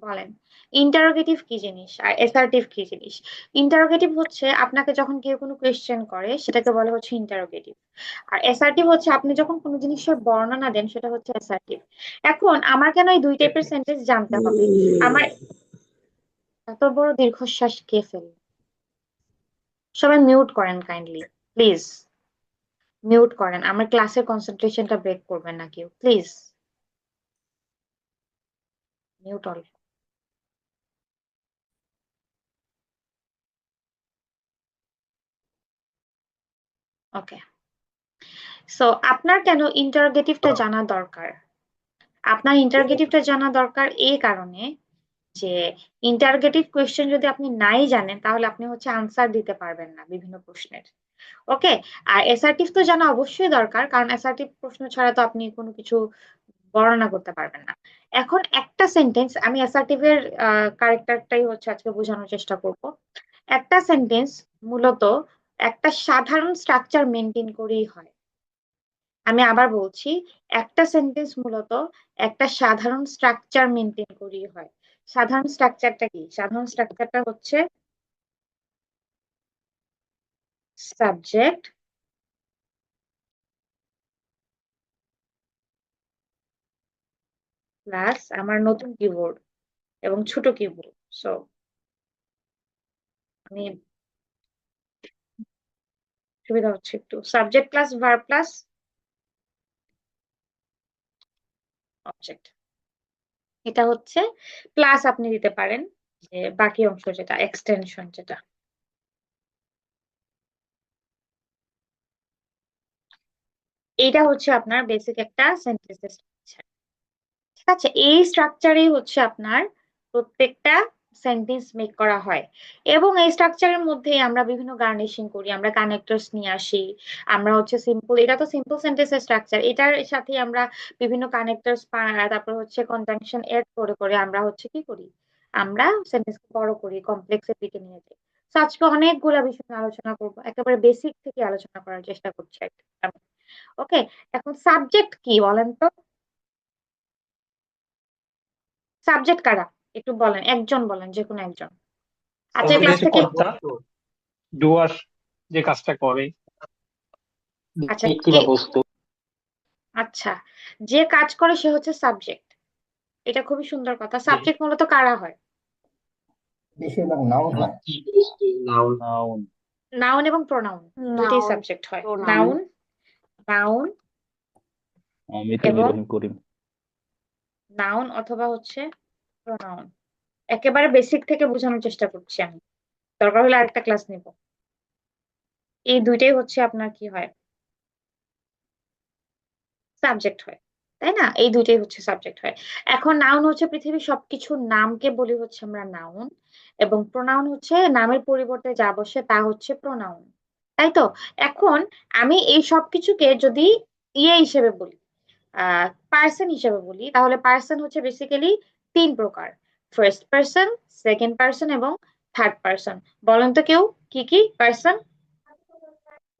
বলেন, ইন্টারোগেটিভ কি জিনিস আর অ্যাসার্টিভ কি জিনিস? ইন্টারোগেটিভ হচ্ছে আপনাকে যখন কেউ কোনো কোয়েশ্চেন করে সেটাকে বলা হচ্ছে ইন্টারোগেটিভ। আর অ্যাসার্টিভ হচ্ছে আপনি যখন কোনো জিনিসের বর্ণনা দেন সেটা হচ্ছে অ্যাসার্টিভ। এখন আমার কেন এই দুই টাইপের সেন্টেন্স জানতে হবে? আমার এত বড় দীর্ঘশ্বাস কে ফেলে? সবাই মিউট করেন কাইন্ডলি, প্লিজ। মিউট করেন, আমার ক্লাসের কনসেন্ট্রেশনটা ব্রেক করবেন না কেউ, please. Mute all. Okay. So আপনার কেন ইন্টারোগেটিভটা জানা দরকার? আপনার ইন্টারোগেটিভটা জানা দরকার এই কারণে যে ইন্টারোগেটিভ কোয়েশ্চেন যদি আপনি নাই জানেন তাহলে আপনি হচ্ছে আনসার দিতে পারবেন না বিভিন্ন প্রশ্নের। ওকে। আর অ্যাসার্টিভ তো জানা অবশ্যই দরকার, কারণ অ্যাসার্টিভ প্রশ্ন ছাড়া তো আপনি কোনো কিছু বর্ণনা করতে পারবেন না। এখন একটা সেন্টেন্স, আমি অ্যাসার্টিভের ক্যারেক্টারটাই হচ্ছে আজকে বোঝানোর চেষ্টা করব। একটা সেন্টেন্স মূলত একটা সাধারণ স্ট্রাকচার মেনটেন করেই হয়। আমি আবার বলছি, একটা সেন্টেন্স মূলত একটা সাধারণ স্ট্রাকচার মেনটেন করেই হয়। সাধারণ স্ট্রাকচারটা কি? সাধারণ স্ট্রাকচারটা হচ্ছে সাবজেক্ট প্লাস আমার নতুন কিবোর্ড এবং ছোট কিবোর্ড। সো আমি সুবিধা হচ্ছে একটু subject plus verb plus object. এটা হচ্ছে প্লাস আপনি দিতে পারেন যে বাকি অংশ যেটা এক্সটেনশন যেটা। এইটা হচ্ছে আপনার বেসিক একটা সেন্টেন্সের স্ট্রাকচার। ঠিক আছে, এই স্ট্রাকচারেই হচ্ছে আপনার প্রত্যেকটা সেন্টেন্স মেক করা হয়। এবং এই স্ট্রাকচারের মধ্যে আমরা বিভিন্ন গার্নিশিং করি, আমরা কানেক্টরস নিয়ে আসি। আমরা হচ্ছে সিম্পল, এটা তো সিম্পল সেন্টেন্সের স্ট্রাকচার, এটার সাথে আমরা বিভিন্ন কানেক্টরস তারপর হচ্ছে কনজাংশন এড করে করে আমরা হচ্ছে কি করি, আমরা সেন্টেন্সকে বড় করি, কমপ্লেক্সের দিকে নিয়ে যাই। তো আজকে অনেকগুলা বিষয় নিয়ে আলোচনা করবো, একেবারে বেসিক থেকে আলোচনা করার চেষ্টা করছি আমি। ওকে। এখন সাবজেক্ট কি বলেন তো? সাবজেক্ট কারা? একটু বলেন, একজন বলেন, যে কোনো একজন। আজকের সাবজেক্ট ক্লাস হচ্ছে থেকে। কর্তা, ডুয়ার, যে কাজটা করে, আচ্ছা ব্যক্তি কে? বা বস্তু। আচ্ছা, যে কাজ করে সে হচ্ছে সাবজেক্ট। এটা খুবই সুন্দর কথা। সাবজেক্ট মূলত কারা হয়? বেশিরভাগ নাউন হয়। ব্যক্তি, বস্তু, নাউন। নাউন। নাউন এবং প্রোনাউন দুইটাই নাউন, সাবজেক্ট হয়। প্রোনাউন। নাউন, নাউন অমিত, এবং মিলন, করিম। নাউন অথবা হচ্ছে প্রোনাউন। একেবারে বেসিক থেকে বোঝানোর চেষ্টা করছি আমি, দরকার হলে আরেকটা ক্লাস নিব। এই দুইটাই হচ্ছে আপনার কি হয়, সাবজেক্ট হয়। তাই না? এই দুইটাই হচ্ছে সাবজেক্ট হয়। এখন নাউন হচ্ছে পৃথিবীর সবকিছুর নামকে বলি হচ্ছে আমরা নাউন, এবং প্রোনাউন হচ্ছে নামের পরিবর্তে যা বসে তা হচ্ছে প্রোনাউন। তাই তো? এখন আমি এই সবকিছুকে যদি ইয়ে হিসেবে বলি, পার্সন হিসেবে বলি, তাহলে পার্সন হচ্ছে বেসিক্যালি তিন প্রকার: ফার্স্ট পার্সন, সেকেন্ড পার্সন এবং থার্ড পার্সন। বলেন তো কেউ কি কি পার্সন?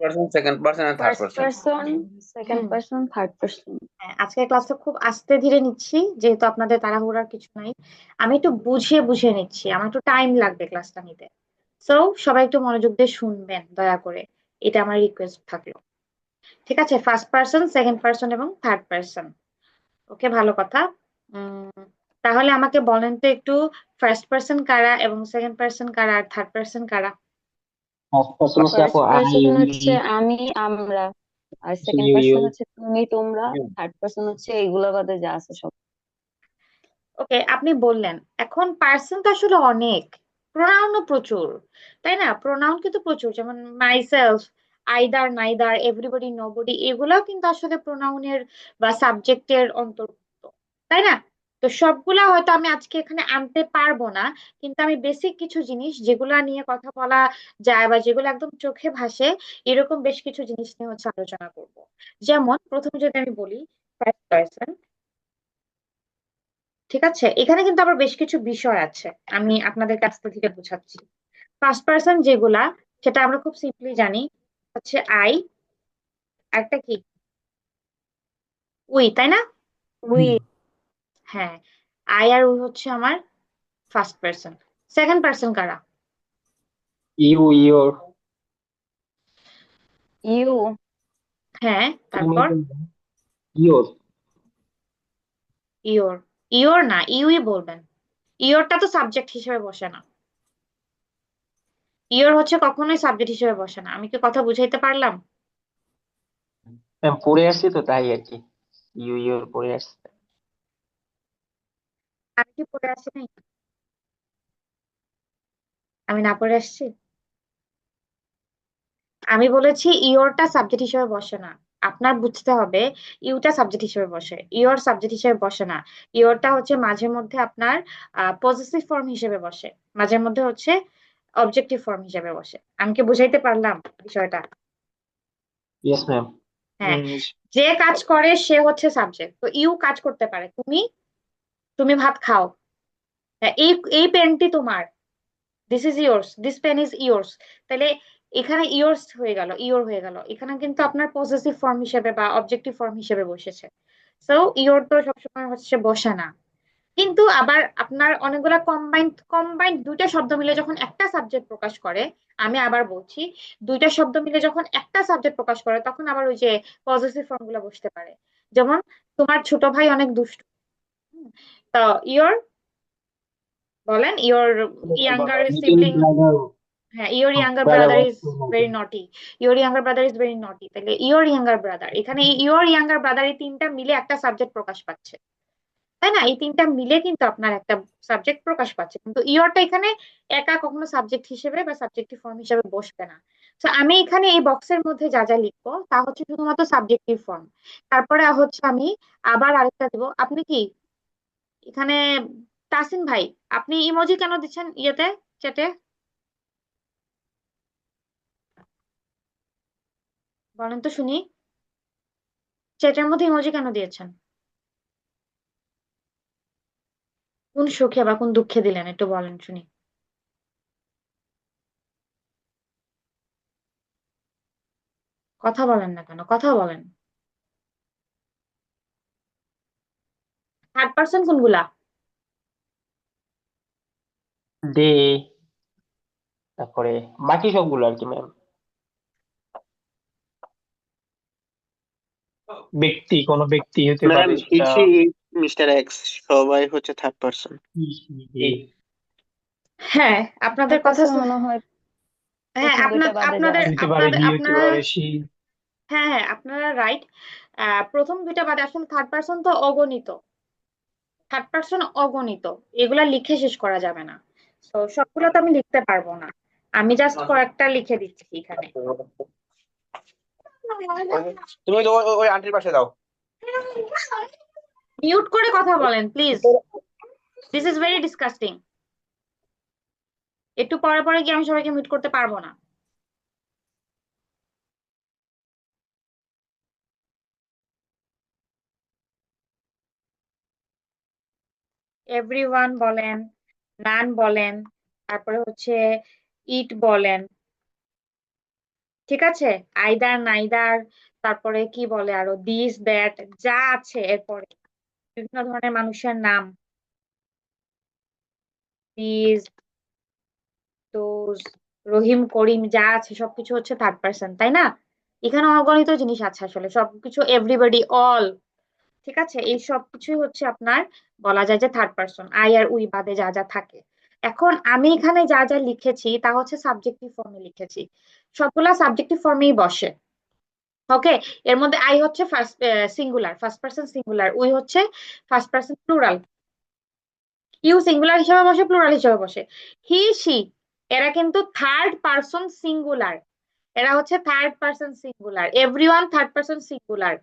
পার্সন, সেকেন্ড পার্সন আর third first person. Person, second hmm. Person, third person. হ্যাঁ, আজকের ক্লাসটা খুব আস্তে ধীরে নিচ্ছি, যেহেতু আপনাদের তাড়াহুড়ার কিছু নাই। আমি একটু বুঝিয়ে বুঝিয়ে নিচ্ছি, আমার একটু টাইম লাগবে ক্লাসটা নিতে। সো সবাই একটু মনোযোগ দিয়ে শুনবেন দয়া করে, এটা আমার রিকোয়েস্ট থাকলো। ঠিক আছে, ফার্স্ট পার্সন, সেকেন্ড পার্সন এবং থার্ড পার্সন। ওকে, ভালো কথা। উম তাহলে আমাকে বলেন তো একটু, ফার্স্ট পার্সন কারা এবং সেকেন্ড পার্সন কারা আর থার্ড পার্সন কারা? ফার্স্ট পার্সন হচ্ছে আপু ফার্স্ট আই, পারসন উই, হচ্ছে আমি, আমরা। আর সেকেন্ড ইউ, ইউ। পারসন হচ্ছে তুমি, তোমরা। থার্ড পারসন হচ্ছে এইগুলা বাদে যা আছে সব। ওকে, আপনি বললেন। এখন পার্সন তো আসলে অনেক, প্রোনাউনও প্রচুর, তাই না? প্রোনাউন কিন্তু প্রচুর, যেমন myself, either, neither, everybody, nobody, এগুলাও কিন্তু আসলে প্রোনাউনের বা সাবজেক্টের অন্তর্ভুক্ত, তাই না? তো সবগুলা হয়তো আমি আজকে এখানে আনতে পারবো না, কিন্তু আমি বেসিক কিছু জিনিস যেগুলা নিয়ে কথা বলা যায় বা যেগুলো একদম চোখে ভাসে, এরকম বেশ কিছু জিনিস নিয়ে হচ্ছে আলোচনা করব। যেমন প্রথমে যদি আমি বলি ফার্স্ট পার্সন। ঠিক আছে, এখানে কিন্তু আবার বেশ কিছু বিষয় আছে, আমি আপনাদের কাছ থেকে বোঝাচ্ছি। ফার্স্ট পার্সন যেগুলা, সেটা আমরা খুব সিম্পলি জানি, হচ্ছে আই, একটা কি, উই, তাই না? উই। হ্যাঁ, আই আর উই হচ্ছে আমার ফার্স্ট পার্সন। সেকেন্ড পার্সন কারা? ইউ, ইওর, ইউ, হ্যাঁ, তুমি, তারপর ইওর। ইওর। ইওর না, ইউই বলবেন। ইওরটা তো সাবজেক্ট হিসেবে বসে না। ইওর হচ্ছে কখনোই সাবজেক্ট হিসেবে বসে না। আমি কি কথা বুঝাইতে পারলাম? ম্যাম পড়ে আসছি তো তাই আর কি, ইউ ইওর পড়ে আসছে। আমি কি পড়ে আসছি নাই? আমি না পড়ে আসছি? আমি বলেছি ইওরটা সাবজেক্ট হিসেবে বসে না। আপনার বুঝতে হবে ইউটা সাবজেক্ট হিসেবে বসে, ইওর সাবজেক্ট হিসেবে বসে না। ইওরটা হচ্ছে মাঝে মধ্যে আপনার পজিটিভ ফর্ম হিসেবে বসে, মাঝে মধ্যে হচ্ছে অবজেক্টিভ ফর্ম হিসেবে বসে। আমি কি বুঝাইতে পারলাম বিষয়টা? Yes ma'am. হ্যাঁ, যে কাজ করে সে হচ্ছে সাবজেক্ট। তো ইউ কাজ করতে পারে, তুমি তুমি ভাত খাও। হ্যাঁ, এই এই পেনটি তোমার, this is yours, this pen is yours. তাহলে এখানে ইয়োর্স হয়ে গেল, ইয়োর হয়ে গেল। এখানে কিন্তু আপনার পজেসিভ ফর্ম হিসেবে বা অবজেক্টিভ ফর্ম হিসেবে বসেছে। সো ইয়োর তো সবসময় হচ্ছে বসে না। কিন্তু আবার আপনার অনেকগুলা কম্বাইন্ড কম্বাইন্ড দুইটা শব্দ মিলে যখন একটা সাবজেক্ট প্রকাশ করে, আমি আবার বলছি, দুইটা শব্দ মিলে যখন একটা সাবজেক্ট প্রকাশ করে তখন আবার ওই যে পজিটিভ ফর্ম গুলো বসতে পারে। যেমন তোমার ছোট ভাই অনেক দুষ্টু। হুম, তো ইয়োর, বলেন ইয়োর ইয়াঙ্গার সিবলিং। হ্যাঁ, your younger brother is very naughty. Your younger brother is very naughty. তাহলে ইয়োর ইয়াঙ্গার ব্রাদার, এখানে ইয়োর ইয়াঙ্গার ব্রাদার এই তিনটা মিলে একটা সাবজেক্ট প্রকাশ পাচ্ছে, তাই না? এই তিনটা মিলে কিন্তু আপনার একটা সাবজেক্ট প্রকাশ পাচ্ছে। কিন্তু ইয়োরটা এখানে একা কখনো সাবজেক্ট হিসেবে বা সাবজেক্টিভ ফর্ম হিসেবে বসবে না। তো আমি এখানে এই বক্সের মধ্যে যা যা লিখবো তা হচ্ছে শুধুমাত্র সাবজেক্টিভ ফর্ম। তারপরে হচ্ছে আমি আবার আরেকটা দেবো। আপনি কি এখানে, তাসিন ভাই, আপনি ইমোজি কেন দিচ্ছেন ইয়েতে, চ্যাটে? বলেন তো শুনি, চ্যাটের মধ্যে ইমোজি কেন দিয়েছেন? কোন সুখে বা কোন দুঃখে দিলেন একটু বলেন শুনি। কথা বলেন না কেন, কথা বলেন। থার্ড পার্সন কোনগুলা? দে, তারপরে বাকি সবগুলো আর কি ম্যাম। ব্যক্তি, কোনো ব্যক্তি হতে ম্যাম পারে সেটা। হি, মিস্টার এক্স সবাই হচ্ছে থার্ড পারসন। হ্যাঁ, আপনাদের আমার কথা কাছে মনে হয় হ্যাঁ, প্রথম দুইটা বাদে যা আপনাদের আছে। হতে পারে, আপনাদের হি হতে আপনারা, পারে, সি। হ্যাঁ হ্যাঁ, আপনারা রাইট। প্রথম দুইটা বাদে আসলে থার্ড পার্সন তো অগণিত, থার্ড পার্সন অগণিত, এগুলা লিখে শেষ করা যাবে না। তো সবগুলো তো আমি লিখতে পারবো না, আমি জাস্ট কয়েকটা লিখে দিচ্ছি এখানে। তুমি তো ওই আন্টির পাশে দাও। মিউট করে কথা বলেন please, this is very disgusting. একটু পরে পরে গিয়ে আমি সবাইকে মিউট করতে পারবো না। এভরিওয়ান বলেন, নান বলেন, তারপরে হচ্ছে ইট বলেন, ঠিক আছে? আইদার, নাইদার, তারপরে কি বলে আরো, দিস দ্যাট, যা আছে এরপরে বিভিন্ন ধরনের মানুষের নাম, দিস, দোজ, রহিম, করিম, যা আছে সবকিছু হচ্ছে থার্ড পার্সন, তাই না? এখানে অগণিত জিনিস আছে আসলে, সবকিছু এভরিবডি, অল, ঠিক আছে? এই সবকিছুই হচ্ছে আপনার বলা যায় যে থার্ড পার্সন, আই আর উই বাদে যা যা থাকে। এখন আমি এখানে যা যা লিখেছি তা হচ্ছে সাবজেক্টিভ ফর্মে লিখেছি, সবগুলা সাবজেক্টিভ ফর্মেই বসে। ওকে, এর মধ্যে আই হচ্ছে first singular, first person singular, we হচ্ছে first person plural, you singular হিসেবে বসে, প্লুরাল হিসেবে বসে। হি, সি, এরা কিন্তু থার্ড পার্সন সিঙ্গুলার, এরা হচ্ছে third person singular. Everyone third person singular,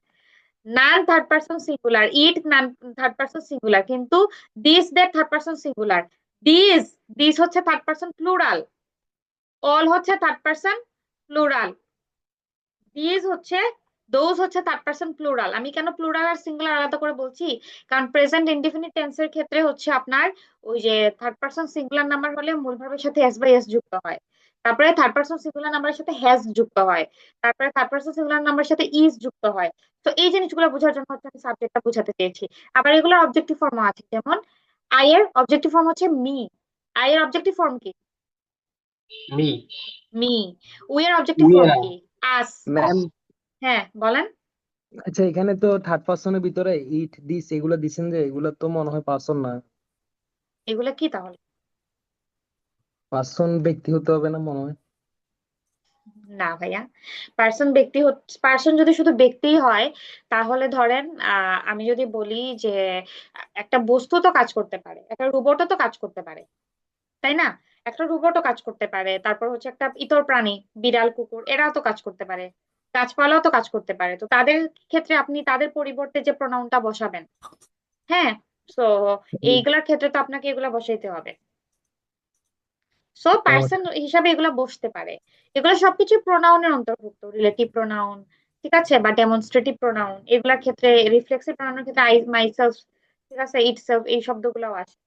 none third person singular, it none third person singular, কিন্তু this that third person singular, this, this হচ্ছে থার্ড পার্সন প্লুরাল, অল হচ্ছে third person plural, this হচ্ছে, those হচ্ছে third person plural. আমি কেন plural আর singular আলাদা করে বলছি, কারণ প্রেজেন্ট ইনডিফিনিট টেন্সের ক্ষেত্রে হচ্ছে আপনার ওই যে থার্ড পার্সন সিঙ্গুলার নাম্বার হলে মূল ভার্বের সাথে এস বাই এস যুক্ত হয়, তারপরে থার্ড পার্সন সিঙ্গুলার নাম্বারের সাথে হ্যাজ যুক্ত হয়, তারপরে থার্ড পার্সন সিঙ্গুলার নাম্বারের সাথে ইজ যুক্ত হয়। তো এই জিনিসগুলো বোঝার জন্য হচ্ছে আমি সাবজেক্টটা বোঝাতে চেয়েছি। আবার এগুলোর অবজেক্টিভ ফর্মও আছে, যেমন আই এর অবজেক্টিভ ফর্ম হচ্ছে মি। আই এর অবজেক্টিভ ফর্ম কি? মি। মি। উই এর অবজেক্টিভ উই ফর্ম এর কি? আস। ম্যাম, হ্যাঁ বলেন। আচ্ছা এখানে তো থার্ড পার্সনের ভিতরে ইট দিস এগুলো দিছেন, যে এগুলো তো মনে হয় পার্সন না, এগুলা কি তাহলে? পার্সন ব্যক্তি হতে হবে না মনে হয়। না ভাইয়া, পার্সন ব্যক্তি হচ্ছে, পার্সন যদি শুধু ব্যক্তিই হয় তাহলে ধরেন আমি যদি বলি যে একটা বস্তু তো কাজ করতে পারে, একটা রোবটও তো কাজ করতে পারে, তাই না? একটা রোবটও কাজ করতে পারে, তারপর হচ্ছে একটা ইতর প্রাণী, বিড়াল কুকুর এরাও তো কাজ করতে পারে, গাছপালাও তো কাজ করতে পারে। তো তাদের ক্ষেত্রে আপনি তাদের পরিবর্তে যে প্রোনাউনটা বসাবেন, হ্যাঁ, তো এইগুলার ক্ষেত্রে তো আপনাকে এগুলা বসাইতে হবে। সো ও, পার্সন হিসাবে এগুলো বসতে পারে। এগুলো সবকিছু প্রোনাউনের অন্তর্ভুক্ত, রিলেটিভ প্রোনাউন, ঠিক আছে, বা ডেমনস্ট্রেটিভ প্রোনাউন, এগুলার ক্ষেত্রে, রিফ্লেক্সিভ প্রোনাউনের ক্ষেত্রে আই, মাইসেলফ, ঠিক আছে, ইটসেলফ, এই শব্দগুলো আসে।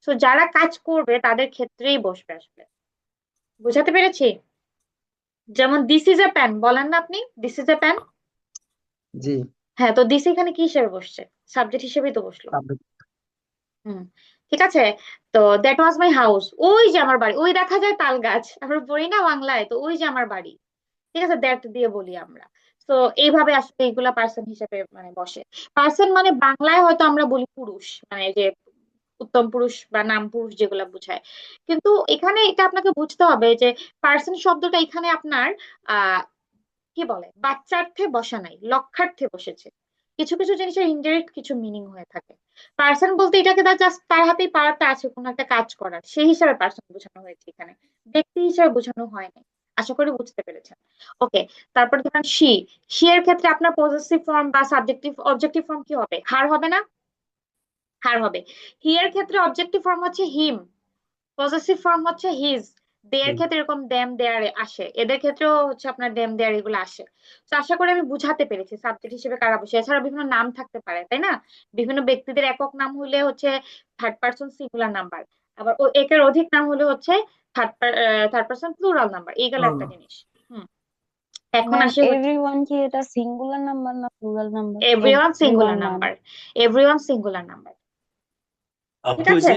সো যারা কাজ করবে তাদের ক্ষেত্রেই বসবে আসলে। বুঝাতে পেরেছি? যেমন দিস ইজ এ পেন, বলেন না আপনি দিস ইজ এ পেন? জি। হ্যাঁ, তো দিস এখানে কি হিসেবে বসছে? সাবজেক্ট হিসেবেই তো বসলো। হুম, ঠিক আছে। তো দ্যাট ওয়াজ মাই হাউস, ওই যে আমার বাড়ি, ওই দেখা যায় তাল গাছ, আমরা পড়ি না বাংলায়, তো ওই যে আমার বাড়ি, ঠিক আছে, দ্যাট দিয়ে বলি আমরা। তো এইভাবে আসলে এইগুলা পার্সন হিসেবে মানে বসে। পার্সন মানে বাংলায় হয়তো আমরা বলি পুরুষ, মানে যে উত্তম পুরুষ বা নাম পুরুষ যেগুলা বোঝায়, কিন্তু এখানে এটা আপনাকে বুঝতে হবে যে পার্সন শব্দটা এখানে আপনার আহ কি বলে বাচ্চার্থে বসা নাই, লক্ষ্যার্থে বসেছে। কিছু কিছু জিনিসের ইনডাইরেক্ট কিছু মিনিং হয়ে থাকে। পার্সন বলতে এটাকে জাস্ট তার হাতেই পাওয়ারটা আছে কোনো একটা কাজ করার, সেই হিসাবে পার্সন বোঝানো হয়েছে এখানে, ব্যক্তি হিসাবে বোঝানো হয়নি। আশা করি বুঝতে পেরেছেন। ওকে, তারপর ধরেন শি। শি এর ক্ষেত্রে আপনার পজেসিভ ফর্ম বা সাবজেক্টিভ অবজেক্টিভ ফর্ম কি হবে? হার হবে না? হার হবে। হি এর ক্ষেত্রে অবজেক্টিভ ফর্ম হচ্ছে হিম, পজেসিভ ফর্ম হচ্ছে হিজ। দে এর ক্ষেত্রে এরকম দেম দেয়ার আসে, এদের ক্ষেত্রেও হচ্ছে আপনার দেম দেয়ার এগুলো আসে। তো আশা করি আমি বুঝাতে পেরেছি সাবজেক্ট হিসেবে কারা বসে। এছাড়া বিভিন্ন নাম থাকতে পারে, তাই না? বিভিন্ন ব্যক্তিদের একক নাম হলে হচ্ছে থার্ড পার্সন সিঙ্গুলার নাম্বার, আবার একের অধিক নাম হলে হচ্ছে third third person plural number, এই গেল একটা জিনিস। হুম, এখন ম্যাম, আসি হচ্ছে এভরিওয়ান কি এটা সিঙ্গুলার নাম্বার না plural number? Everyone everyone singular ma'am. Number. Everyone singular number, ঠিক আপু ওই আছে। যে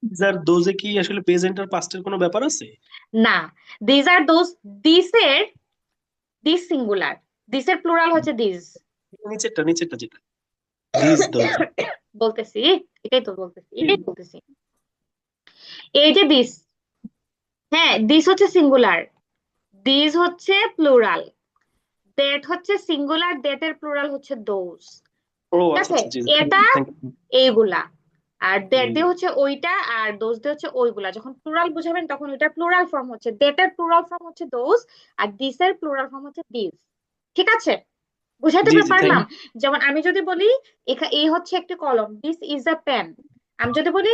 যার দোজে কি আসলে প্রেজেন্ট আর পাস্টের কোনো ব্যাপার আছে? না, দিজ আর দোজ, দিসের, দিস সিঙ্গুলার, দিসের প্লুরাল হচ্ছে দিস। নিচেরটা নিচেরটা যেটা দিস দোজ। বলতেছি, এটাই তো বলতেছি, এটাই বলতেছি। এই যে দিস, হ্যাঁ, দিস হচ্ছে সিঙ্গুলার, দিস হচ্ছে প্লুরাল, দ্যাট হচ্ছে সিঙ্গুলার, দ্যাট এর প্লুরাল হচ্ছে দোজ, ও ঠিক আচ্ছা আছে। আচ্ছা, জি এটা থ্যাংক ইউ। এইগুলা, আর দ্যাট দিয়ে হচ্ছে ওইটা, আর দোজ দিয়ে হচ্ছে ওইগুলা। যখন প্লুরাল বুঝাবেন তখন ওইটার প্লুরাল ফর্ম হচ্ছে, দ্যাট এর প্লুরাল ফর্ম হচ্ছে দোজ, আর দিস এর প্লুরাল ফর্ম হচ্ছে দিস, ঠিক আছে। বুঝাতে জি জি থ্যাংক পারলাম? যেমন আমি যদি বলি এই হচ্ছে একটি কলম, দিস ইজ আ পেন, আমি যদি বলি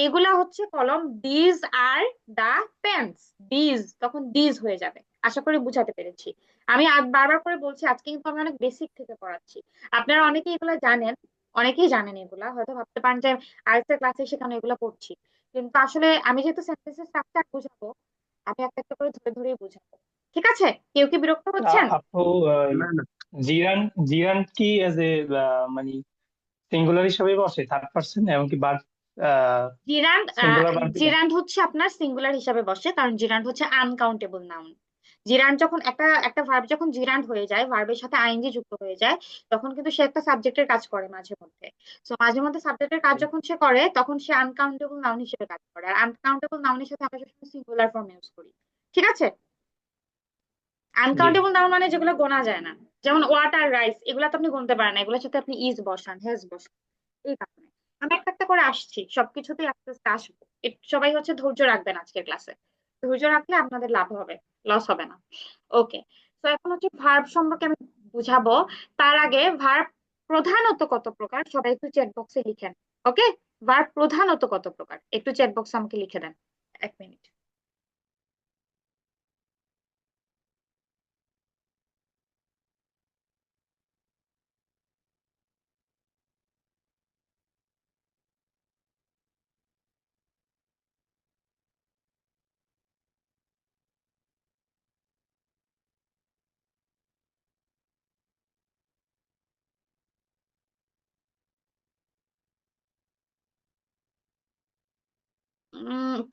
এইগুলা হচ্ছে কলম, these are the pens, these, তখন দিজ হয়ে যাবে। আশা করি বুঝাতে পেরেছি। আমি বারবার করে বলছি, আজকে কিন্তু আমি অনেক বেসিক থেকে পড়াচ্ছি। আপনারা অনেকেই এগুলা জানেন, অনেকেই জানেন এগুলা, হয়তো ভাবতে পারেন যে আরেকটা ক্লাসে সেখানে এগুলা পড়ছি, কিন্তু আসলে আমি যেহেতু সেন্টেন্সের স্ট্রাকচার বুঝাবো, আমি একটা একটা করে ধরে ধরেই বুঝাবো, ঠিক আছে? কেউ কি বিরক্ত হচ্ছেন? আপু, জিরান জিরান কি এজ এ মানে সিঙ্গুলার হিসাবে বসে থার্ড পার্সন, এমনকি বার জিরান্ড, সিঙ্গুলার বার দিলে? জিরান্ড হচ্ছে আপনার সিঙ্গুলার হিসাবে বসে, কারণ জিরান্ড হচ্ছে আনকাউন্টেবল নাউন। জিরান্ড যখন একটা একটা ভার্ব যখন জিরান্ড হয়ে যায়, ভার্বের সাথে আইএনজি যুক্ত হয়ে যায়, তখন কিন্তু সে একটা সাবজেক্টের কাজ করে মাঝে মধ্যে। তো মাঝে মধ্যে সাবজেক্টের কাজ যখন সে করে তখন সে আনকাউন্টেবল নাউন হিসেবে কাজ করে, আর আনকাউন্টেবল নাউনের সাথে আমরা সবসময় সিঙ্গুলার ফর্ম ইউজ করি, ঠিক আছে। জি। আনকাউন্টেবল নাউন মানে যেগুলো গোনা যায় না, যেমন ওয়াটার, রাইস, এগুলো তো আপনি গুনতে পারেন না, এগুলোর সাথে আপনি ইজ বসান, হ্যাজ বসান, এই কারণে। আমি একটা একটা করে আসছি, সবকিছুতেই আস্তে আস্তে আসবো। সবাই হচ্ছে ধৈর্য রাখবেন আজকের ক্লাসে, ধৈর্য রাখলে আপনাদের লাভ হবে, লস হবে না। ওকে, তো এখন হচ্ছে ভার্ব সম্পর্কে আমি বুঝাবো। তার আগে ভার্ব প্রধানত কত প্রকার সবাই একটু চ্যাট বক্সে লিখেন। ওকে, ভার্ব প্রধানত কত প্রকার একটু চ্যাট বক্সে আমাকে লিখে দেন, 1 মিনিট।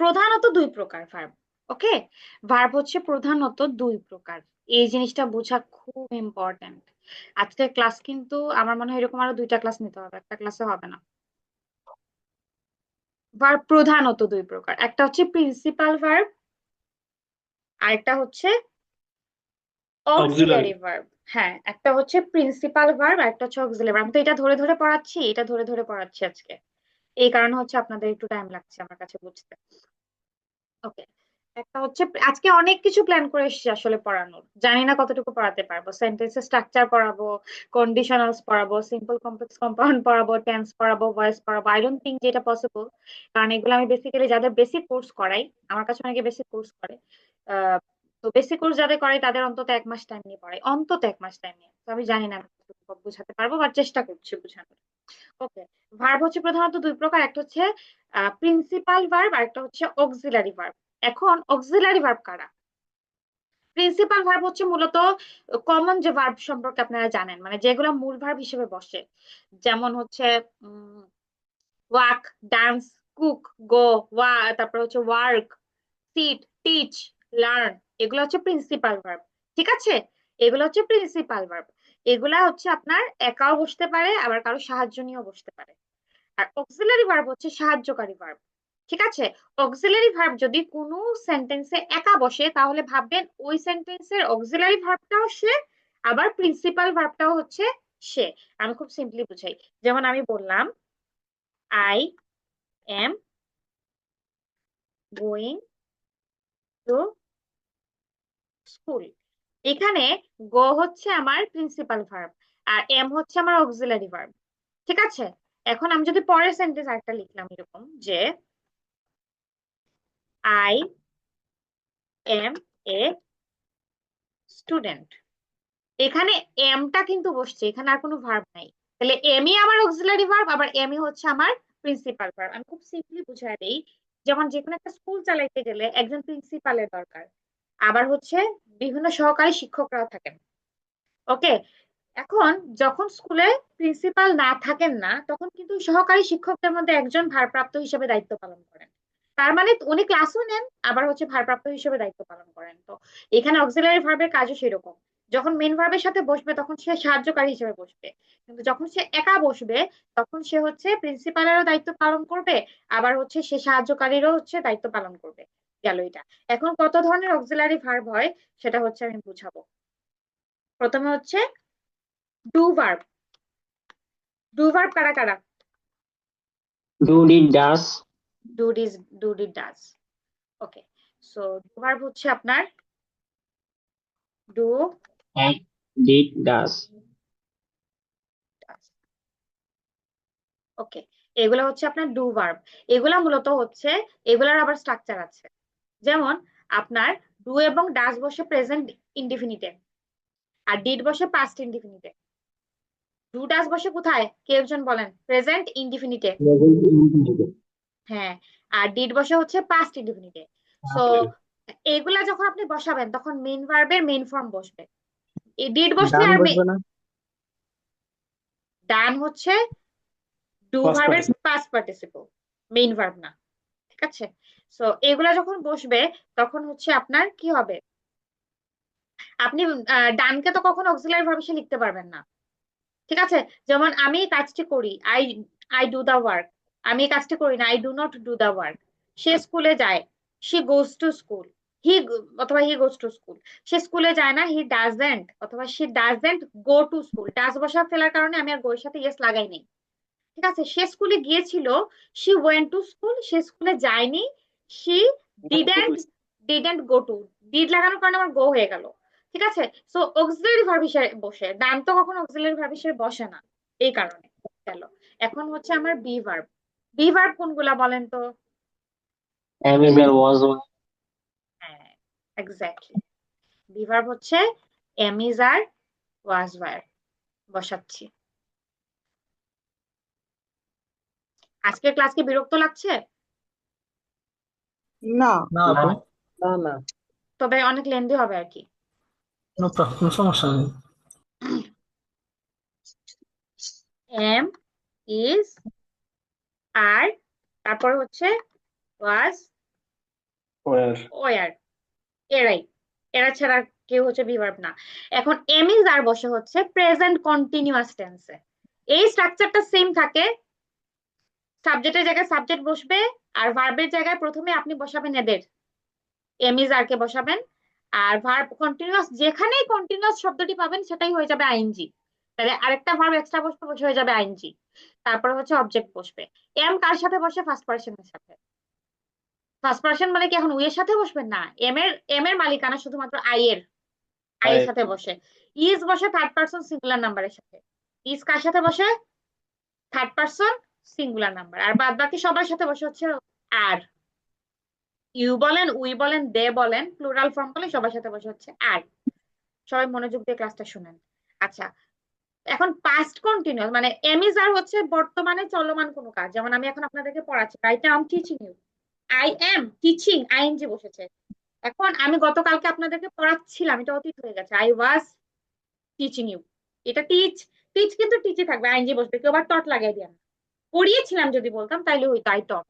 প্রধানত দুই প্রকার ভার্ব। ওকে, ভার্ব হচ্ছে প্রধানত দুই প্রকার। এই জিনিসটা বোঝা খুব ইম্পর্ট্যান্ট। আজকের ক্লাস কিন্তু আমার মনে হয় এরকম আরো 2টা ক্লাস নিতে হবে, একটা ক্লাসে হবে না। ভার্ব প্রধানত দুই প্রকার, একটা হচ্ছে প্রিন্সিপাল ভার্ব, আরেকটা হচ্ছে অক্সিলারি। Auxiliary verb. হ্যাঁ, একটা হচ্ছে প্রিন্সিপাল ভার্ব আর একটা হচ্ছে অক্সিলারি ভার্ব। আমি তো এটা ধরে ধরে পড়াচ্ছি, এটা ধরে ধরে পড়াচ্ছি আজকে, এই কারণে হচ্ছে আপনাদের একটু টাইম লাগছে আমার কাছে বুঝতে। ওকে, একটা হচ্ছে আজকে অনেক কিছু প্ল্যান করে এসেছি আসলে পড়ানোর, জানি না কতটুকু পড়াতে পারবো। সেন্টেন্সের স্ট্রাকচার পড়াবো, কন্ডিশনালস পড়াবো, সিম্পল কমপ্লেক্স কম্পাউন্ড পড়াবো, টেন্স পড়াবো, ভয়েস পড়াবো। আই ডোন্ট থিঙ্ক যে এটা পসিবল, কারণ এগুলো আমি বেসিক্যালি যাদের বেসিক কোর্স করাই, আমার কাছে অনেকে বেসিক কোর্স করে, আহ তো বেসিক কোর্স যাদের করাই তাদের অন্তত 1 মাস টাইম নিয়ে পড়াই, অন্তত 1 মাস টাইম নিয়ে। তো আমি জানি না আমি কতটুকু বোঝাতে পারবো, বা চেষ্টা করছি বোঝানোর। ওকে, ভার্ব হচ্ছে প্রধানত দুই প্রকার, একটা হচ্ছে প্রিন্সিপাল ভার্ব আর একটা হচ্ছে অক্সিলারি ভার্ব। এখন অক্সিলারি ভার্ব কারা? প্রিন্সিপাল ভার্ব হচ্ছে মূলত কমন যে ভার্ব সম্পর্কে আপনারা জানেন, মানে যেগুলো মূল ভার্ব হিসেবে বসে, যেমন হচ্ছে ওয়াক, ডান্স, কুক, গো, ওয়া, তারপর হচ্ছে ওয়ার্ক, সিট, টিচ, লার্ন। এগুলো হচ্ছে প্রিন্সিপাল ভার্ব। ঠিক আছে, এগুলো হচ্ছে প্রিন্সিপাল ভার্ব। এগুলা হচ্ছে আপনার একাও বসতে পারে, আবার কারো সাহায্য নিয়েও বসতে পারে। আর অক্সিলারি ভার্ব হচ্ছে সাহায্যকারী ভার্ব। ঠিক আছে, অক্সিলারি ভার্ব যদি কোনো সেন্টেন্সে একা বসে তাহলে ভাববেন ওই সেন্টেন্সের অক্সিলারি ভার্বটাও সে, আবার প্রিন্সিপাল ভার্বটাও হচ্ছে সে। আমি খুব সিম্পলি বুঝাই, যেমন আমি বললাম I am going to school. এখানে গো হচ্ছে আমার প্রিন্সিপাল ভার্ব আর এম হচ্ছে আমার অক্সিলারি ভার্ব। ঠিক আছে, এখন আমি যদি পরের সেন্টেন্স আরেকটা লিখলাম এরকম যে আই এম এ স্টুডেন্ট, এখানে এমটা কিন্তু বসছে, এখানে আর কোনো ভার্ব নাই। তাহলে এমই আমার অক্সিলারি ভার্ব, আবার এমই হচ্ছে আমার প্রিন্সিপাল ভার্ব। আমি খুব সিম্পলি বুঝাই দেই, যেমন যে কোনো একটা স্কুল চালাইতে গেলে একজন প্রিন্সিপালের দরকার, আবার হচ্ছে বিভিন্ন সহকারী শিক্ষকরাও থাকেন। ওকে, এখন যখন স্কুলে প্রিন্সিপাল না থাকেন না, তখন কিন্তু সহকারী শিক্ষকদের মধ্যে একজন ভারপ্রাপ্ত হিসেবে দায়িত্ব পালন করেন। তার মানে উনি ক্লাসও নেন, আবার হচ্ছে ভারপ্রাপ্ত হিসেবে দায়িত্ব পালন করেন। তো এখানে অক্সিলারি ভার্বের কাজও সেরকম, যখন মেন ভার্বের সাথে বসবে তখন সে সাহায্যকারী হিসেবে বসবে, কিন্তু যখন সে একা বসবে তখন সে হচ্ছে প্রিন্সিপালেরও দায়িত্ব পালন করবে, আবার হচ্ছে সে সাহায্যকারীরও হচ্ছে দায়িত্ব পালন করবে। গেল এটা। এখন কত ধরনের অক্সিলারি ভার্ব হয় সেটা হচ্ছে আমি বুঝাবো। প্রথমে হচ্ছে ডু ভার্ব। ডু ভার্ব কারা কারা? Do, did, does. Do did, do did, does. Okay, so do verb হচ্ছে আপনার do, had, did, does. Does. Okay, এগুলা হচ্ছে আপনার ডু ভার্ব। এগুলা মূলত হচ্ছে, এগুলার আবার স্ট্রাকচার আছে, যেমন আপনার ডু এবং ডাজ বসে প্রেজেন্ট ইনডিফিনিটে, আর ডিড বসে পাস্ট ইনডিফিনিটে। ডু ডাজ বসে কোথায়, কেউ একজন বলেন? প্রেজেন্ট ইনডিফিনিটে। হ্যাঁ, আর ডিড বসে হচ্ছে পাস্ট ইনডিফিনিটে। সো এগুলা যখন আপনি বসাবেন তখন মেইন ভার্বের মেইন ফর্ম বসবে। এই ডিড বসলে ডান আর বসবে না? ডান হচ্ছে ডু Past ভার্বের participle. Past participle, main verb না। ঠিক আছে, সো এগুলা যখন বসবে তখন হচ্ছে আপনার কি হবে, আপনি ডানকে তো কখনো অক্সিলারি ভার্ব হিসেবে লিখতে পারবেন না। ঠিক আছে, যেমন আমি এই কাজটি করি, I I do the work. আমি এই কাজটি করি না, I do not do the work. সে স্কুলে যায়, she goes to school. He, অথবা হি গোজ টু স্কুল। সে স্কুলে যায় না, হি ডাজেন্ট অথবা she doesn't go to school. Does বসা ফেলার কারণে আমি আর গোর সাথে ইয়েস লাগাই নাই। ঠিক আছে, সে স্কুলে গিয়েছিল, শি ওয়েন্ট টু স্কুল। সে স্কুলে যায়নি, she didn't didn't go to. Did লাগানোর কারণে আমার গো হয়ে গেল। ঠিক আছে, সো অক্সিলারি ভার্ব হিসেবে বসে, ডান তো কখনো অক্সিলারি ভার্ব হিসেবে বসে না, এই কারণে। গেল। এখন হচ্ছে আমার বি ভার্ব। বি ভার্ব কোনগুলা বলেন তো? Am is or was one. হ্যাঁ, এক্স্যাক্টলি। বি ভার্ব হচ্ছে am is are was verb বসাচ্ছি। আজকের ক্লাস কি বিরক্ত লাগছে? না, না আপু, না না, তবে অনেক লেন্দি হবে আর কি। কোনো সমস্যা নেই। এম ইজ আর, তারপর হচ্ছে ওয়াজ, ওয়ার ওয়ার, এরাই, এরা ছাড়া কেউ হচ্ছে বি ভার্ব না। এখন এম ইজ আর বসে হচ্ছে প্রেজেন্ট কন্টিনিউয়াস টেন্সে। এই স্ট্রাকচারটা সেম থাকে, সাবজেক্টের জায়গায় সাবজেক্ট বসবে, আর ভার্বের জায়গায় প্রথমে আপনি বসাবেন এদের, এম ইজ আর কে বসাবেন, আর ভার্ব কন্টিনিউয়াস যেখানেই কন্টিনিউয়াস শব্দটি পাবেন সেটাই হয়ে যাবে আইএনজি। তাহলে আরেকটা ভার্ব এক্সট্রা বসবে, বসে হয়ে যাবে আইএনজি। তারপরে হচ্ছে অবজেক্ট বসবে। এম কার সাথে বসে? ফার্স্ট পার্সনের সাথে। ফার্স্ট পার্সন মানে কি এখন উই এর সাথে বসবেন না, এম এর মালিকানা শুধুমাত্র আই এর, আই এর সাথে বসে। ইজ বসে থার্ড পার্সন সিঙ্গুলার নাম্বারের সাথে। ইজ কার সাথে বসে? Third person singular number. আর বাদ বাকি সবার সাথে বসে হচ্ছে আর। ইউ বলেন, উই বলেন, দে বলেন, প্লুরাল ফর্ম বলেন, সবার সাথে বসে হচ্ছে আর। সবাই মনোযোগ দিয়ে ক্লাসটা শুনেন। আচ্ছা, এখন পাস্ট কন্টিনিউয়াস মানে এম ইজ আর হচ্ছে বর্তমানে চলমান কোনো কাজ। যেমন আমি এখন আপনাদেরকে পড়াচ্ছি, right now I am teaching you, I am teaching, ING বসেছে। এখন আমি গতকালকে আপনাদেরকে পড়াচ্ছিলাম, এটা অতীত হয়ে গেছে, আই ওয়াজ টিচিং ইউ। এটা টিচ, টিচ কিন্তু টিচই থাকবে, আইএনজি বসবে, কেউ আবার টট লাগাই দিয়ে না। পড়িয়েছিলাম যদি বলতাম তাইলে হইতো আই টট।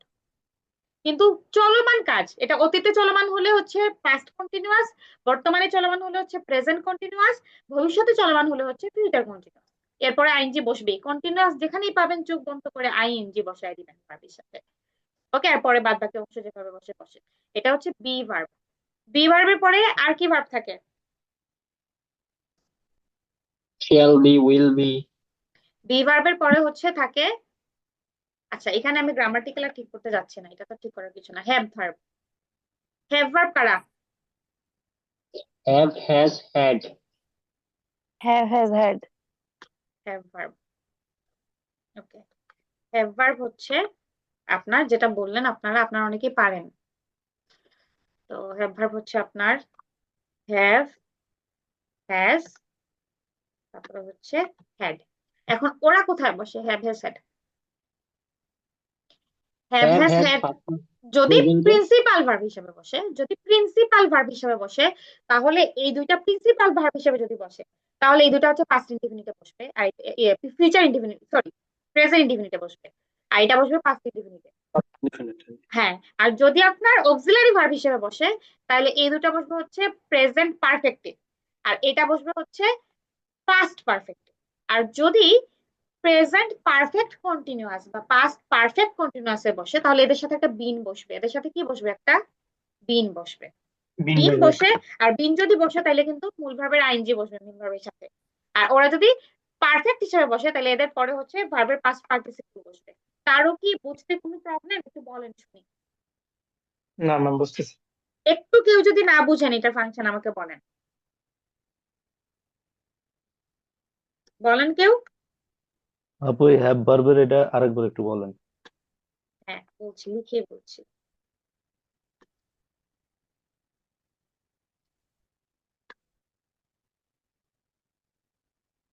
কিন্তু চলমান কাজ, এটা অতীতে চলমান হলে হচ্ছে পাস্ট কন্টিনিউয়াস, বর্তমানে চলমান হলে হচ্ছে প্রেজেন্ট কন্টিনিউয়াস, ভবিষ্যতে চলমান হলে হচ্ছে ফিউচার কন্টিনিউয়াস। এরপরে আইএনজি বসবে, কন্টিনিউয়াস যেখানেই পাবেন চোখ বন্ধ করে আইএনজি বসায় দিবেন ভার্বের সাথে। ওকে, আর পরে বাদ বাকি অংশ যেভাবে বসে বসে। এটা হচ্ছে বি ভার্ব। বি ভার্বের পরে আর কি ভার্ব থাকে? shall be, will be, be ভার্বের পরে হচ্ছে থাকে, আচ্ছা এখানে আমি গ্রামাটিক্যাল ঠিক করতে যাচ্ছি না, এটা তো ঠিক করার কিছু না। Have verb. হ্যাভ ভার্ব কারা? have, has, had, has had. Have verb. Okay, have verb হচ্ছে আপনার যেটা বললেন, আপনারা অনেকেই পারেন। তো হ্যাভ ভার্ব হচ্ছে আপনার হ্যাভ, হ্যাজ, তারপরে হচ্ছে হ্যাড। এখন ওরা কোথায় বসে? Have, has, had. Have, have, has, has, had past যদি present এ, প্রিন্সিপাল ভার্ব হিসেবে বসে, যদি প্রিন্সিপাল ভার্ব হিসেবে বসে, তাহলে এই দুইটা প্রিন্সিপাল ভার্ব হিসেবে যদি বসে, তাহলে এই দুটো হচ্ছে পাস্ট ইনডিফিনিটে বসবে, আর ফিউচার ইনডিফিনিট, সরি প্রেজেন্ট ইনডিফিনিটে বসবে, আর এটা বসবে পাস্ট ইনডিফিনিটে। হ্যাঁ, আর যদি আপনার অক্সিলারি ভার্ব হিসেবে বসে, তাহলে এই দুটো বসবে হচ্ছে প্রেজেন্ট পারফেক্টে, আর এটা বসবে হচ্ছে পাস্ট পারফেক্টে। আর যদি প্রেজেন্ট পারফেক্ট কন্টিনিউয়াস বা পাস্ট পারফেক্ট কন্টিনিউয়াসে বসে, তাহলে এদের সাথে একটা বিন বসবে, এদের সাথে কি বসবে? একটা বিন বসবে। বিন বিন ভার্ব। বসে, আর বিন যদি বসে তাহলে কিন্তু মূল ভার্বের আইএনজি বসবে মেইন ভার্বের সাথে। আর ওরা যদি পারফেক্ট হিসেবে বসে, তাহলে এদের পরে হচ্ছে ভার্বের পাস্ট পার্টিসিপল বসবে। কারো কি বুঝতে কোনো প্রবলেম? একটু বলেন শুনি। না ম্যাম, বুঝতেছি। একটু কেউ যদি না বুঝেন এটার ফাংশন আমাকে বলেন, বলেন কেউ। আপু এই হ্যাভ ভার্বের এটা আরেকবার একটু বলেন। হ্যাঁ বলছি, লিখে বলছি।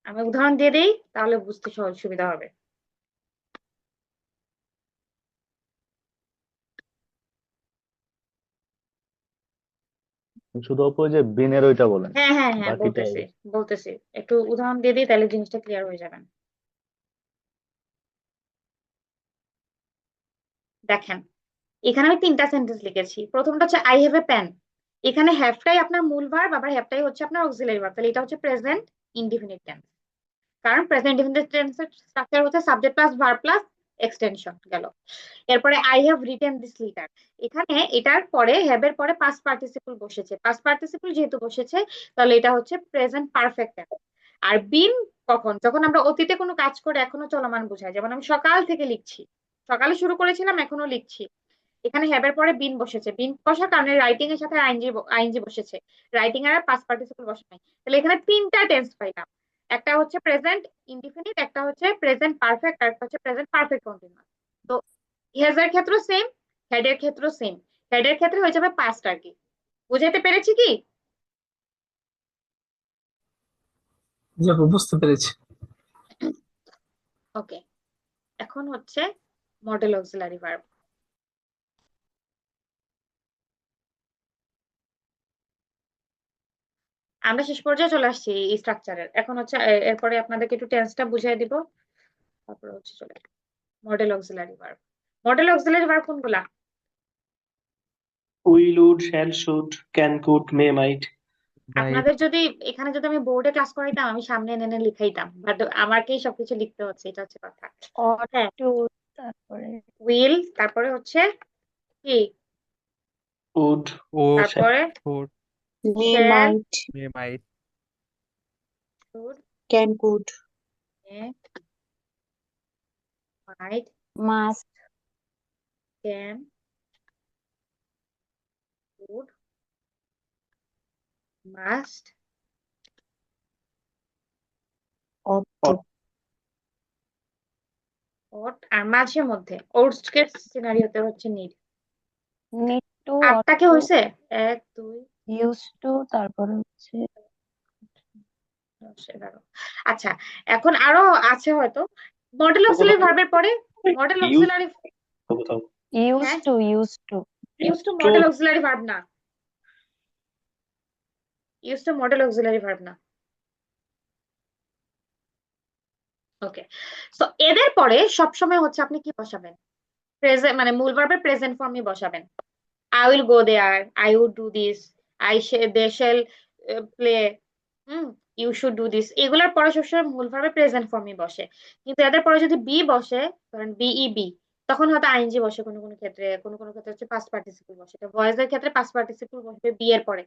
আমি উদাহরণ দিয়ে দিই, তাহলে বুঝতে সহজ সুবিধা হবে। শুধু আপু ওই যে বিনের ওইটা বলেন, হ্যাঁ হ্যাঁ হ্যাঁ, বাকিটা বলতেছি বলতেছি, একটু উদাহরণ দিয়ে দিই, তাহলে জিনিসটা ক্লিয়ার হয়ে যাবেন। দেখেন, এখানে আমি তিনটা সেন্টেন্স লিখেছি। প্রথমটা হচ্ছে আই হ্যাভ এ পেন। এখানে হ্যাভটাই আপনার মূল ভার্ব, আবার হ্যাভটাই হচ্ছে আপনার অক্সিলারি ভার্ব, তাহলে এটা হচ্ছে প্রেজেন্ট ইনডিফিনিট টেন্স। কারণ প্রেজেন্ট ইনডিফিনিট টেন্সের স্ট্রাকচার হচ্ছে subject plus verb plus extension গেল। এরপরে I have written this letter, এখানে এটার পরে হ্যাভ এর পরে পাস্ট পার্টিসিপল বসেছে, পাস্ট পার্টিসিপল যেহেতু বসেছে তাহলে এটা হচ্ছে প্রেজেন্ট পারফেক্ট টেন্স। আর বিন কখন? যখন আমরা অতীতে কোনো কাজ করে এখনো চলমান বোঝায়, যেমন আমি সকাল থেকে লিখছি, সকালে শুরু করেছিলাম এখনো লিখছি, এখানে হ্যাবের পরে বিন বসেছে, বিন বসার কারণে রাইটিং এর সাথে আইএনজি বসেছে, রাইটিং এর পাস্ট পার্টিসিপল বসে নাই। তাহলে এখানে তিনটা টেন্স পাইলাম, একটা হচ্ছে প্রেজেন্ট ইনডিফিনিট, একটা হচ্ছে প্রেজেন্ট পারফেক্ট, আর একটা হচ্ছে প্রেজেন্ট পারফেক্ট কন্টিনিউয়াস। তো হ্যাজ এর ক্ষেত্রে সেম, হেড এর ক্ষেত্রে সেম। হেড এর ক্ষেত্রে হয়ে যাবে পাস্ট আর কি। বুঝাইতে পেরেছি কি? জি আপু, বুঝতে পেরেছি। ওকে, এখন হচ্ছে মডেল অক্সিলারি ভার্ব। আমরা শেষ পর্যায়ে চলে আসছি এই স্ট্রাকচারের। এখন হচ্ছে এরপরে আপনাদেরকে একটু টেন্সটা বুঝিয়ে দিব, তারপরে হচ্ছে চলে modal auxiliary verb. Modal auxiliary verb কোনগুলা? Will, would, shall, should, can, could, may, might. Might আপনাদের যদি এখানে যদি আমি বোর্ডে ক্লাস করাইতাম আমি সামনে এনে এনে লিখাইতাম, বাট আমাকেই সবকিছু লিখতে হচ্ছে, এটা হচ্ছে কথা। ought হ্যাঁ, to, তারপরে উইল, তারপরে হচ্ছে কি, উড, ও তারপরে should may, shall, might, may might should, can, could, might, must, can, could, must, ought to, ought, আর মাঝে মধ্যে ওটস কেস সিনারিওতে হচ্ছে নিড। need to, ought আটটা কি to, হয়েছে? 1 2 used to, তারপরে হচ্ছে 10 11। আচ্ছা, এখন আরো আছে হয়তো। মডেল অক্সিলারি ভার্বের পরে মডেল ইউজ অক্সিলারি, কোথাও used to, used to, use to to modal auxiliary verb না, use to modal auxiliary verb না। ওকে, সো এদের পরে সবসময় হচ্ছে আপনি কি বসাবেন, প্রেজেন্ট মানে মূল ভার্বের প্রেজেন্ট ফর্মই বসাবেন। I will go there, I would do this, they shall play, you should do this, এগুলার পরে সবসময় মূল ভার্বে প্রেজেন্ট ফর্মই বসে। কিন্তু এদের পরে যদি বি বসে, ধরেন বিইবি, তখন হয়তো আইএনজি বসে, কোনো কোনো ক্ষেত্রে, কোনো কোনো ক্ষেত্রে হচ্ছে পাস্ট পার্টিসিপল বসে। বয়েজ এর ক্ষেত্রে পাস্ট পার্টিসিপল বসবে বি এর পরে,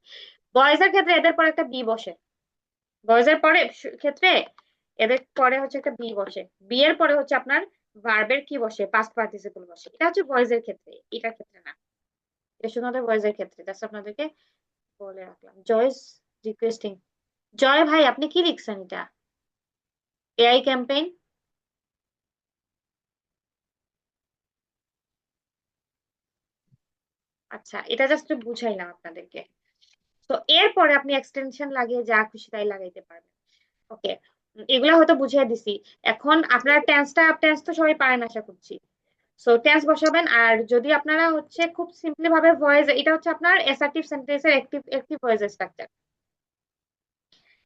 বয়েজ এর ক্ষেত্রে এদের পরে একটা বি বসে, বয়েজ এর পরে ক্ষেত্রে এদের পরে হচ্ছে একটা বি বসে, বি এর পরে হচ্ছে আপনার ভার্বের কি বসে, পাস্ট পার্টিসিপল বসে। এটা হচ্ছে বয়েজ এর ক্ষেত্রে, এটার ক্ষেত্রে না, এটা শুধুমাত্র বয়েজ এর ক্ষেত্রে। জাস্ট আপনাদেরকে বলে রাখলাম। জয়েস রিকোয়েস্টিং, জয় ভাই আপনি কি লিখছেন এটা? এআই ক্যাম্পেইন, আচ্ছা এটা জাস্ট বুঝাইলাম আপনাদেরকে। তো এরপরে আপনি এক্সটেনশন লাগিয়ে যা খুশি তাই লাগাইতে পারবেন। ওকে, এগুলা হয়তো বুঝিয়ে দিছি। এখন আপনারা টেন্স তো সবাই পারেন আশা করছি। সো টেন্স বসাবেন, আর যদি আপনারা হচ্ছে খুব সিম্পলি ভাবে ভয়েস, এটা হচ্ছে আপনার অ্যাসার্টিভ সেন্টেন্সের অ্যাক্টিভ ভয়েসের স্ট্রাকচার,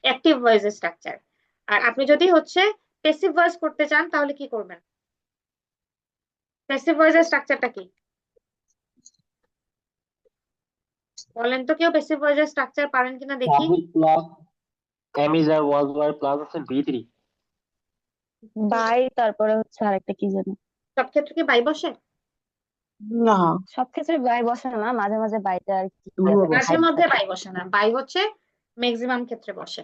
অ্যাক্টিভ ভয়েসের স্ট্রাকচার। আর আপনি যদি হচ্ছে প্যাসিভ ভয়েস করতে চান তাহলে কি করবেন? প্যাসিভ ভয়েসের স্ট্রাকচারটা কি বলেন তো, কেউ প্যাসিভ ভয়েসের স্ট্রাকচার পারেন কিনা দেখি। Rahul plus am is are was were plus আছে বি3। by, তারপরে হচ্ছে আরেকটা কি জানি, সব ক্ষেত্রে কি বাই বসে? না সব ক্ষেত্রে by বসে না, মাঝে মাঝে বাইটা আর কি মাঝে মধ্যে বাই বসে না, বাই হচ্ছে ম্যাক্সিমাম ক্ষেত্রে বসে,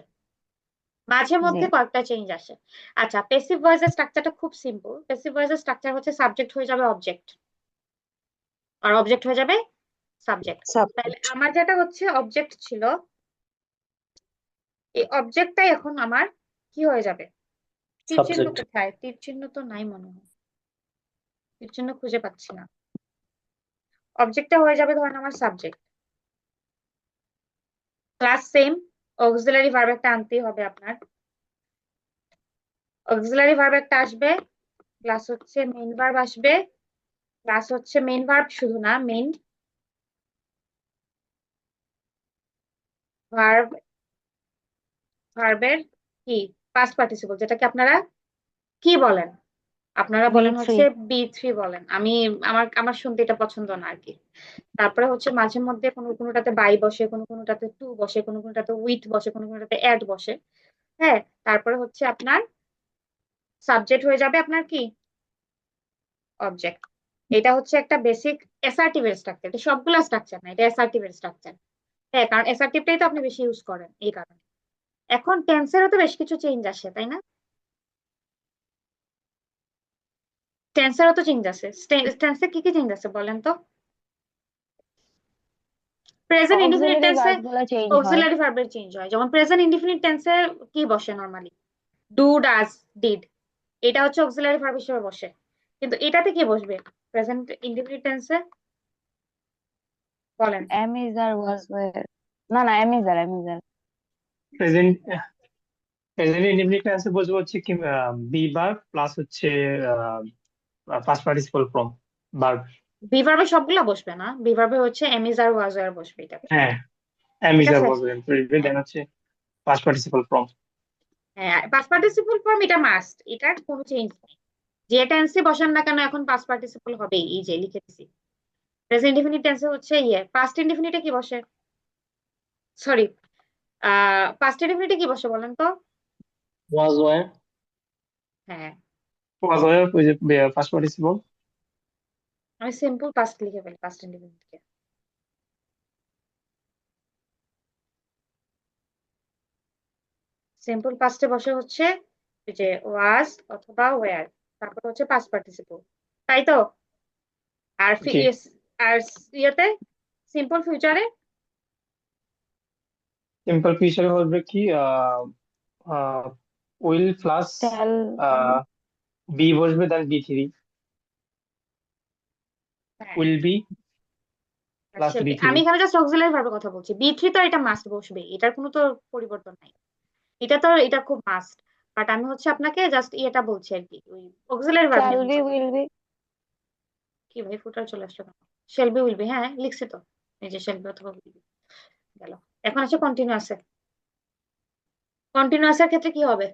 মাঝে জি মধ্যে কয়েকটা চেঞ্জ আসে। আচ্ছা, প্যাসিভ ভয়েসের স্ট্রাকচারটা খুব সিম্পল। প্যাসিভ ভয়েসের স্ট্রাকচার হচ্ছে সাবজেক্ট হয়ে যাবে অবজেক্ট, আর অবজেক্ট হয়ে যাবে সাবজেক্ট। তাহলে subject, আমার যেটা হচ্ছে অবজেক্ট ছিল, এই অবজেক্টটাই এখন আমার কি হয়ে যাবে? তীর চিহ্ন সাবজেক্ট। কোথায়? তীর চিহ্ন তো নাই মনে হয়, তীর চিহ্ন খুঁজে পাচ্ছি না। অবজেক্টটা হয়ে যাবে ধরেন আমার subject, class same, auxiliary verb একটা আনতেই হবে আপনার, অক্সিলারি ভার্ব একটা আসবে, প্লাস হচ্ছে মেইন ভার্ব আসবে, প্লাস হচ্ছে মেইন ভার্ব শুধু না, মেইন ভার্ব, ভার্বের কি পাস্ট পার্টিসিপল, যেটাকে আপনারা কি বলেন? আপনারা বলেন B3, হচ্ছে বি3 বলেন, আমি আমার আমার শুনতে এটা পছন্দ না আর কি। তারপরে হচ্ছে মাঝে মধ্যে কোনো কোনোটাতে বাই বসে, কোনো কোনোটাতে টু বসে, কোনো কোনোটাতে উইথ বসে, কোনো কোনোটাতে অ্যাড বসে। হ্যাঁ, তারপরে হচ্ছে আপনার সাবজেক্ট হয়ে যাবে আপনার কি অবজেক্ট। এটা হচ্ছে একটা বেসিক অ্যাসার্টিভের স্ট্রাকচার, এটা সবগুলা স্ট্রাকচার না, এটা অ্যাসার্টিভের স্ট্রাকচার। হ্যাঁ, কারণ অ্যাসার্টিভটাই তো আপনি বেশি ইউজ করেন এই কারণে। এখন টেন্সেরও তো বেশ কিছু চেঞ্জ আসে, তাই না? টেন্সেরও তো চেঞ্জ আছে, টেন্সে কি কি চেঞ্জ আছে বলেন তো? প্রেজেন্ট ইনডিফিনিট auxiliary টেন্সে verb গুলা চেঞ্জ হয়, অক্সিলারি ভার্বের চেঞ্জ হয়, যেমন প্রেজেন্ট ইনডিফিনিট টেন্সে কি বসে নরমালি? ডু, ডাজ, ডিড, এটা হচ্ছে অক্সিলারি ভার্ব হিসেবে বসে। কিন্তু এটাতে কি বসবে প্রেজেন্ট ইনডিফিনিট টেন্সে বলেন? am is are was were, না না am is are present present indefinite টেন্সে বসবো হচ্ছে কি বি ভার্ব প্লাস হচ্ছে পাস্ট পার্টিসিপল ফর্ম ভার্ব। বি ভার্বে সবগুলা বসবে না, বি ভার্বে হচ্ছে এম ইজ আর ওয়াজ আর বসবে এটাতে, হ্যাঁ, এম ঠিক ইজ আর আছে? ওয়াজ দেন হচ্ছে পাস্ট পার্টিসিপল ফর্ম। হ্যাঁ, পাস্ট পার্টিসিপল ফর্ম এটা মাস্ট, এটার কোনো চেঞ্জ নেই, যে টেন্সে বসান না কেন এখন পাস্ট পার্টিসিপল হবেই, এই যে লিখে দিছি। প্রেজেন্ট ইনডিফিনিট টেন্সে হচ্ছে পাস্ট ইনডিফিনিটে কি বসে? সরি, পাস্ট ইনডিফিনিটে কি বসে বলেন তো? ওয়াজ ওয়ার হ্যাঁ, ওয়াজ ওয়ার ওই যে ফার্স্ট পার্টিসিপল। আমি সিম্পল পাস্ট লিখে ফেলি পাস্ট ইনডিফিনিটকে। সিম্পল পাস্টে বসে হচ্ছে এই যে ওয়াজ অথবা ওয়্যার, তারপর হচ্ছে পাস্ট পার্টিসিপল, তাই তো? আর জি আর ইয়েতে সিম্পল ফিউচারে সিম্পল ফিউচারে হবে কি উইল প্লাস শ্যাল বি বসবে, দেন বি3 উইল বি প্লাস আমি বি3। এখানে জাস্ট অক্সিলারি ভাবে কথা বলছি। বি3 তো এটা মাস্ট বসবে, এটার কোনো তো পরিবর্তন নাই, এটা খুব মাস্ট। বাট আমি হচ্ছে আপনাকে জাস্ট ইয়েটা বলছি আর কি, ওই অক্সিলারি ভার্ব শ্যাল নিয়ে বি কথা। Will be. কি ভাই ফুটার চলে আসলো কেন? শেল বি উইল বি, হ্যাঁ লিখছি তো, এই যে শেল বি অথবা উইল বি গেল। এখন আছে কন্টিনিউয়াসে। কন্টিনিউয়াসের ক্ষেত্রে কি হবে?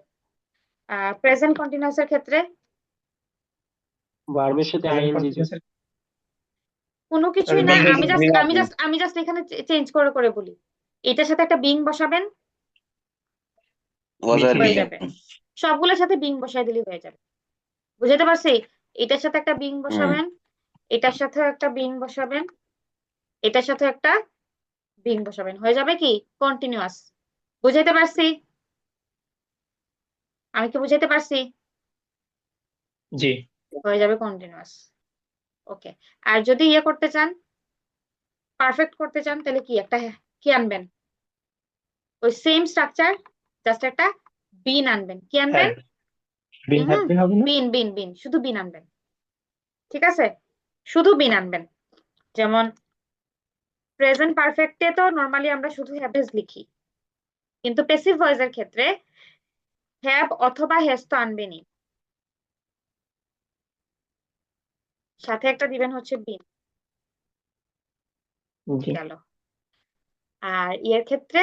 প্রেজেন্ট কন্টিনিউয়াসের ক্ষেত্রে ভার্বের সাথে প্রেজেন্ট আইএনজি যোগ। কন্টিনিউয়াস কোনো কিছুই না, আমি জাস্ট এখানে চেঞ্জ করে করে বলি। এটার সাথে একটা বিং বসাবেন, ওয়াজ আর হয়ে বি। যাবে। সবগুলোর সাথে বিং বসাই দিলেই হয়ে যাবে। বুঝাতে পারছি? এটার সাথে একটা বিং বসাবেন, এটার সাথে একটা বিং বসাবেন, এটার সাথে একটা বিং বসাবেন, হয়ে যাবে কি কন্টিনিউয়াস। বুঝাইতে পারছি? আমি কি বুঝাইতে পারছি? জি হয়ে যাবে কন্টিনিউয়াস। ওকে। আর যদি ইয়ে করতে চান, পারফেক্ট করতে চান, তাহলে কি আনবেন? ওই সেম স্ট্রাকচার, জাস্ট একটা বিন আনবেন। কি আনবেন? হ্যাভ বিন হ্যাভ বিন হবে না? বিন শুধু বিন আনবেন, ঠিক আছে? শুধু বিন আনবেন। যেমন প্রেজেন্ট পারফেক্টে তো নরমালি আমরা শুধু হ্যাভেজ লিখি, কিন্তু প্যাসিভ ভয়েসের ক্ষেত্রে হ্যাভ অথবা হ্যাজ তো আনবেনই, সাথে একটা দিবেন হচ্ছে বিন, জি গেল। আর ইয়ের ক্ষেত্রে,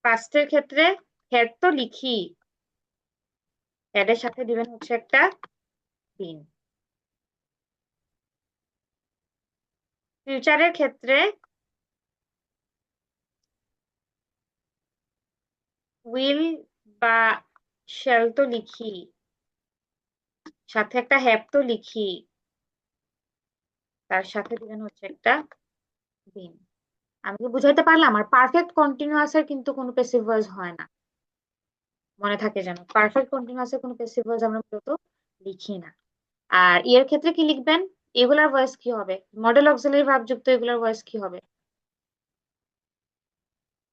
পাস্টের ক্ষেত্রে হ্যাড তো লিখি, হ্যাডের সাথে দিবেন হচ্ছে একটা বিন। ফিউচারের ক্ষেত্রে উইল বা শ্যাল তো লিখি, সাথে একটা হ্যাভ তো লিখি, তার সাথে দিবেন হচ্ছে একটা বিন। আমি কি বুঝাইতে পারলাম? আর পারফেক্ট কন্টিনিউয়াসের কিন্তু কোনো প্যাসিভ ভয়েস হয় না, মনে থাকে যেন। পারফেক্ট কন্টিনিউয়াসের কোনো প্যাসিভ ভয়েস আমরা মূলত লিখি না। আর এর ক্ষেত্রে কি লিখবেন? এগুলার ভয়েস কি হবে? মডেল অক্সিলারি ভার্ব যুক্ত এগুলার ভয়েস কি হবে?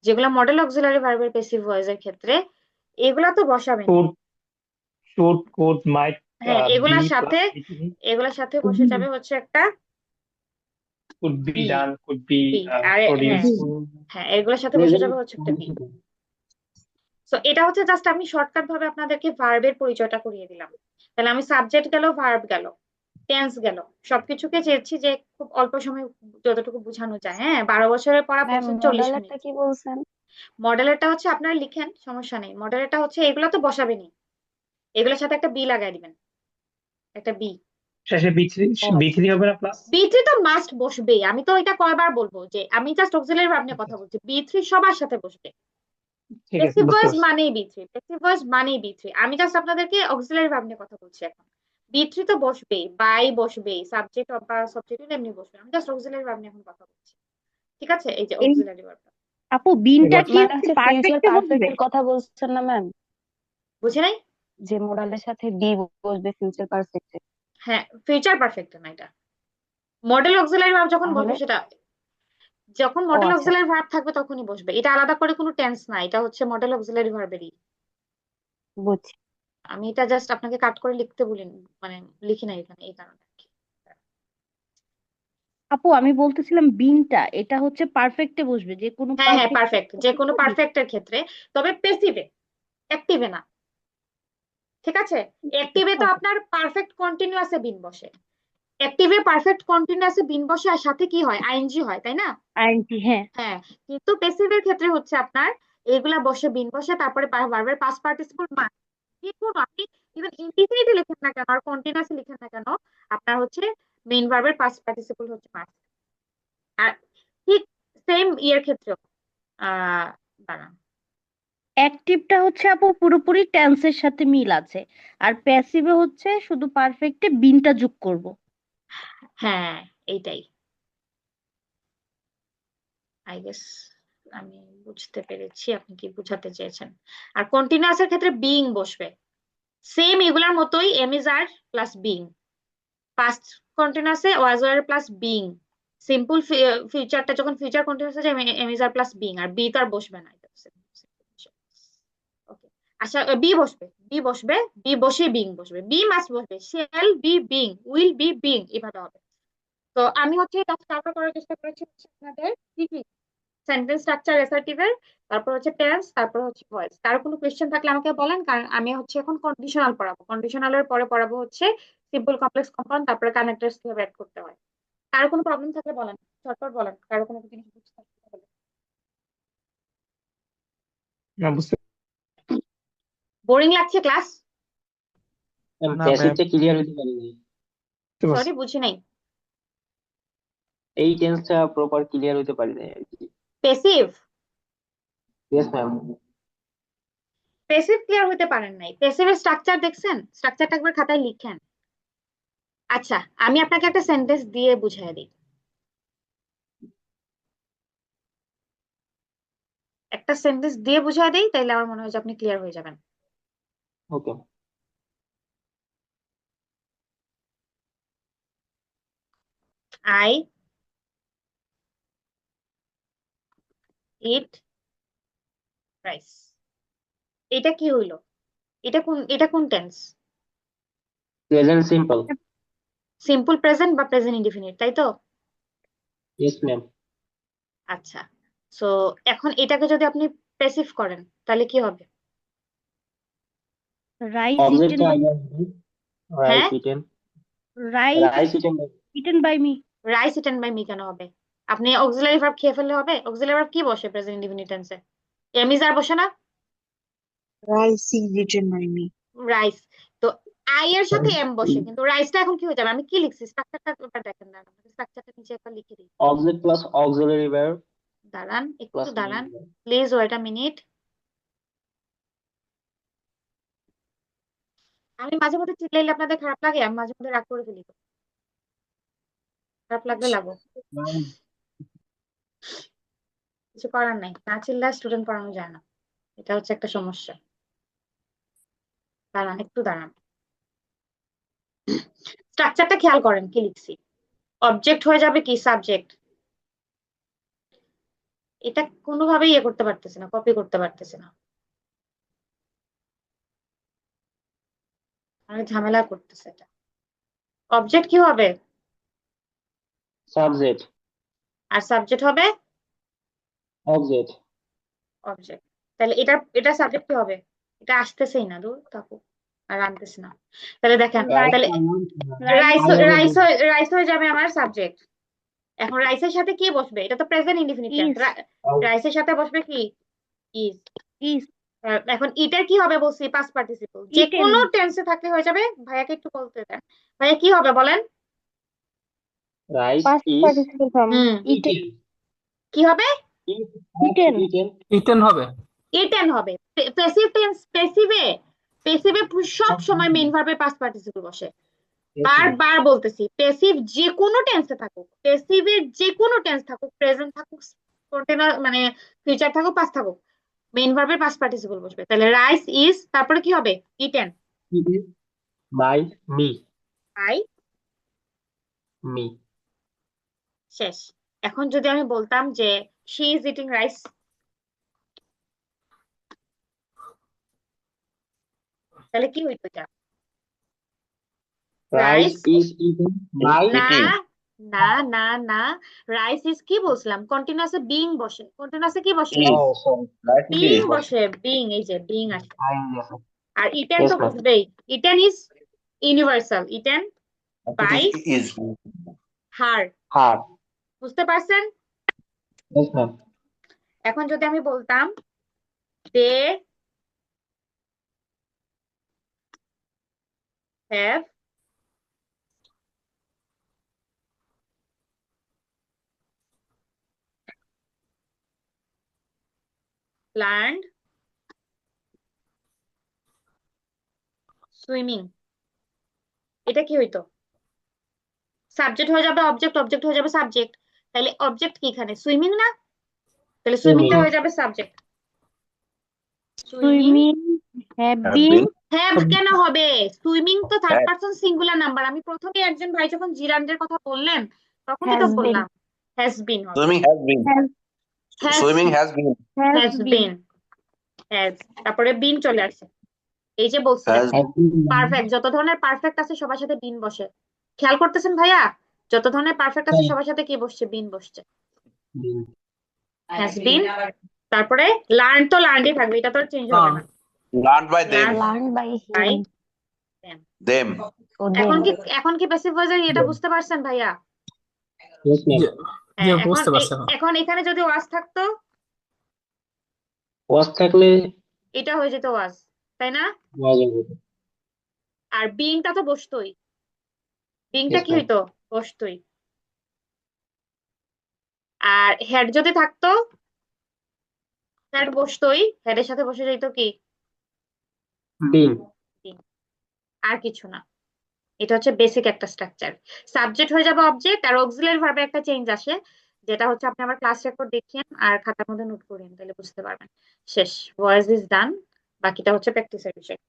যেগুলা মডেল অক্সিলারি ভার্বের প্যাসিভ ভয়েসের ক্ষেত্রে এগুলা তো বসাবেন। কুড শুড কুড মাইট হ্যাঁ, বি এগুলার সাথে প্লাস বি3 বসে যাবে হচ্ছে একটা could be be. Done could be আর প্রডিউস। হ্যাঁ, এগুলোর সাথে বসে যাবে হচ্ছে একটা বি। তো এটা হচ্ছে জাস্ট আমি শর্টকাট ভাবে আপনাদেরকে ভার্বের পরিচয়টা করিয়ে দিলাম। তাহলে আমি সাবজেক্ট গেল, ভার্ব গেল, টেন্স গেল, সবকিছুকে চেয়েছি যে খুব অল্প সময় যতটুকু বোঝানো যায়। হ্যাঁ, 12 বছরের পড়া ম্যাম 40 মিনিট। মডেলেরটা কি বলছেন? মডেলেরটা হচ্ছে আপনারা লিখেন, সমস্যা নেই। মডেলেরটা হচ্ছে এগুলো তো বসাবেনই, এগুলোর সাথে একটা বি লাগাই দিবেন, একটা বি। শেষে বি3 ও বি3 হবে না প্লাস? বি3 তো মাস্ট বসবেই। আমি তো এটা কয়বার বলবো যে আমি জাস্ট অক্সিলারি ভার্ব নিয়ে কথা বলছি। বি3 সবার সাথে বসবে। ঠিক আছে প্যাসিভ বুঝতে ভয়েস পারছি। মানেই বি3, প্যাসিভ ভয়েস মানেই বি3। আমি জাস্ট আপনাদেরকে অক্সিলারি ভার্ব নিয়ে কথা বলছি এখন। বি3 তো বসবেই, বাই বসবেই, সাবজেক্ট বা সাবজেক্ট এমনি বসবে। আমি জাস্ট অক্সিলারি ভার্ব নিয়ে এখন কথা বলছি, ঠিক আছে? এই যে এই অক্সিলারি ভার্বটা। আপু ঠিক বিনটা আছে কি মানে হচ্ছে ফিউচার পারফেক্টে বসবে? পারফেক্টের কথা বলছেন না ম্যাম? বুঝি নাই? যে মডেলের সাথে বি বসবে ফিউচার পারফেক্টে, হ্যাঁ, ফিউচার পারফেক্ট না এটা। মডেল অক্সিলারি ভার্ব যখন তাহলে বসবে সেটা, যখন ও মডেল আচ্ছা অক্সিলারি ভার্ব থাকবে তখনই বসবে। এটা আলাদা করে কোনো টেন্স না, এটা হচ্ছে মডেল অক্সিলারি ভার্বেরই। বুঝছি। আমি এটা জাস্ট আপনাকে কাট করে লিখতে বলিনি, মানে লিখি নাই এখানে, এই কারণে আর কি। আপু আমি বলতেছিলাম বিনটা এটা হচ্ছে পারফেক্টে বসবে, যে কোনো হ্যাঁ হ্যাঁ, পারফেক্ট পারফেক্ট, যে কোনো পারফেক্টের ক্ষেত্রে, তবে পেসিভে, অ্যাক্টিভে না, ঠিক আছে? অ্যাক্টিভে তো আপনার পারফেক্ট কন্টিনিউয়াসে বিন বসে, অ্যাক্টিভে পারফেক্ট কন্টিনিউয়াসে বিন বসে, আর সাথে কি হয়? আইএনজি হয়, তাই না? আইএনজি, হ্যাঁ। হ্যাঁ, কিন্তু পেসিভের ক্ষেত্রে হচ্ছে আপনার এগুলা বসে, বিন বসে, তারপরে ভার্বের পাস্ট পার্টিসিপল মাস্ট। যে কোনো আপনি ইভেন ইন্ডিফিনিটে লিখেন না কেন আর কন্টিনিউয়াসে লিখেন না কেন, আপনার হচ্ছে মেইন ভার্বের পাস্ট পার্টিসিপল হচ্ছে মাস্ট। আর ঠিক সেম ইয়ের ক্ষেত্রেও আহ দাঁড়ান, অ্যাক্টিভটা হচ্ছে আপু পুরোপুরি টেন্সের সাথে মিল আছে, আর প্যাসিভে হচ্ছে শুধু পারফেক্টে বিনটা যোগ করব। হ্যাঁ এইটাই আই গেস আমি বুঝতে পেরেছি আপনি কি বোঝাতে চেয়েছেন। আর কন্টিনিউয়াসের ক্ষেত্রে বিইং বসবে, সেম এগুলার মতোই am is are plus being. পাস্ট কন্টিনিউয়াসে was were plus being, simple ফিউচারটা যখন ফিউচার কন্টিনিউয়াস আছে am is are plus being, আর বি তো আর বসবে না। ওকে, আচ্ছা বি বসবে, বি বসবে, বি বসে বিইং বসবে, বি মাস্ট বসবে, shall be being, will be being, এভাবে হবে। তো আমি হচ্ছে এটা স্টার্ট করার চেষ্টা করেছি হচ্ছে আপনাদের কি কি সেন্টেন্স স্ট্রাকচার অ্যাসার্টিভের, তারপর হচ্ছে টেন্স, তারপর হচ্ছে ভয়েস। কারো কোনো কোয়েশ্চেন থাকলে আমাকে বলেন, কারণ আমি হচ্ছে এখন কন্ডিশনাল পড়াবো, কন্ডিশনালের পরে পড়াবো হচ্ছে সিম্পল কমপ্লেক্স কম্পাউন্ড, তারপরে কানেক্টরস কিভাবে অ্যাড করতে হয়। কারো কোনো প্রবলেম থাকলে বলেন, চটপট বলেন, কারো কোনো জিনিস বুঝতে থাকলে বলেন। না বুঝতে বোরিং লাগছে ক্লাস? না ম্যাম, প্যাসিভটা ক্লিয়ার হতে পারিনি, পারছি। সরি বুঝি নাই। এই টেন্সটা প্রপার ক্লিয়ার হতে পারিনি আর কি। Passive, yes ma'am. Passive clear হতে পারেন নাই? পেসিভের স্ট্রাকচার দেখছেন? স্ট্রাকচারটা একবার খাতায় লিখেন। আচ্ছা আমি আপনাকে একটা সেন্টেন্স দিয়ে বুঝিয়ে দিই, একটা সেন্টেন্স দিয়ে বুঝিয়ে দিই, তাইলে আমার মনে হয় যে আপনি ক্লিয়ার হয়ে যাবেন। ওকে। I eat rice. এটা কি হইলো? এটা কোন tense? Present simple. Simple present বা প্রেজেন্ট ইনডিফিনিট, তাই তো? Yes ma'am. আচ্ছা, সো এখন এটাকে যদি আপনি প্যাসিভ করেন তাহলে কি হবে? রাইস ইটেন অবজেক্টটা বাই, আগে রাইস হ্যাঁ, eaten, rice rice eaten. Eaten by me. Rice eaten by me কেন হবে? আপনি অক্সিলারি ভার্ব খেয়ে ফেললে হবে? অক্সিলারি ভার্ব কি বসে প্রেজেন্ট ইনডিফিনিট টেন্সে? এম ইজ আর বসে না? Rice is written by me. Rice, তো আই এর সাথে এম বসে, কিন্তু রাইসটা এখন কি হয়ে যাবে? আমি কি লিখছি স্ট্রাকচারটা একবার দেখেন না, স্ট্রাকচারটা নিচে একবার লিখে দিই। অবজেক্ট প্লাস অক্সিলারি ভার্ব দাঁড়ান একটু প্লাস দাঁড়ান, প্লিজ ওয়েট আ মিনিট। আমি মাঝে মধ্যে চিল্লাইলে আপনাদের খারাপ লাগে? আমি মাঝে মধ্যে রাগ করে ফেলি তো। খারাপ লাগলে লাগো, কিছু করার নাই, না চিল্লায় স্টুডেন্ট পড়ানো যায় না, এটা হচ্ছে একটা সমস্যা। দাঁড়ান একটু দাঁড়ান, স্ট্রাকচারটা খেয়াল করেন কি লিখছি। অবজেক্ট হয়ে যাবে কি সাবজেক্ট। এটা কোনোভাবেই ইয়ে করতে পারতেছে না, কপি করতে পারতেছে না, অনেক ঝামেলা করতেছে এটা। অবজেক্ট কি হবে? সাবজেক্ট, আর সাবজেক্ট হবে অবজেক্ট। অবজেক্ট। তাহলে এটা সাবজেক্ট কি হবে? এটা আসতেছেই না, দূর থাকুক, আর আনতেছে না। তাহলে দেখেন, রাইস তাহলে রাইস রাইস হয়ে যাবে আমার সাবজেক্ট। এখন রাইসের সাথে কি বসবে? এটা তো প্রেজেন্ট ইনডিফিনিট টেন্স, ইজ, রাইসের সাথে বসবে কি? ইজ। ইজ এখন ইটার কি হবে বলছি? পাস্ট পার্টিসিপল, যে ইটেন। কোনো টেন্সে থাকলে হয়ে যাবে। ভাইয়াকে একটু বলতে দেন, ভাইয়া কি হবে বলেন? Rice past is participle form hmm, eaten. কি হবে? ইটেন। ইটেন। ইটেন হবে। ইটেন হবে। প্যাসিভ টেন্স, প্যাসিভে সব সময় মেইন ভার্বের পাস্ট পার্টিসিপল বসে। বারবার বলতেছি, প্যাসিভ যে কোনো টেন্সে থাকুক, প্যাসিভের যে কোনো টেন্স থাকুক, প্রেজেন্ট থাকুক, কন্টিনিউ মানে ফিউচার থাকুক, পাস্ট থাকুক, মেইন ভার্বের পাস্ট পার্টিসিপল বসবে। তাহলে রাইস ইজ, তারপরে কি হবে? Eaten by me, by me. শেষ। এখন যদি আমি বলতাম যে শি ইজ ইটিং রাইস, তাহলে কি হইতো? এটা rice rice, is eaten by না না না না, রাইস ইজ কি বলছিলাম? কন্টিনিউয়াসে বিইং বসে, কন্টিনিউয়াসে কি বসে? ও সরি, রাইস বিইং ইজ বসে, বিইং, এই যে বিইং আসে। আই। আর ইটেন Yes, তো ma'am. বসবেই, eaten is universal, eaten by is her. Her. বুঝতে পারছেন? Yes, ma'am. এখন যদি আমি বলতাম দে হ্যাভ লার্ন সুইমিং, এটা কি হইতো? সাবজেক্ট হয়ে যাবে অবজেক্ট, অবজেক্ট হয়ে যাবে সাবজেক্ট, তাহলে অবজেক্ট কি এখানে? সুইমিং না? তাহলে সুইমিংটা হয়ে যাবে subject. Swimming swimming have been have কেন হবে? সুইমিং তো থার্ড পারসন সিঙ্গুলার নাম্বার। আমি প্রথমে একজন ভাই যখন জিরান্ডের কথা বললেন তখনই তো হ্যাজ বিন বললাম হ্যাজ বিন হবে। Swimming has been has swimming has been has has been been has, তারপরে বিন চলে আসছে। এই যে বলছিলেন হ্যাজ পারফেক্ট, যত ধরনের পারফেক্ট আছে সবার সাথে বিন বসে। খেয়াল করতেছেন ভাইয়া? যত ধরনের পারফেক্ট আছে সবার সাথে কি বসছে? বিন বসছে। হ্যাজ বিন, তারপরে লার্ন তো লার্নই থাকবে, এটা তো চেঞ্জ হবে না। Learn by them learn by by him them ও এখন কি প্যাসিভ ভয়েসের এটা বুঝতে পারছেন ভাইয়া? জি হ্যাঁ, এখন বুঝতে পারছি এখন। এখন এখানে যদি ওয়াজ থাকতো ওয়াজ থাকলে এটা হয়ে যেত ওয়াজ, তাই না? ওয়াজ হবে। আর বিংটা তো বসতোই, বিংটা Yes, কি ma'am. হইতো? বসতোই। আর হেড যদি থাকতো, হেড বসতোই, হেডের সাথে বসে যাইতো কি? বিন being। আর কিছু না। এটা হচ্ছে বেসিক একটা স্ট্রাকচার। সাবজেক্ট হয়ে যাবে অবজেক্ট, আর অক্সিলারি ভার্বে একটা চেঞ্জ আসে, যেটা হচ্ছে আপনি আমার ক্লাস রেকর্ড দেখিয়েন আর খাতার মধ্যে নোট করেন, তাহলে বুঝতে পারবেন। শেষ, ভয়েস ইজ ডান, বাকিটা হচ্ছে প্র্যাকটিসের বিষয়।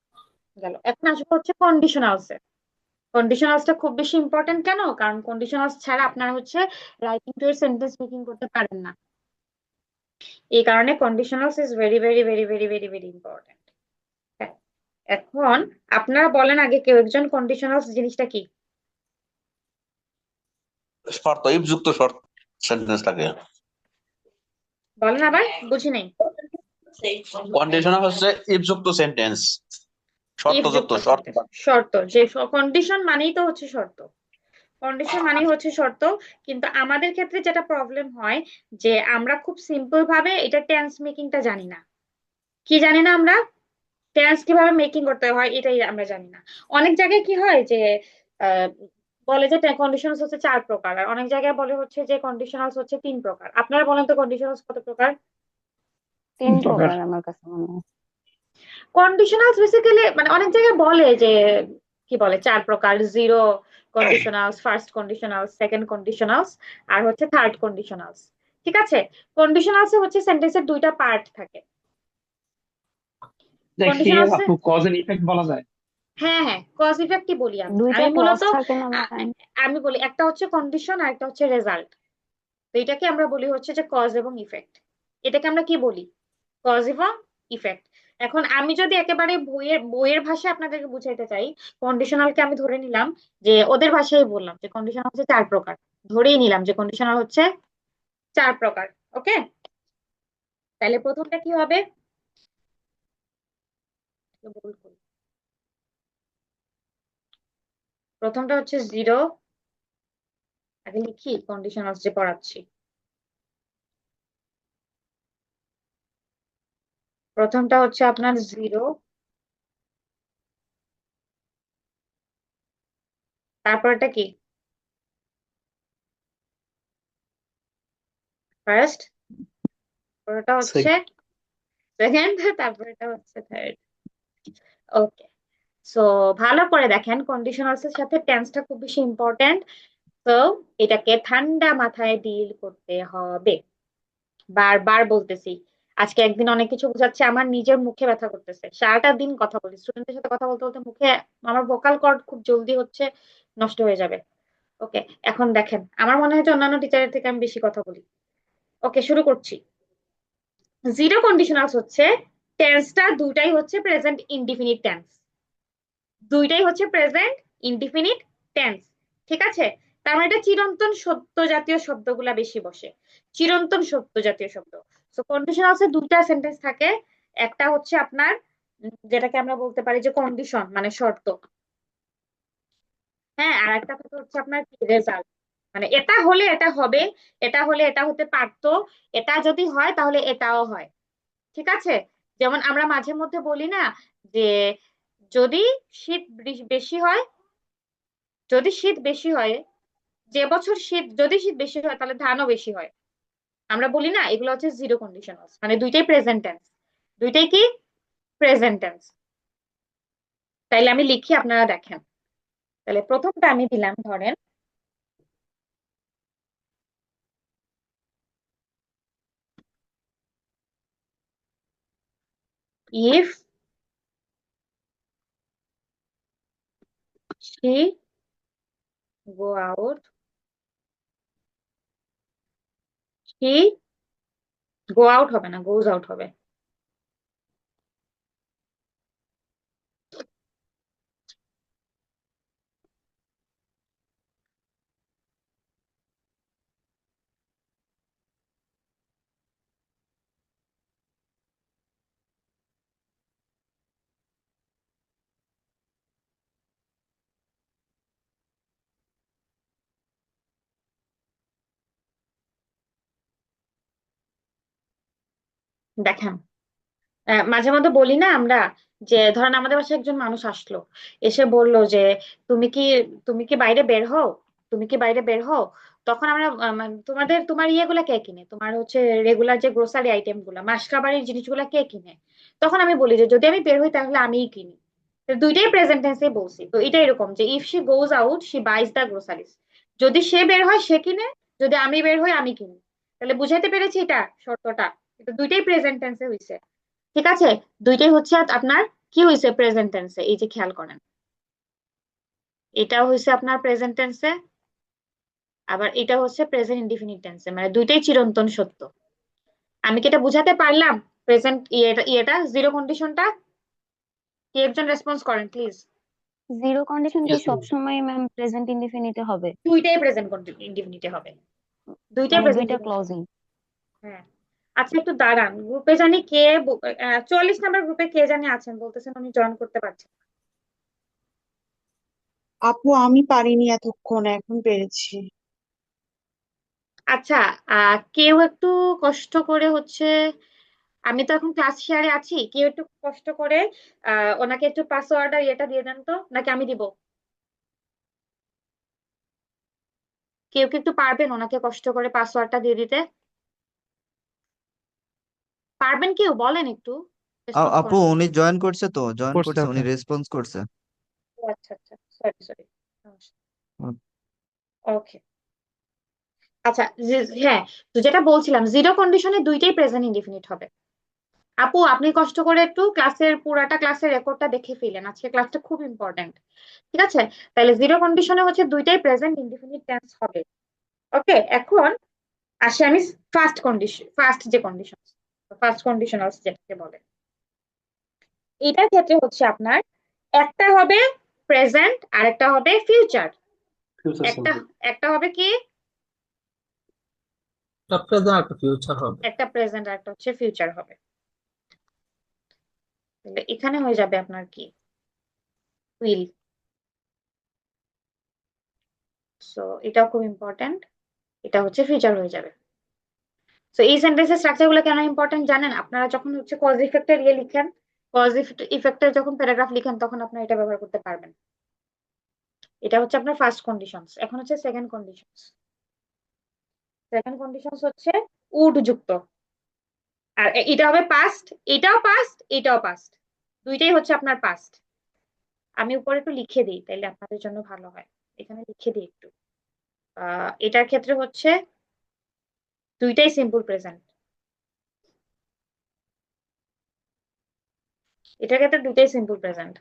গেল। এখন আসবো হচ্ছে কন্ডিশনালসে। কন্ডিশনালসটা খুব বেশি ইম্পর্টেন্ট কেন? কারণ কন্ডিশনালস ছাড়া আপনারা হচ্ছে রাইটিং টু এর সেন্টেন্স মেকিং করতে পারেন না। এই কারণে conditionals is very very very very very very important. এখন আপনারা বলেন আগে কেউ একজন কন্ডিশনালস জিনিসটা কি? শর্ত ইফযুক্ত শর্ত সেন্টেন্স থাকে। বলেন আবার, বুঝি নাই। কন্ডিশনাল হচ্ছে ইফযুক্ত সেন্টেন্স, শর্তযুক্ত শর্ত। শর্ত, যে কন্ডিশন মানেই তো হচ্ছে শর্ত। কন্ডিশন মানেই হচ্ছে শর্ত। কিন্তু আমাদের ক্ষেত্রে যেটা প্রবলেম হয় যে আমরা খুব সিম্পল ভাবে এটা টেন্স মেকিংটা জানি না। কি জানি না আমরা? টেন্স কিভাবে মেকিং করতে হয় এটাই আমরা জানি না। অনেক জায়গায় কি হয় যে বলে যে কন্ডিশনালস হচ্ছে 4 প্রকার, আর অনেক জায়গায় বলে হচ্ছে যে কন্ডিশনালস হচ্ছে 3 প্রকার। আপনারা বলেন তো কন্ডিশনালস কত প্রকার? 3 প্রকার আমার কাছে মনে হয়। কন্ডিশনালস বেসিক্যালি মানে অনেক জায়গায় বলে যে কি বলে 4 প্রকার, zero conditionals, first conditionals, second conditionals, আর হচ্ছে থার্ড কন্ডিশনালস। ঠিক আছে? কন্ডিশনালস হচ্ছে সেন্টেন্সের দুইটা পার্ট থাকে। দেখি কন্ডিশনালস আপু কজ এন্ড ইফেক্ট বলা যায়। হ্যাঁ হ্যাঁ, কজ ইফেক্টই বলি আমি। দুইটা আমি ক্লজ মূলত থাকে না ম্যাম? আমি বলি একটা হচ্ছে কন্ডিশন আর একটা হচ্ছে রেজাল্ট। তো এটাকে আমরা বলি হচ্ছে যে কজ এবং ইফেক্ট। এটাকে আমরা কি বলি? কজ এবং ইফেক্ট। এখন আমি যদি একেবারে বইয়ের ভাষায় আপনাদেরকে বুঝাইতে চাই, কন্ডিশনালকে আমি ধরে নিলাম যে ওদের ভাষায় বললাম যে কন্ডিশনাল হচ্ছে 4 প্রকার, ধরেই নিলাম যে কন্ডিশনাল হচ্ছে 4 প্রকার। ওকে, তাহলে প্রথমটা কি হবে? প্রথমটা হচ্ছে জিরো। আগে লিখি কন্ডিশনাল যে পড়াচ্ছি। প্রথমটা হচ্ছে আপনার জিরো, তারপরটা কি? ফার্স্ট, তারপরটা হচ্ছে সেকেন্ড, তারপরটা হচ্ছে থার্ড। ওকে, সো ভালো করে দেখেন কন্ডিশনালস এর সাথে টেন্সটা খুব বেশি ইম্পর্টেন্ট। তো এটাকে ঠান্ডা মাথায় ডিল করতে হবে। বারবার বলতেছি, আজকে একদিন অনেক কিছু বোঝাচ্ছে, আমার নিজের মুখে ব্যথা করতেছে। সারাটা দিন কথা বলি স্টুডেন্টের সাথে, কথা বলতে বলতে মুখে আমার ভোকাল কর্ড খুব জলদি হচ্ছে নষ্ট হয়ে যাবে। ওকে, এখন দেখেন আমার মনে হয় যে অন্যান্য টিচারের থেকে আমি বেশি কথা বলি। ওকে, শুরু করছি। জিরো কন্ডিশনালস হচ্ছে টেন্সটা দুটাই হচ্ছে প্রেজেন্ট ইনডিফিনিট টেন্স, দুইটাই হচ্ছে প্রেজেন্ট ইনডিফিনিট টেন্স। ঠিক আছে? তার মানে এটা চিরন্তন সত্য জাতীয় শব্দগুলা বেশি বসে, চিরন্তন সত্য জাতীয় শব্দ। সো কন্ডিশনালস এর দুইটা সেন্টেন্স থাকে। একটা হচ্ছে আপনার যেটাকে আমরা বলতে পারি যে কন্ডিশন মানে শর্ত, হ্যাঁ, আর একটা হচ্ছে আপনার রেজাল্ট, মানে এটা হলে এটা হবে, এটা হলে এটা হতে পারতো, এটা যদি হয় তাহলে এটাও হয়। ঠিক আছে? যেমন আমরা মাঝে মধ্যে বলি না যে যদি শীত বেশি হয়, যদি শীত বেশি হয়, যে বছর যদি শীত বেশি হয় তাহলে ধানও বেশি হয়। আমরা বলি না, এগুলো হচ্ছে জিরো কন্ডিশনালস, মানে দুইটাই প্রেজেন্ট টেন্স। দুইটাই কি প্রেজেন্ট টেন্স। তাইলে আমি লিখি, আপনারা দেখেন। তাহলে প্রথমটা আমি দিলাম, ধরেন if she go out, she go out হবে না, goes out হবে। দেখেন, মাঝে মধ্যে বলি না আমরা, যে ধরেন আমাদের বাসায় একজন মানুষ আসলো, এসে বলল যে তুমি কি তুমি কি বাইরে বের হও, তুমি কি বাইরে বের হও। তখন আমরা মানে তোমার ইয়েগুলা কে কিনে, তোমার হচ্ছে রেগুলার যে গ্রোসারি আইটেম গুলা, মাসকাবাড়ির জিনিসগুলা কে কিনে। তখন আমি বলি যে যদি আমি বের হই তাহলে আমিই কিনি। তো দুইটাই প্রেজেন্ট টেন্সে বলছি। তো এটা এরকম যে if she goes out she বাইজ the groceries, যদি সে বের হয় সে কিনে, যদি আমি বের হই আমি কিনি। তাহলে বুঝাইতে পেরেছি এটা শর্তটা। এটা দুইটাই প্রেজেন্ট টেন্সে হইছে, ঠিক আছে। দুইটাই হচ্ছে আপনার কি হয়েছে প্রেজেন্ট টেন্সে, এই যে খেয়াল করেন, এটাও হয়েছে আপনার প্রেজেন্ট টেন্সে, আবার এটা হচ্ছে প্রেজেন্ট ইনডিফিনিট টেন্সে, মানে দুইটাই চিরন্তন সত্য। আমি কি এটা বুঝাতে পারলাম? প্রেজেন্ট ইয়েটা জিরো কন্ডিশনটা, কি একজন রেসপন্স করেন প্লিজ। জিরো কন্ডিশন কি Yes, ma'am. সবসময় ম্যাম প্রেজেন্ট ইনডিফিনিটে হবে? দুইটাই প্রেজেন্ট ইনডিফিনিটে হবে, দুইটাই মানে প্রেজেন্ট দুইটা ইনডিফিনিট। ক্লজই? হ্যাঁ। আচ্ছা একটু দাঁড়ান, গ্রুপে জানি কে 44 নাম্বার গ্রুপে কে জানি আছেন, বলতেছেন উনি জয়েন করতে পারছেন। আপু আমি পারিনি এতক্ষণ, এখন পেরেছি। আচ্ছা, কেউ একটু কষ্ট করে হচ্ছে, আমি তো এখন ক্লাস শেয়ারে আছি, কেউ একটু কষ্ট করে ওনাকে একটু পাসওয়ার্ড আর ইয়েটা দিয়ে দেন তো, নাকি আমি দিব? কেউ কি একটু পারবেন ওনাকে কষ্ট করে পাসওয়ার্ডটা দিয়ে দিতে? পারবেন কেউ? বলেন একটু, রেসপন্স আপু করেন। উনি জয়েন করছে, তো জয়েন করছে করছে, উনি আপু। রেসপন্স করছে। ও আচ্ছা আচ্ছা, সরি সরি। হুম। ওকে, আচ্ছা হ্যাঁ, তো যেটা বলছিলাম জিরো কন্ডিশনে দুইটাই প্রেজেন্ট ইনডিফিনিট হবে। আপু আপনি কষ্ট করে একটু ক্লাসের পুরাটা ক্লাসের রেকর্ডটা দেখে ফেলেন, আজকে ক্লাসটা খুব ইম্পর্টেন্ট, ঠিক আছে। তাহলে জিরো কন্ডিশনে হচ্ছে দুইটাই প্রেজেন্ট ইনডিফিনিট টেন্স হবে। ওকে, এখন আসি আমি ফার্স্ট কন্ডিশন, ফার্স্ট যে কন্ডিশন, ফার্স্ট কন্ডিশনাল যেটাকে বলে, এটার ক্ষেত্রে হচ্ছে আপনার একটা হবে প্রেজেন্ট আর একটা হবে ফিউচার। Future একটা simple. একটা হবে কি, একটা প্রেজেন্ট একটা ফিউচার হবে। একটা প্রেজেন্ট আর একটা হচ্ছে ফিউচার হবে। তাহলে এখানে হয়ে যাবে আপনার কি, উইল। সো এটাও খুব ইম্পর্টেন্ট, এটা হচ্ছে ফিউচার হয়ে যাবে। তো এই সেন্টেন্সের স্ট্রাকচার গুলো কেন ইম্পর্টেন্ট জানেন? আপনারা যখন হচ্ছে কজ ইফেক্টের ইয়ে লিখেন, কজ ইফেক্টের যখন প্যারাগ্রাফ লিখেন, তখন আপনারা এটা ব্যবহার করতে পারবেন। এটা হচ্ছে আপনার ফার্স্ট কন্ডিশনস। এখন হচ্ছে সেকেন্ড কন্ডিশনস। সেকেন্ড কন্ডিশনস হচ্ছে উড যুক্ত, আর এটা হবে পাস্ট, এটাও পাস্ট, এটাও পাস্ট, দুইটাই হচ্ছে আপনার পাস্ট। আমি উপরে একটু লিখে দিই, তাইলে আপনাদের জন্য ভালো হয়। এখানে লিখে দিই একটু। এটার ক্ষেত্রে হচ্ছে দুইটাই সিম্পল প্রেজেন্ট, এটার ক্ষেত্রে দুইটাই simple present.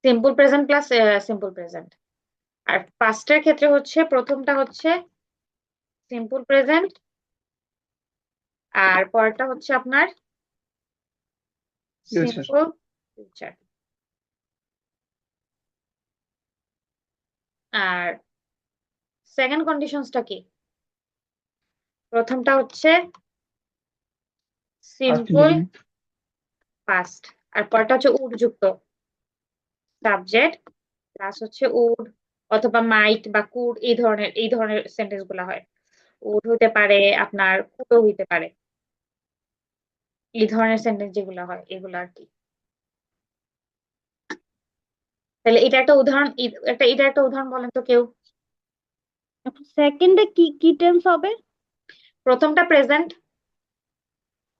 Simple present plus simple present. আর পাস্টের ক্ষেত্রে হচ্ছে প্রথমটা হচ্ছে সিম্পল প্রেজেন্ট, আর পরেরটা হচ্ছে আপনার ফিউচার। Simple future. আর সেকেন্ড কন্ডিশনসটা কি? প্রথমটা হচ্ছে সিম্পল পাস্ট, আর পরেরটা হচ্ছে উড যুক্ত, সাবজেক্ট প্লাস হচ্ছে উড অথবা মাইট বা কুড, এই ধরনের সেন্টেন্স গুলা হয়। উড হইতে পারে, আপনার কুডও হইতে পারে। এই ধরনের সেন্টেন্স যেগুলো হয় এগুলো আর কি। তাহলে এটা একটা উদাহরণ, এটা একটা উদাহরণ বলেন তো কেউ। সেকেন্ডে কি কি টেন্স হবে? প্রথমটা প্রেজেন্ট।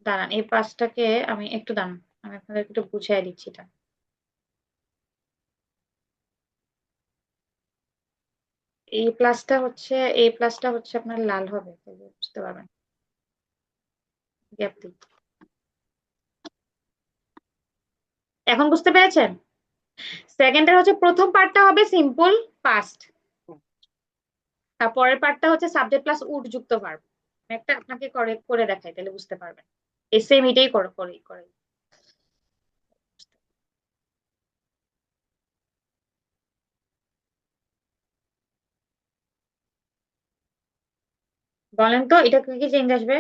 দাঁড়ান এই পাঁচটাকে আমি একটু দাঁড়ান, আমি আপনাদের একটু বুঝিয়ে দিচ্ছি এটা। এই প্লাসটা হচ্ছে আপনার লাল হবে, তাহলে বুঝতে পারবেন। গ্যাপ দিই। এখন বুঝতে পেরেছেন? সেকেন্ডের হচ্ছে প্রথম পার্টটা হবে সিম্পল পাস্ট, আর পরের পার্টটা হচ্ছে সাবজেক্ট প্লাস উড যুক্ত ভার্ব। একটা আপনাকে করে করে দেখাই, তাহলে বুঝতে পারবেন। এই সেম এটাই করে করে করে। বলেন তো এটা কি কি চেঞ্জ আসবে?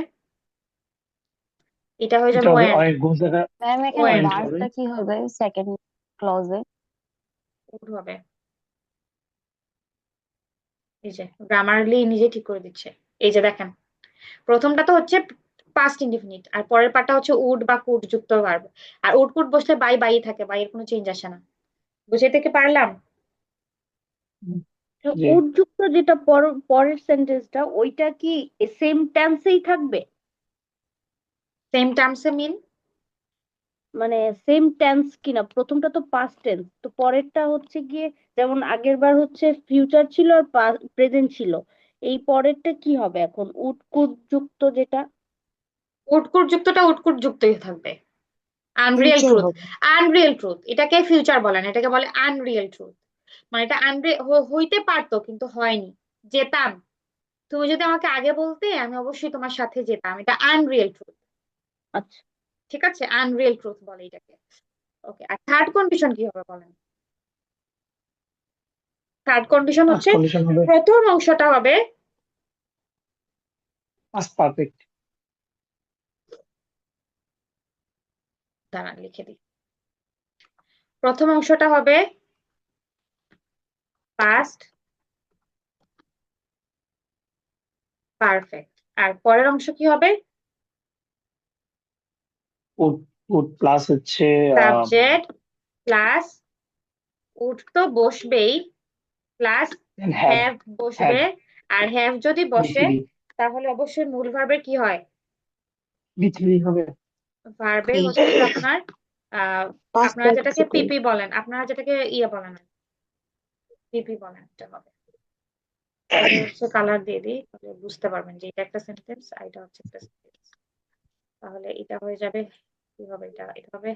এটা হয়ে এটা যাবে হবে ওয়েন। অনেক গুণজারা ম্যাম এখানে ওয়েন পয়েন্ট হবে। ভার্বটা কি হবে সেকেন্ড ক্লজে? উড হবে। এই যে গ্রামারলি নিজে ঠিক করে দিচ্ছে। এই যে দেখেন, প্রথমটা তো হচ্ছে পাস্ট ইনডিফিনিট, আর পরের পার্টটা হচ্ছে উড বা কুড যুক্ত ভার্ব। আর উড কুড বসলে বাই বাই থাকে, বাইয়ের কোনো চেঞ্জ আসে না। বুঝাইতে কি পারলাম? জি। উদ্যুক্ত যেটা পরের সেন্টেন্সটা ওইটা কি সেম টেন্সেই থাকবে? সেম টার্মসে মিন মানে সেম টেন্স কিনা? প্রথমটা তো পাস্ট টেন্স, তো পরেরটা হচ্ছে গিয়ে যেমন আগের বার হচ্ছে ফিউচার ছিল আর প্রেজেন্ট ছিল, এই পরেরটা কি হবে এখন? উড যুক্ত যেটা। উডকুট যুক্তটা উডকুট যুক্তই থাকবে। Unreal future truth. হবে। আনরিয়েল ট্রুথ এটাকে ফিউচার বলে না, এটাকে বলে আনরিয়েল ট্রুথ। মানে এটা হইতে পারতো কিন্তু হয়নি। যেতাম, তুমি যদি আমাকে আগে বলতে আমি অবশ্যই তোমার সাথে যেতাম, এটা আনরিয়েল ট্রুথ। আচ্ছা, ঠিক আছে, আনরিয়েল ট্রুথ বলে এটাকে। ওকে, আর থার্ড কন্ডিশন কি হবে বলেন? থার্ড কন্ডিশন ফার্স্ট হচ্ছে কন্ডিশন হবে প্রথম অংশটা হবে, পাস্ট পারফেক্ট। দাঁড়ান লিখে দিই। প্রথম অংশটা হবে পাস্ট পারফেক্ট, আর পরের অংশ কি হবে? উড উড প্লাস হচ্ছে সাবজেক্ট প্লাস উড তো বসবেই, প্লাস হ্যাভ হ্যাভ হ্যাভ বসবে। আর হ্যাভ যদি বসে বি3 তাহলে অবশ্যই মূল ভার্বের কি হয়? বি3 হবে। ভার্বের হচ্ছে আপনার পাস্ট আপনারা যেটাকে পার্টিসিপল। পিপি বলেন, আপনারা যেটাকে ইয়ে বলেন, পিপি বলেন, এটা হবে। এটা হচ্ছে কালার দিয়ে দিই, তাহলে বুঝতে পারবেন যে এটা একটা সেন্টেন্স আর এটা হচ্ছে একটা সেন্টেন্স। তাহলে এটা হয়ে যাবে, কি হবে এটা? এটা হবে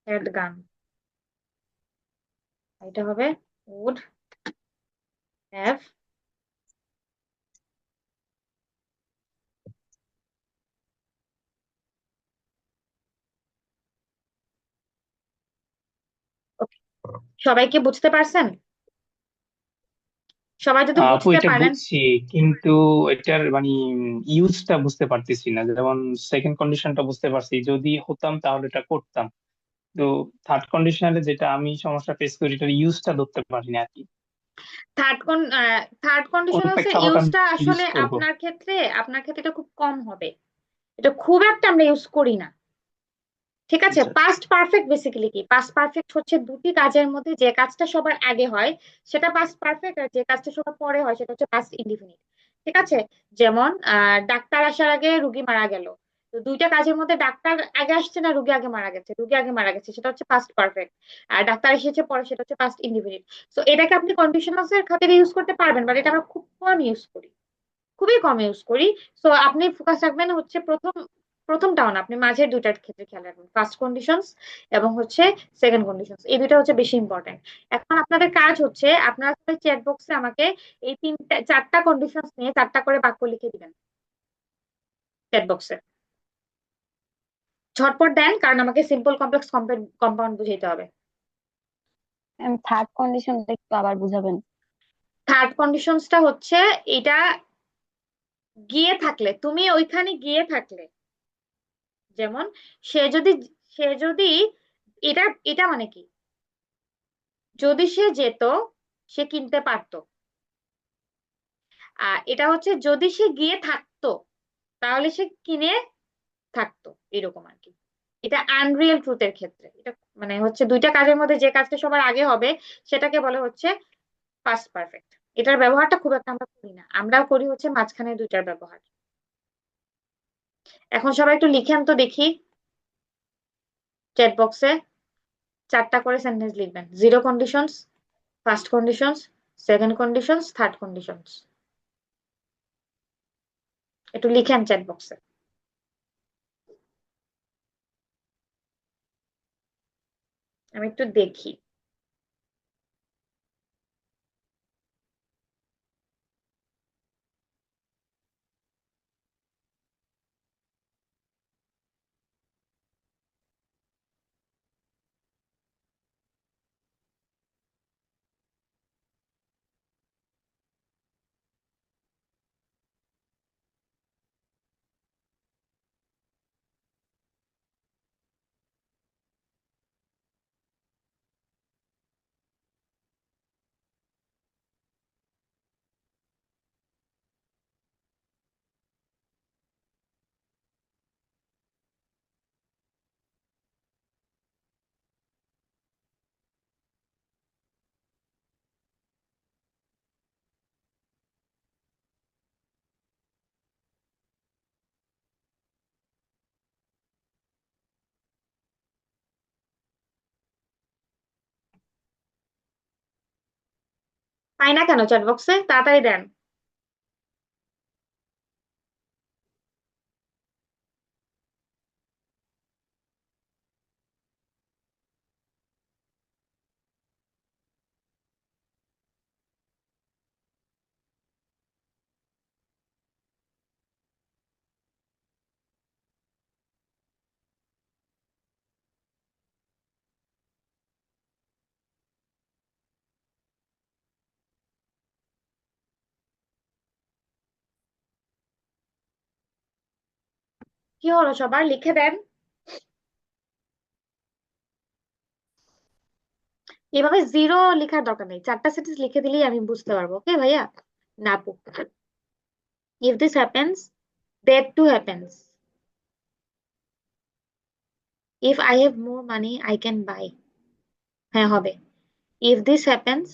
হ্যাড গান, এটা হবে উড হ্যাভ ওকে। সবাই কি বুঝতে পারছেন? সবাই যদি আপু বুঝতে এটা পারেন, বুঝছি, কিন্তু এটার মানে ইউজটা বুঝতে পারতেছি না। যেমন সেকেন্ড কন্ডিশনটা বুঝতে পারছি, যদি হতাম তাহলে এটা করতাম। তো থার্ড কন্ডিশনালে যেটা আমি সমস্যা ফেস করি, এটার ইউজটা ধরতে পারি না আর কি। থার্ড থার্ড কোন কন্ডিশনালস এর প্রেক্ষাপটে আমি ইউজটা ইউজ আসলে করব? আপনার ক্ষেত্রে এটা খুব কম হবে। এটা খুব একটা আমরা ইউজ করি না। ঠিক আছে, আচ্ছা পাস্ট পারফেক্ট বেসিক্যালি কি? পাস্ট পারফেক্ট হচ্ছে দুটি কাজের মধ্যে যে কাজটা সবার আগে হয় সেটা পাস্ট পারফেক্ট, আর যে কাজটা সবার পরে হয় সেটা হচ্ছে পাস্ট ইনডিফিনিট। ঠিক আছে, যেমন ডাক্তার আসার আগে রুগী মারা গেল। তো দুইটা কাজের মধ্যে ডাক্তার আগে আসছে না রুগী আগে মারা গেছে? রুগী আগে মারা গেছে, সেটা হচ্ছে পাস্ট পারফেক্ট। আর ডাক্তার এসেছে পরে, সেটা হচ্ছে পাস্ট ইনডিফিনিট। তো এটাকে আপনি কন্ডিশনালস এর খাতিরে ইউজ করতে পারবেন, বাট এটা আমরা খুব কম ইউজ করি, খুবই কম ইউজ করি। সো আপনি ফোকাস রাখবেন হচ্ছে প্রথমটাও না, আপনি মাঝের দুইটার ক্ষেত্রে খেয়াল রাখবেন, ফার্স্ট কন্ডিশনস এবং হচ্ছে সেকেন্ড কন্ডিশনস, এই দুইটা হচ্ছে বেশি ইম্পর্টেন্ট। এখন আপনাদের কাজ হচ্ছে আপনারা চ্যাট বক্সে আমাকে এই চারটা কন্ডিশনস নিয়ে চারটা করে বাক্য লিখে দিবেন চ্যাট বক্সে। ঝটপট দেন, কারণ আমাকে সিম্পল কমপ্লেক্স কম্পাউন্ড বুঝাইতে হবে। থার্ড কন্ডিশনটা একটু আবার বুঝাবেন? থার্ড কন্ডিশনসটা হচ্ছে এটা গিয়ে থাকলে, তুমি ওইখানে গিয়ে থাকলে, যেমন সে যদি এটা এটা মানে কি? যদি সে যেত সে কিনতে পারতো। আর এটা হচ্ছে যদি সে গিয়ে থাকতো, তাহলে সে কিনে থাকতো, এরকম আর কি। এটা আনরিয়েল ট্রুথের ক্ষেত্রে, এটা মানে হচ্ছে দুইটা কাজের মধ্যে যে কাজটা সবার আগে হবে সেটাকে বলে হচ্ছে পাস্ট পারফেক্ট। এটার ব্যবহারটা খুব একটা আমরা করি না, আমরা করি হচ্ছে মাঝখানে দুইটার ব্যবহার। এখন সবাই একটু লিখেন তো দেখি চ্যাট বক্সে, 4টা করে সেন্টেন্স লিখবেন। Zero conditions, first conditions, second conditions, third conditions. একটু লিখেন চ্যাট বক্সে। আমি একটু দেখি। পাই না কেন চ্যাট বক্সে? তাড়াতাড়ি দেন। কি হলো সবার? লিখে দেন। এভাবে জিরো লেখার দরকার নেই, 4টা সেন্টেন্স লিখে দিলেই আমি বুঝতে পারবো। ওকে ভাইয়া? না আপু। If this happens, that to happens. If I have more money I can buy. হ্যাঁ হবে। If this happens,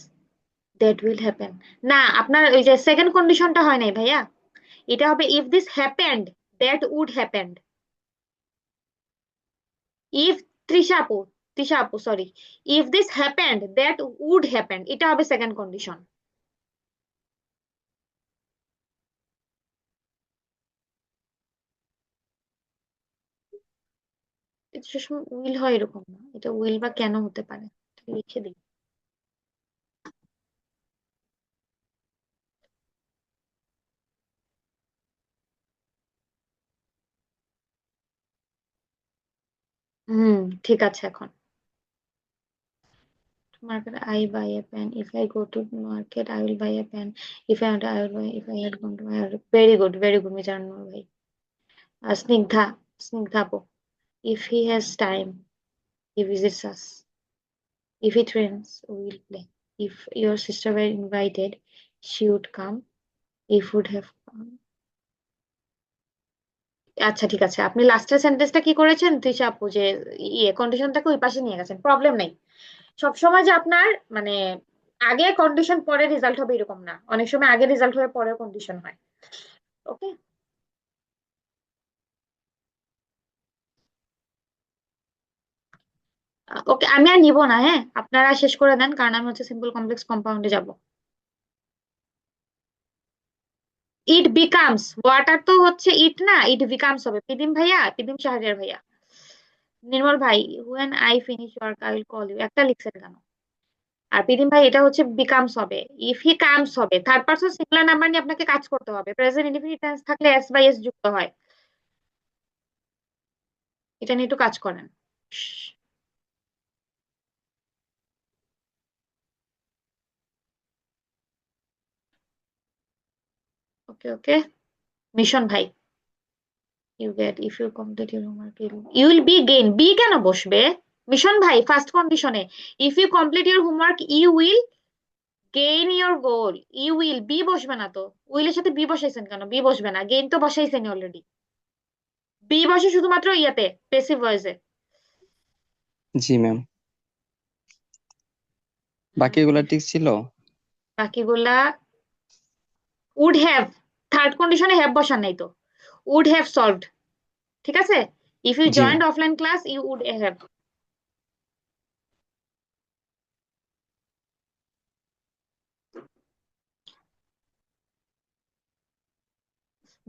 that will happen. না, আপনার ওই যে সেকেন্ড কন্ডিশনটা হয় নাই ভাইয়া। এটা হবে if this happened, that would happened. If Trisha আপু, তৃষা আপু sorry, if this happened that would happen, এটা হবে সেকেন্ড কন্ডিশন। এটা সবসময় উইল হয় এরকম না, এটা উইল বা কেন হতে পারে, এটা লিখে দিই। ঠিক আছে। এখন market I buy a pen. If I go to market I will buy a pen. If I will buy, if I had gone to my very good, very good Mr. Anwar bhai. Snigdha, Snigdha po. If he has time, he visits us. If it rains, we will play. If your sister were invited, she would come. If would have come. আচ্ছা ঠিক আছে, আপনি লাস্টের সেন্টেন্সটা কি করেছেন তৃষা আপু, যে ইয়ে কন্ডিশনটাকে ওই পাশে নিয়ে গেছেন, প্রবলেম নেই। সবসময় যে আপনার মানে আগে কন্ডিশন পরে রেজাল্ট হবে এরকম না, অনেক সময় আগে রেজাল্ট হয়ে পরে কন্ডিশন হয়। ওকে। ওকে, আমি আর নিব না, হ্যাঁ আপনারা শেষ করে দেন, কারণ আমি হচ্ছে সিম্পল কমপ্লেক্স কম্পাউন্ডে যাব। ইট বিকামস, ওয়াটার তো হচ্ছে ইট না, ইট বিকামস হবে। পিদিম ভাইয়া, পিদিম শাহরিয়ার ভাইয়া, নির্মল ভাই, when I finish work I will call you, একটা লিখছেন কেন? আর পিদিম ভাই এটা হচ্ছে বিকামস হবে, ইফ হি কামস হবে। থার্ড পারসন সিঙ্গুলার নাম্বার নিয়ে আপনাকে কাজ করতে হবে, প্রেজেন্ট ইনডিফিনিট টেন্স থাকলে এস বাই এস যুক্ত হয়। এটা নিয়ে একটু কাজ করেন। Okay okay. মিশন ভাই, you get, if you complete your homework you will be gain. Be কেন বসবে মিশন ভাই ফার্স্ট কন্ডিশনে? If you complete your homework you will gain your goal. You will, be বসবে না তো, উইলের সাথে বি বসাইছেন কেন? বি বসবে না, গেইন তো বসাইছেন অলরেডি। বি বসে শুধুমাত্র ইয়াতে পেসিভ ভয়েসে। জি ম্যাম, বাকিগুলা ঠিক ছিল। বাকিগুলা উড হ্যাভ, থার্ড কন্ডিশনে হ্যাভ বসান নাই তো, উড হ্যাভ সলভড, ঠিক আছে। If you G joint ma'am. Offline class you would have.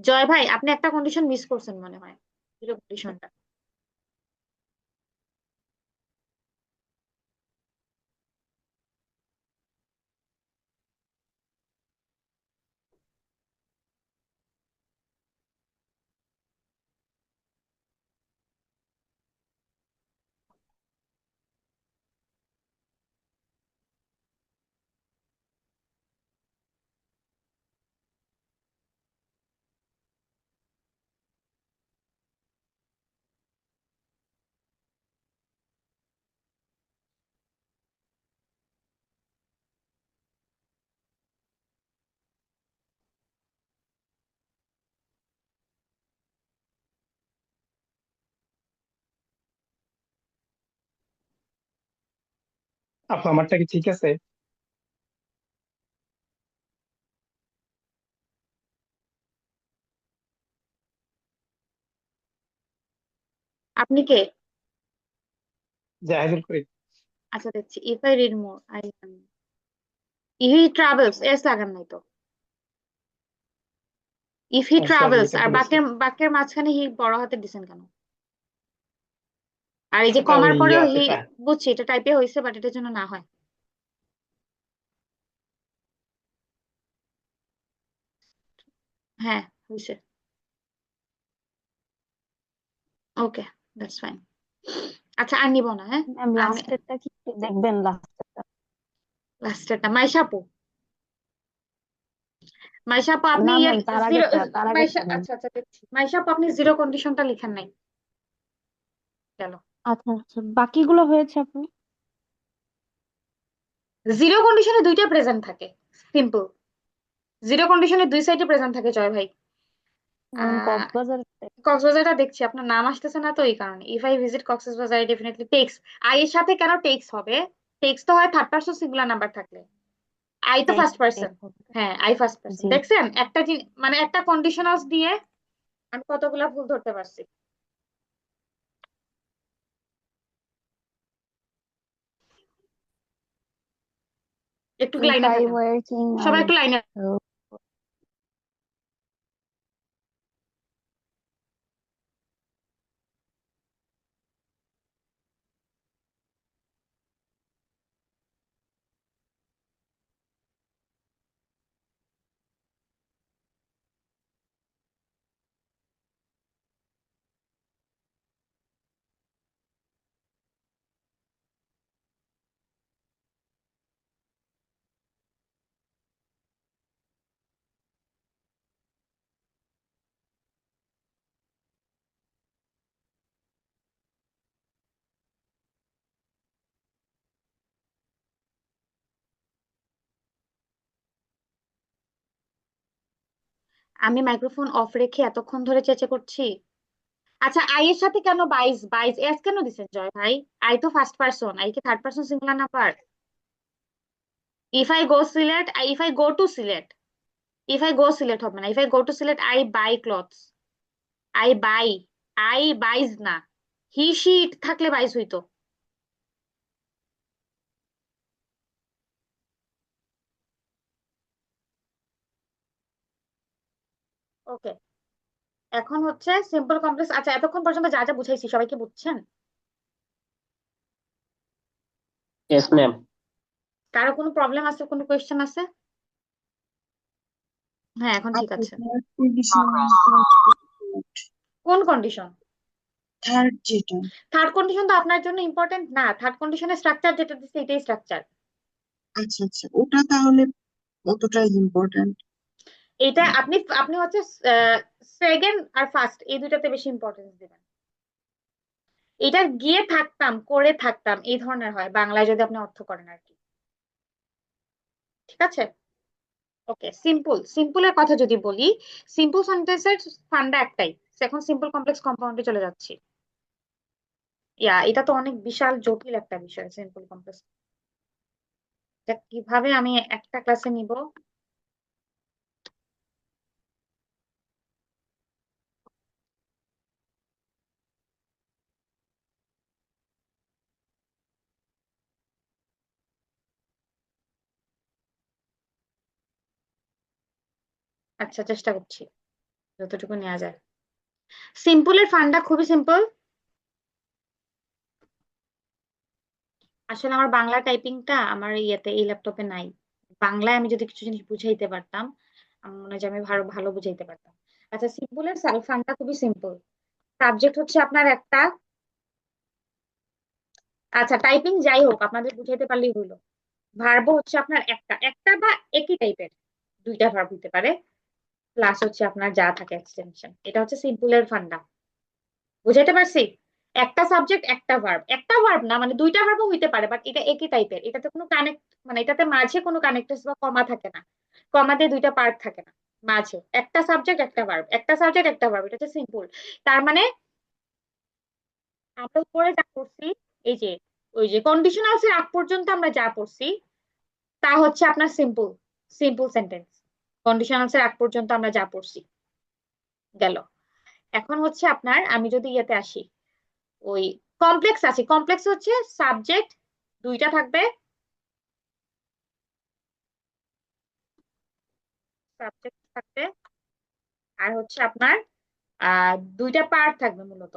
Joy ভাই, আপনি একটা কন্ডিশন মিস করছেন মনে হয়, জিরো কন্ডিশনটা। আপু আমারটা কি ঠিক আছে? আপনি কে? জাহেদুল করিম। আচ্ছা দেখছি, if I read more I he travels, S লাগান নাই তো। ইফ হি সরি ট্রাভেলস, এটা আর বলেছি। বাক্যের মাঝখানে হি বড় হাতে দিছেন কেন? আর এই যে এটা কমার ওই পরেও ইয়াতে হি, বুঝছি এটা টাইপে হয়েছে, বাট এটার জন্য না হয়। হ্যাঁ হয়েছে, ওকে, দ্যাটস ফাইন। আচ্ছা আর নিব না, হ্যাঁ। ম্যাম আমি লাস্টেরটা কি একটু দেখবেন, লাস্টেরটা। লাস্টেরটা মাইশাপু, মাইশাপু আপনি না ইয়ে ম্যাম, তার জিরো, আগেরটা, তার মাইশা আগেরটা ম্যাম। আচ্ছা আচ্ছা দেখছি, মাইশাপু আপনি জিরো কন্ডিশনটা লিখেন নাই, গেল। আচ্ছা আচ্ছা, বাকিগুলো হয়েছে আপু। জিরো কন্ডিশনে দুইটা প্রেজেন্ট থাকে, সিম্পল। জিরো কন্ডিশনে দুই সাইডে প্রেজেন্ট থাকে জয় ভাই। ম্যাম আহ কক্সবাজার। কক্সবাজারটা দেখছি, আপনার নাম আসতেছে না তো এই কারণে। If I visit Cox's Bazar I definitely takes. I এর সাথে কেন টেক্স হবে? টেক্স তো হয় থার্ড পারসন সিঙ্গুলার নাম্বার থাকলে, আই তো ফার্স্ট পারসন। হ্যাঁ আই ফার্স্ট পারসন, জি। দেখছেন একটা মানে একটা কন্ডিশনালস দিয়ে আমি কতগুলা ভুল ধরতে পারছি। একটু If লাইনে I থাকেন, working, সবাই I একটু লাইনে। so আমি মাইক্রোফোন অফ রেখে এতক্ষণ ধরে চেঁচে করছি। আচ্ছা আই এর সাথে কেন বাইশ, বাইশ এস কেন দিছেন জয় ভাই? আই তো ফার্স্ট পারসন, আই কি third person singular number? If I go Sylhet, if I go to Sylhet, if I go Sylhet হবে না, if I go to Sylhet I buy clothes, I buy, I buys না, হি শি থাকলে বাইজ হইতো। ওকে, এখন হচ্ছে simple complex. আচ্ছা এতক্ষণ পর্যন্ত যা যা বুঝাইছি সবাইকে বুঝছেন? Yes ma'am. কারো কোনো প্রবলেম আছে, কোনো কোয়েশ্চেন আছে? হ্যাঁ এখন ঠিক আপু আছে। থার্ড কন্ডিশন, কোন কন্ডিশন? থার্ড যেটা। থার্ড কন্ডিশন তো আপনার জন্য ইম্পর্টেন্ট না, থার্ড কন্ডিশনের স্ট্রাকচার যেটা দিচ্ছে এটাই স্ট্রাকচার। আচ্ছা আচ্ছা, ওটা তাহলে কতটাই ইম্পর্ট্যান্ট? এটা আপনি আপনি হচ্ছে সেকেন্ড আর ফার্স্ট এই দুইটাতে বেশি ইম্পর্টেন্স দিবেন। এটা গিয়ে থাকতাম, করে থাকতাম, এই ধরনের হয় বাংলায় যদি আপনি অর্থ করেন আর কি, ঠিক আছে। ওকে, সিম্পলের কথা যদি বলি, সিম্পল সেন্টেন্সের ফান্ডা একটাই। এখন সিম্পল কমপ্লেক্স কম্পাউন্ডে চলে যাচ্ছি। এটা তো অনেক বিশাল জটিল একটা বিষয়, সিম্পল কমপ্লেক্স। এটা কিভাবে আমি একটা ক্লাসে নিব? আচ্ছা, চেষ্টা করছি যতটুকু নেওয়া যায়। সিম্পলের ফান্ডা খুবই সিম্পল। আসলে আমার বাংলা টাইপিংটা আমার এই ল্যাপটপে নাই। বাংলায় আমি যদি কিছু জিনিস বুঝাইতে পারতাম, আমার মনে হয় যে আমি ভালো ভালো বুঝাইতে পারতাম। আচ্ছা, সিম্পলের ফান্ডা খুবই সিম্পল। সাবজেক্ট হচ্ছে আপনার একটা। আচ্ছা, টাইপিং যাই হোক, আপনাদের বুঝাইতে পারলেই হলো। ভার্ব হচ্ছে আপনার একটা একটা বা একই টাইপের দুইটা ভার্ব হতে পারে, প্লাস হচ্ছে আপনার যা থাকে এক্সটেনশন। এটা হচ্ছে সিম্পলের ফান্ডা। বুঝাইতে পারছি? একটা সাবজেক্ট একটা ভার্ব না, মানে দুইটা ভার্বও হইতে পারে, বাট এটা একই টাইপের। এটাতে কোনো কানেক্ট, মানে এটাতে মাঝে কোনো কানেক্টরস বা কমা থাকে না। কমা দিয়ে দুইটা পার্ট থাকে না। মাঝে একটা সাবজেক্ট একটা ভার্ব, একটা সাবজেক্ট একটা ভার্ব, এটা হচ্ছে সিম্পল। তার মানে আমরা উপরে যা পড়ছি, এই যে ওই যে কন্ডিশনালস এর আগ পর্যন্ত আমরা যা পড়ছি তা হচ্ছে আপনার সিম্পল সেন্টেন্স। কন্ডিশনালস এর আগ পর্যন্ত আমরা যা পড়ছি গেল। এখন হচ্ছে আপনার, আমি যদি ইয়েতে আসি, ওই কমপ্লেক্স আছে। কমপ্লেক্স হচ্ছে সাবজেক্ট দুইটা থাকবে, সাবজেক্ট থাকবে, আর হচ্ছে আপনার দুইটা পার্ট থাকবে মূলত।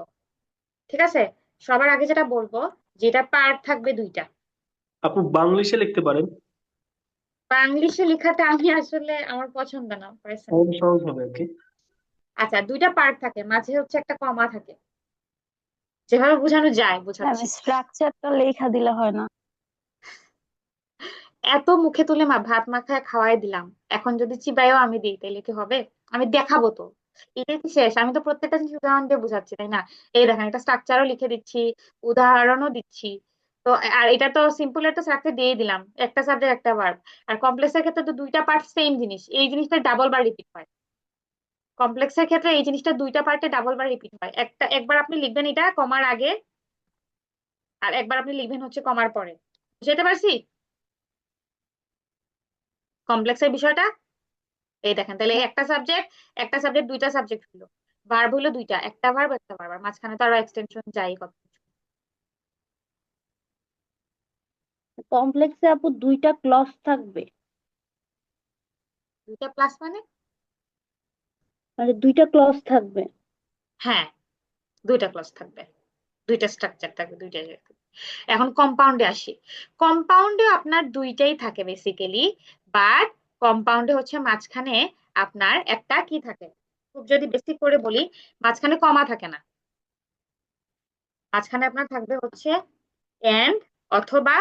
ঠিক আছে, সবার আগে যেটা বলবো, যেটা পার্ট থাকবে দুইটা। আপু বাংলিশে লিখতে পারেন, বাংলিশে লেখাটা আমি আসলে আমার পছন্দ না সহজ পার্সোনালি। সহজ হবে আর কি। আচ্ছা, দুইটা পার্ট থাকে, মাঝে হচ্ছে একটা কমা থাকে। যেভাবে বোঝানো যায় বোঝাচ্ছি। আমি স্ট্রাকচারটা লেখা দিলে হয় না? এত মুখে তুলে ভাত মাখায় খাওয়াই দিলাম, এখন যদি চিবাইও আমি দিই তাহলে কি হবে? আমি দেখাবো তো। এটাই কি শেষ? আমি তো প্রত্যেকটা জিনিস উদাহরণ দিয়ে বোঝাচ্ছি, তাই না? এই দেখেন, একটা স্ট্রাকচারও লিখে দিচ্ছি, উদাহরণও দিচ্ছি। তো আর এটা তো সিম্পল, একটা স্ট্রাকচার দিয়ে দিলাম, একটা সাবজেক্ট একটা ভার্ব। আর কমপ্লেক্সের ক্ষেত্রে তো দুইটা পার্ট সেম জিনিস, এই জিনিসটা ডাবল বার রিপিট হয়। কমপ্লেক্সের ক্ষেত্রে এই জিনিসটা দুইটা পার্টে ডাবল বার রিপিট হয়। একবার আপনি লিখবেন এটা কমার আগে, আর একবার আপনি লিখবেন হচ্ছে কমার পরে। বুঝতে পারছি কমপ্লেক্সের বিষয়টা? এই দেখেন, তাহলে একটা সাবজেক্ট দুইটা সাবজেক্ট হলো, ভার্ব হলো দুইটা, একটা ভার্ব একটা ভার্ব, আর মাঝখানে তো আরো এক্সটেনশন যাই কত কিছু। কমপ্লেক্সে আপু দুইটা ক্লজ থাকবে, দুইটা প্লাস মানে? মানে দুইটা ক্লজ থাকবে। হ্যাঁ, দুইটা ক্লজ থাকবে, দুইটা স্ট্রাকচার থাকবে, দুইটা জায়গায় থাকবে। এখন কম্পাউন্ডে আসি। কম্পাউন্ডে আপনার দুইটাই থাকে বেসিক্যালি, বাট কম্পাউন্ডে হচ্ছে মাঝখানে আপনার একটা কি থাকে, খুব যদি বেসিক করে বলি, মাঝখানে কমা থাকে না। মাঝখানে আপনার থাকবে হচ্ছে এন্ড, অথবা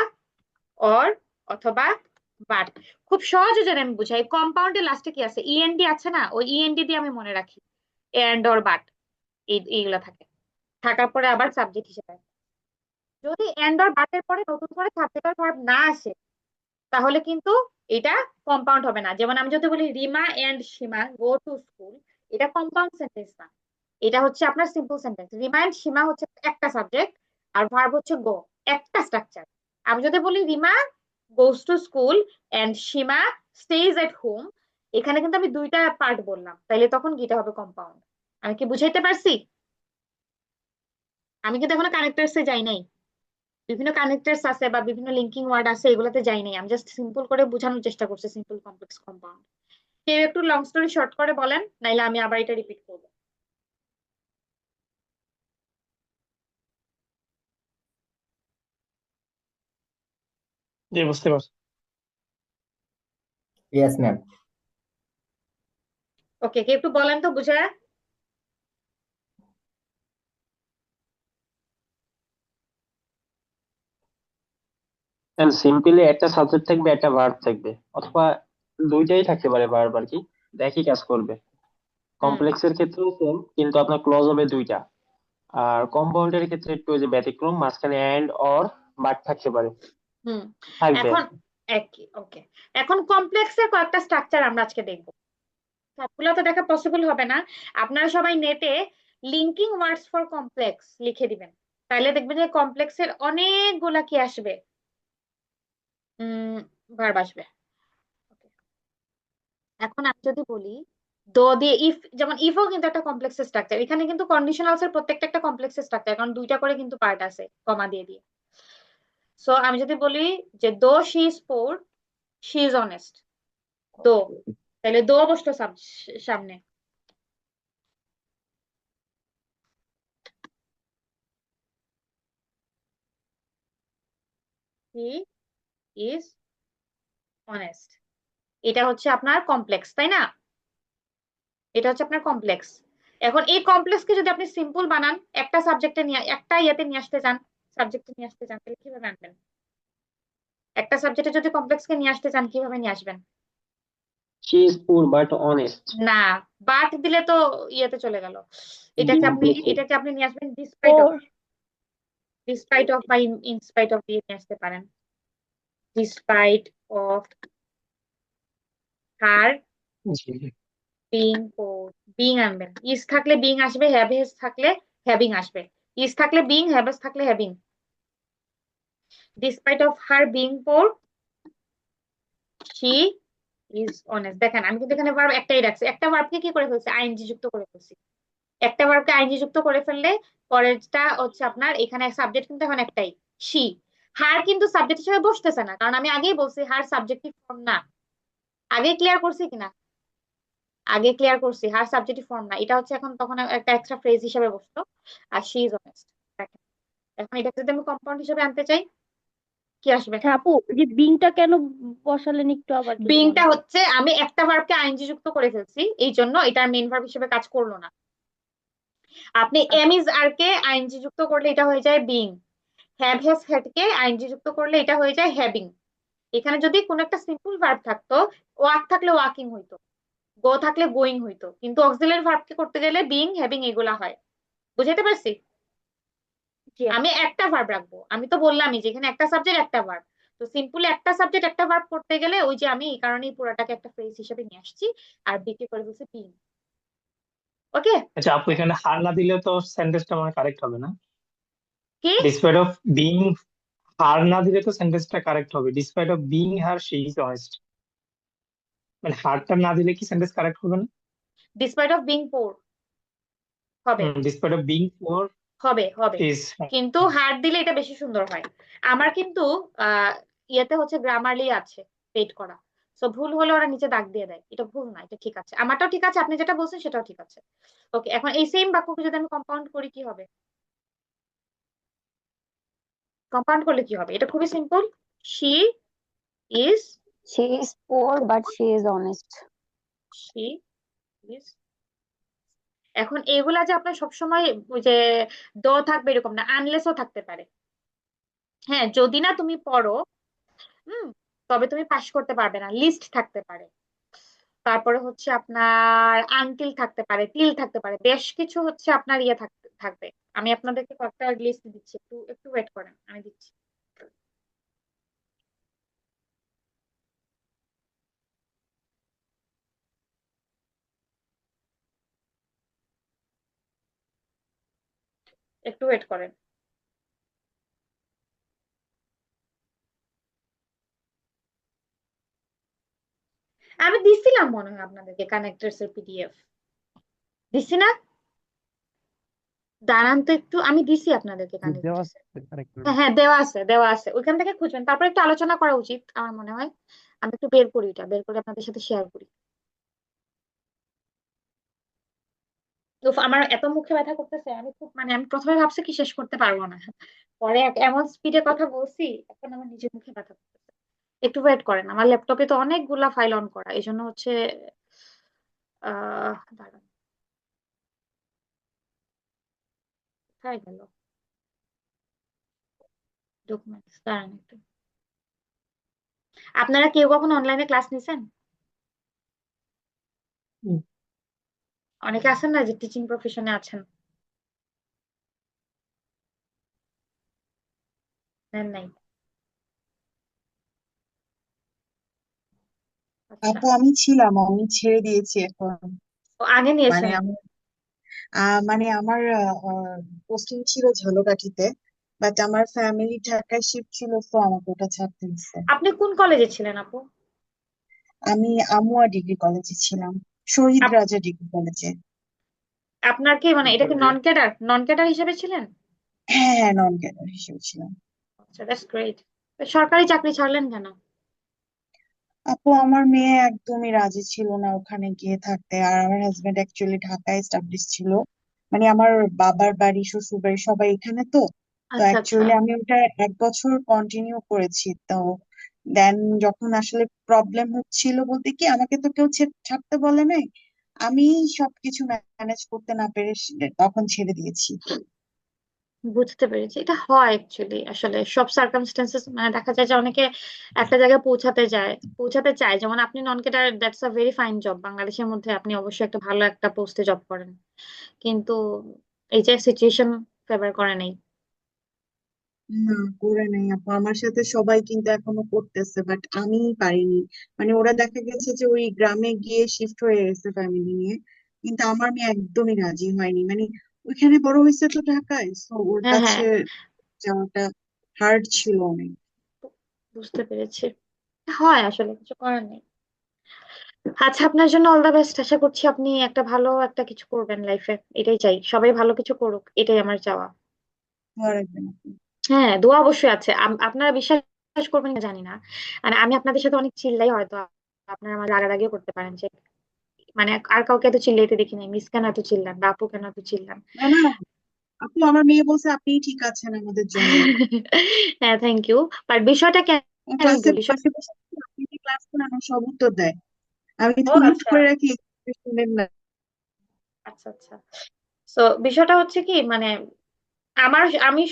অর, অথবা বাট। খুব সহজে যদি আমি বুঝাই, কম্পাউন্ডের লাস্টে কি আছে? ইএনডি আছে না, ওই ইএনডি দিয়ে আমি মনে রাখি। এন্ড অর বাট, এইগুলা থাকে, থাকার পরে আবার সাবজেক্ট হিসেবে। যদি এন্ড অর বাটের পরে নতুন করে সাবজেক্ট আর ভার্ব না আসে, তাহলে কিন্তু এটা কম্পাউন্ড হবে না। যেমন আমি যদি বলি Rima and Sima go to school, এটা কম্পাউন্ড সেন্টেন্স না, এটা হচ্ছে আপনার simple sentence. Rima and Sima হচ্ছে একটা সাবজেক্ট, আর ভার্ব হচ্ছে গো, একটা স্ট্রাকচার। আমি যদি বলি Rima goes to school and Sima stays at home, এখানে কিন্তু আমি দুইটা পার্ট বললাম, তাইলে তখন কি এটা হবে? কম্পাউন্ড। আমি কি বুঝাইতে পারছি? আমি কিন্তু এখনো কানেক্টরসে যাই নাই। বিভিন্ন কানেক্টরস আছে বা বিভিন্ন লিঙ্কিং ওয়ার্ড আছে, এগুলোতে যাই নাই। আমি জাস্ট সিম্পল করে বোঝানোর চেষ্টা করছি, সিম্পল কমপ্লেক্স কম্পাউন্ড। কেউ একটু লং স্টোরি শর্ট করে বলেন, নাইলে আমি আবার এটা রিপিট করবো। যে বুঝতে পারছি। Yes ma'am. ওকে, কেউ একটু বলেন তো বুঝা। সিম্পলি একটা সাবজেক্ট থাকবে, একটা ভার্ব থাকবে, অথবা দুইটাই থাকতে পারে ভার্ব আর কি, একই কাজ করবে। কমপ্লেক্সের ক্ষেত্রেও সেম, কিন্তু আপনার ক্লজ হবে দুইটা। আর কম্পাউন্ডের ক্ষেত্রে একটু ওই যে ব্যতিক্রম, মাঝখানে এন্ড অর বাট থাকতে পারে, হুম থাকবে। এখন একই, ওকে। এখন কমপ্লেক্সের কয়েকটা স্ট্রাকচার আমরা আজকে দেখবো। সবগুলো তো দেখা পসিবল হবে না। আপনারা সবাই নেটে লিঙ্কিং ওয়ার্ডস ফর কমপ্লেক্স লিখে দিবেন, তাহলে দেখবেন যে কমপ্লেক্সের অনেকগুলা কি আসবে, ভার্ব আসবে। Okay. এখন আমি যদি বলি দো দিয়ে ইফ, যেমন ইফও কিন্তু একটা কমপ্লেক্সের স্ট্রাকচার, এখানে কিন্তু কন্ডিশনালস এর প্রত্যেকটা একটা কমপ্লেক্সের স্ট্রাকচার, কারণ দুইটা করে কিন্তু পার্ট আছে কমা দিয়ে দিয়ে। সো আমি যদি বলি যে though she is poor, she is honest, দো, তাহলে দো বসলো সামনে, হি ইজ অনেস্ট। এটা হচ্ছে আপনার কমপ্লেক্স, তাই না? এটা হচ্ছে আপনার কমপ্লেক্স। এখন এই কমপ্লেক্সকে যদি আপনি সিম্পল বানান, একটা সাবজেক্টে নিয়ে, একটা ইয়েতে নিয়ে আসতে চান, সাবজেক্টে নিয়ে আসতে চান, তাহলে কিভাবে আনবেন? একটা সাবজেক্টে যদি কমপ্লেক্সকে নিয়ে আসতে চান, কিভাবে নিয়ে আসবেন? শি ইজ পুর বাট অনেস্ট। না, বাট দিলে তো ইয়েতে চলে গেল। এটাকে আপনি নিয়ে আসবেন ডিসপাইট অফ, ওর বা ইনস্পাইট অফ দিয়ে নিয়ে আসতে পারেন। Despite of her G being poor, being আনবেন। ইজ থাকলে বিং আসবে, হ্যাভ হ্যাজ থাকলে হ্যাভিং আসবে। ইজ থাকলে বিং, হ্যাভ হ্যাজ থাকলে having. Despite of her being poor, she is honest. দেখেন আমি কিন্তু এখানে ভার্ব একটাই রাখছি, একটা ভার্বকে কি করে ফেলছি, আইএনজি যুক্ত করে ফেলছি। একটা ভার্বকে আইএনজি যুক্ত করে ফেললে পরেরটা হচ্ছে আপনার, এখানে সাবজেক্ট কিন্তু এখন একটাই, শি। হার কিন্তু সাবজেক্ট হিসেবে বসতেছে না, কারণ আমি আগেই বলছি হার সাবজেক্টিভ ফর্ম না। আগে ক্লিয়ার করছি কিনা? আগে ক্লিয়ার করছি হার সাবজেক্টিভ ফর্ম না, এটা হচ্ছে এখন তখন একটা এক্সট্রা ফ্রেজ হিসেবে বসতো। আর শি ইজ অনেস্ট। এখন এটাকে যদি আমি কম্পাউন্ড হিসেবে আনতে চাই, কি আসবে? আচ্ছা আপু, এই যে বিংটা কেন বসালেন একটু আবার যদি বিংটা বলেন। হচ্ছে আমি একটা ভার্বকে আইএনজি যুক্ত করে ফেলছি, এই জন্য এটার মেইন ভার্ব হিসেবে কাজ করলো না। আপনি এম ইজ আর কে আইএনজি যুক্ত করলে এটা হয়ে যায় বিং, হ্যাভ হ্যাজ হ্যাড কে আইএনজি যুক্ত করলে এটা হয়ে যায় হ্যাভিং। এখানে যদি কোনো একটা সিম্পল ভার্ব থাকতো, ওয়াক থাকলে ওয়াকিং হইতো, গো থাকলে গোয়িং হইতো, কিন্তু অক্সিলারি ভার্বকে করতে গেলে বিং, হ্যাভিং এগুলা হয়। বুঝাতে পারছি? জি আপু। আমি একটা ভার্ব রাখবো, আমি তো বললামই যে এখানে একটা সাবজেক্ট একটা ভার্ব। তো সিম্পলি একটা সাবজেক্ট একটা ভার্ব করতে গেলে ওই যে আমি এই কারণেই পুরাটাকে একটা ফ্রেজ হিসেবে নিয়ে আসছি, আর বিকে করে ফেলছি বিং। ওকে? আচ্ছা আপু, এখানে হার না দিলে তো সেন্টেন্সটা মানে কারেক্ট হবে না? কি? ডিসপাইট অফ বিং, হার না দিলে তো সেন্টেন্সটা কারেক্ট হবে। Despite of being her she is honest, মানে হারটা না দিলে কি সেন্টেন্স কারেক্ট হবে না? ডিসপাইট অফ বিং পোর হবে, ডিসপাইট অফ বিং ফর হবে, হবে। She is. কিন্তু হার দিলে এটা বেশি সুন্দর হয়। আমার কিন্তু ইয়েতে হচ্ছে গ্রামারলি আছে পেড করা, তো ভুল হলে ওরা নিচে দাগ দিয়ে দেয়, এটা ভুল না, এটা ঠিক আছে, আমারটাও ঠিক আছে, আপনি যেটা বলছেন সেটাও ঠিক আছে। ওকে, এখন এই সেম বাক্যকে যদি আমি কম্পাউন্ড করি কি হবে? কম্পাউন্ড করলে কি হবে? এটা খুবই simple, she is, she is poor but she is honest. She is. এখন এগুলা যে আপনার সবসময় ওই যে দ থাকবে এরকম না, আনলেসও থাকতে পারে। হ্যাঁ, যদি না তুমি পড়ো, হুম, তবে তুমি পাশ করতে পারবে না, লিস্ট থাকতে পারে। তারপরে হচ্ছে আপনার আনটিল থাকতে পারে, টিল থাকতে পারে, বেশ কিছু হচ্ছে আপনার ইয়ে থাকবে। আমি আপনাদেরকে কয়েকটা লিস্ট দিচ্ছি, একটু একটু ওয়েট করেন, আমি দিচ্ছি। একটু ওয়েট করেন। আমি দিছিলাম মনে হয় আপনাদেরকে কানেক্টরস এর পিডিএফ, দিছি না? দাঁড়ান তো একটু, আমি দিছি আপনাদেরকে দেওয়া কানেক্টরস। আছে কারেক্ট। হ্যাঁ হ্যাঁ, দেওয়া আছে, দেওয়া আছে, ওইখান থেকে খুঁজবেন, তারপর একটু আলোচনা করা উচিত আমার মনে হয়। আমি একটু বের করি, এটা বের করে আপনাদের সাথে শেয়ার করি। উফ, আমার এত মুখে ব্যথা করতেছে, আমি খুব মানে আমি প্রথমে ভাবছি কি শেষ করতে পারবো না, পরে এমন স্পিডে কথা বলছি, এখন আমার নিজের মুখে ব্যথা করতেছে। একটু ওয়েট করেন, আমার ল্যাপটপে তো অনেকগুলা ফাইল অন করা, এই জন্য হচ্ছে দাঁড়ান, কোথায় গেল ডকুমেন্টস, দাঁড়ান একটু। আপনারা কেউ কখনো অনলাইনে ক্লাস নিছেন? অনেকে আছেন না যে টিচিং প্রফেশনে আছেন, নেন নাই? আচ্ছা, আপু আমি ছেড়ে দিয়েছি এখন। ও আগে মানে নিয়েছেন? আমি মানে আমার পোস্টিং ছিল ঝালকাঠিতে, বাট আমার ফ্যামিলি ঢাকায় শিফট ছিল, তো আমাকে ওটা ছাড়তে হচ্ছে। আপনি কোন কলেজে ছিলেন আপু? আমি আমুয়া ডিগ্রি কলেজে ছিলাম, শহীদ আপ- রাজা ডিগ্রি কলেজে। আপনার কি মানে এটা কি নন ক্যাডার হিসেবে ছিলেন? হ্যাঁ হ্যাঁ, নন ক্যাডার হিসেবে ছিলাম। আচ্ছা, দ্যাটস গ্রেট। সরকারি চাকরি ছাড়লেন কেন? আপু আমার মেয়ে একদমই রাজি ছিল না ওখানে গিয়ে থাকতে, আর আমার হাজবেন্ড অ্যাকচুয়ালি ঢাকায় এস্টাবলিশ ছিল। মানে আমার বাবার বাড়ি শ্বশুর বাড়ি সবাই এখানে, তো তো আচ্ছা আচ্ছা। অ্যাকচুয়ালি আমি ওটা 1 বছর কন্টিনিউ করেছি। তো দেন যখন আসলে প্রবলেম হচ্ছিল, বলতে কি আমাকে তো কেউ ছাড়তে বলে নাই, আমি সবকিছু ম্যানেজ করতে না পেরে তখন ছেড়ে দিয়েছি। বুঝতে পেরেছি, এটা হয় অ্যাকচুয়ালি। আসলে সব সার্কামস্টেন্সেস মানে দেখা যায় যে অনেকে একটা জায়গায় পৌঁছাতে চায়, যেমন আপনি non cadre, that's a very fine job. বাংলাদেশের মধ্যে আপনি অবশ্যই একটা ভালো একটা পোস্টে জব করেন, কিন্তু এই যে সিচুয়েশন ফেভার করে নেই। না, করে নাই আপু, আমার সাথে সবাই কিন্তু এখনো করতেছে, বাট আমি পারিনি। মানে ওরা দেখা গেছে যে ওই গ্রামে গিয়ে শিফট হয়ে গেছে ফ্যামিলি নিয়ে, কিন্তু আমার মেয়ে একদমই রাজি হয়নি। মানে ওইখানে বড় হয়েছে তো ঢাকায়, তো ওর হ্যাঁ হ্যাঁ, কাছে যাওয়াটা হার্ড ছিল অনেক। বুঝতে পেরেছি। হয়, আসলে কিছু করার নেই। আচ্ছা, আপনার জন্য অল দ্য বেস্ট। আশা করছি আপনি একটা ভালো একটা কিছু করবেন লাইফে, এটাই চাই। সবাই ভালো কিছু করুক, এটাই আমার চাওয়া। দোয়া রাখবেন আপু। হ্যাঁ, দোয়া অবশ্যই আছে। আপনারা বিশ্বাস করবেন না জানি না, মানে আমি আপনাদের সাথে অনেক চিল্লাই হয়তো, আপনারা আমার রাগারাগিও করতে পারেন যে মানে আর কাউকে এত চিল্লাইতে দেখি নাই, মিস কেন এত চিল্লান বা আপু কেন এত চিল্লান। না না আপু, আমার মেয়ে বলছে আপনিই ঠিক আছেন আমাদের জন্য। হ্যাঁ, থ্যাংক ইউ। বাট বিষয়টা কেন ক্লাসে বলি বসে বসে আপনি যে ক্লাস করেন আমার সব উত্তর দেয়, আমি তো ও মিউট আচ্ছা করে রাখি, শুনেন না। আচ্ছা আচ্ছা। তো বিষয়টা হচ্ছে কি, মানে আমি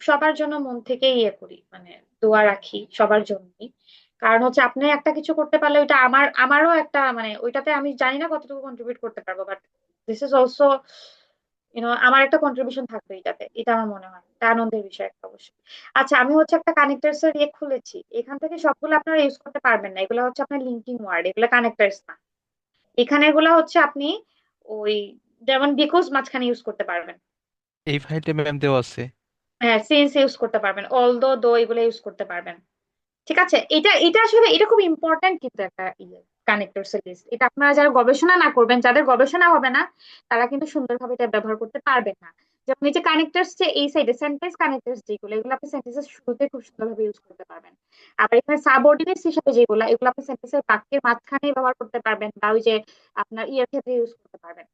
সবার জন্য মন থেকে ইয়ে করি, মানে দোয়া রাখি সবার জন্যই। কারণ হচ্ছে আপনি একটা কিছু করতে পারলে ওইটা আমারও একটা মানে ওইটাতে আমি জানি না কতটুকু কন্ট্রিবিউট করতে পারবো, বাট দিস ইজ অলসো আমার একটা কন্ট্রিবিউশন থাকবে এটাতে, এটা আমার মনে হয় এটা আনন্দের বিষয় একটা অবশ্যই। আচ্ছা, আমি হচ্ছে একটা কানেক্টার্স এর ইয়ে খুলেছি, এখান থেকে সবগুলো আপনারা ইউজ করতে পারবেন না, এগুলো হচ্ছে আপনার লিঙ্কিং ওয়ার্ড, এগুলো কানেক্টার্স না। এখানে এগুলো হচ্ছে আপনি ওই যেমন বিকজ মাঝখানে ইউজ করতে পারবেন, এই ফাইলটা ম্যাম দেওয়া আছে। হ্যাঁ সিন্স ইউজ করতে পারবেন, অলদো দো এগুলো ইউজ করতে পারবেন। ঠিক আছে, এটা আসলে এটা খুব ইম্পর্ট্যান্ট, কিন্তু একটা কানেক্টরস এর লিস্ট, এটা আপনারা যারা গবেষণা না করবেন, যাদের গবেষণা হবে না, তারা কিন্তু সুন্দরভাবে এটা ব্যবহার করতে পারবেন না। যেমন এই যে কানেক্টরস, যে এই সাইডে সেন্টেন্স কানেক্টরস যেগুলো, এগুলো আপনি সেন্টেন্সের শুরুতে খুব সুন্দরভাবে ইউজ করতে পারবেন। আবার এখানে সাবঅর্ডিনেটস হিসেবে যেগুলো, এগুলো আপনি সেন্টেন্সের বাক্যের মাঝখানে ব্যবহার করতে পারবেন, বা ওই যে আপনার ইয়ের ক্ষেত্রে ইউজ করতে পারবেন,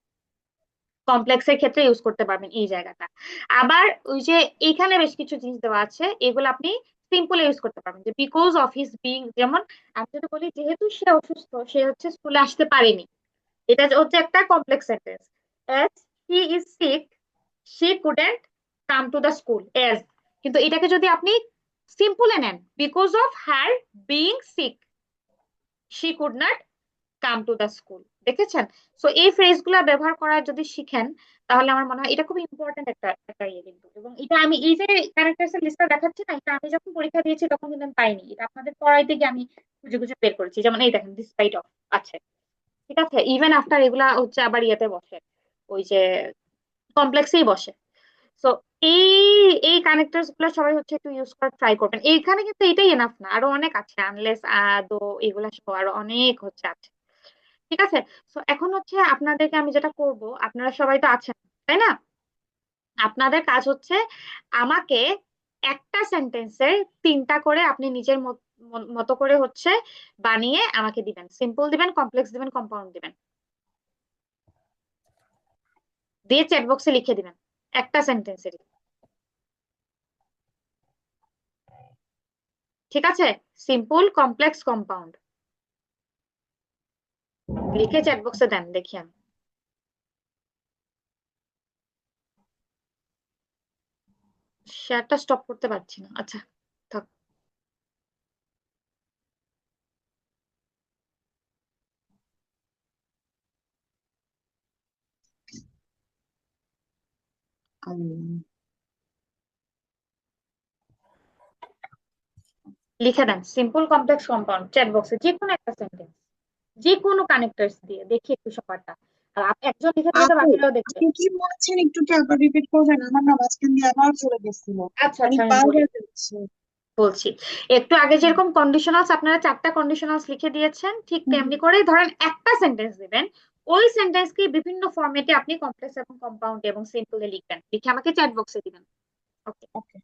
কমপ্লেক্সের ক্ষেত্রে ইউজ করতে পারবেন এই জায়গাটা। আবার ওই যে এইখানে বেশ কিছু জিনিস দেওয়া আছে, এগুলো আপনি সিম্পল ইউজ করতে পারবেন, যে বিকজ অফ হিজ বিং, যেমন আমি যদি বলি যেহেতু সে অসুস্থ, সে হচ্ছে স্কুলে আসতে পারেনি, এটা হচ্ছে একটা complex sentence. As he is sick, she couldn't come to the school as, কিন্তু এটাকে যদি আপনি সিম্পলে নেন, because of her being sick she could not come to the school, দেখেছেন? সো এই ফ্রেজ গুলা ব্যবহার করা যদি শিখেন, তাহলে আমার মনে হয় এটা খুব ইম্পর্টেন্ট একটা একটা ইয়ে কিন্তু। এবং এটা আমি এই যে ক্যারেক্টার্স এর লিস্টটা দেখাচ্ছি না, এটা আমি যখন পরীক্ষা দিয়েছি তখন কিন্তু আমি পাইনি, এটা আপনাদের পড়াইতে গিয়ে আমি খুঁজে খুঁজে বের করেছি। যেমন এই দেখেন, ডিসপাইট অফ আছে, ঠিক আছে, ইভেন আফটার এগুলা হচ্ছে আবার ইয়েতে বসে, ওই যে কমপ্লেক্সেই বসে। সো এই এই কানেক্টরস গুলো সবাই হচ্ছে একটু ইউজ করার ট্রাই করবেন। এইখানে কিন্তু এটাই এনাফ না, আরো অনেক আছে, আনলেস আদো এগুলা সহ আরো অনেক হচ্ছে আছে। ঠিক আছে, তো এখন হচ্ছে আপনাদেরকে আমি যেটা করব, আপনারা সবাই তো আছেন তাই না? আপনাদের কাজ হচ্ছে আমাকে একটা সেন্টেন্সের 3টা করে আপনি নিজের মতো করে হচ্ছে বানিয়ে আমাকে দিবেন। সিম্পল দিবেন, কমপ্লেক্স দিবেন, কম্পাউন্ড দিবেন, দিয়ে চ্যাট বক্সে লিখে দিবেন একটা সেন্টেন্সের। ঠিক আছে, সিম্পল, কমপ্লেক্স, কম্পাউন্ড লিখে চ্যাট বক্সে দেন, দেখি আমি। শেয়ারটা স্টপ করতে পারছি না, আচ্ছা থাক। লিখে দেন সিম্পল, কমপ্লেক্স, কম্পাউন্ড চ্যাট বক্সে যে কোনো একটা সেন্টেন্স। যে কোনো কানেক্টরস দিয়ে দেখি একটু সবারটা। আর একজন লিখে দিলে তো আপু, বাকিরাও দেখবে। আপনি কি বলছেন একটু কি আবার রিপিট করবেন? আমার না মাঝখান দিয়ে আবার চলে গেছিল, আচ্ছা মানে আচ্ছা, আমি বলি, বারবার যাচ্ছে। বলছি। একটু আগে যেরকম কন্ডিশনালস আপনারা 4টা কন্ডিশনালস লিখে দিয়েছেন, ঠিক তেমনি করেই ধরেন একটা সেন্টেন্স দিবেন, ওই সেন্টেন্সকে বিভিন্ন ফরম্যাটে আপনি কমপ্লেক্স এবং কম্পাউন্ড এবং সিম্পলে লিখবেন, লিখে আমাকে চ্যাট বক্সে দিবেন। ওকে। ওকে।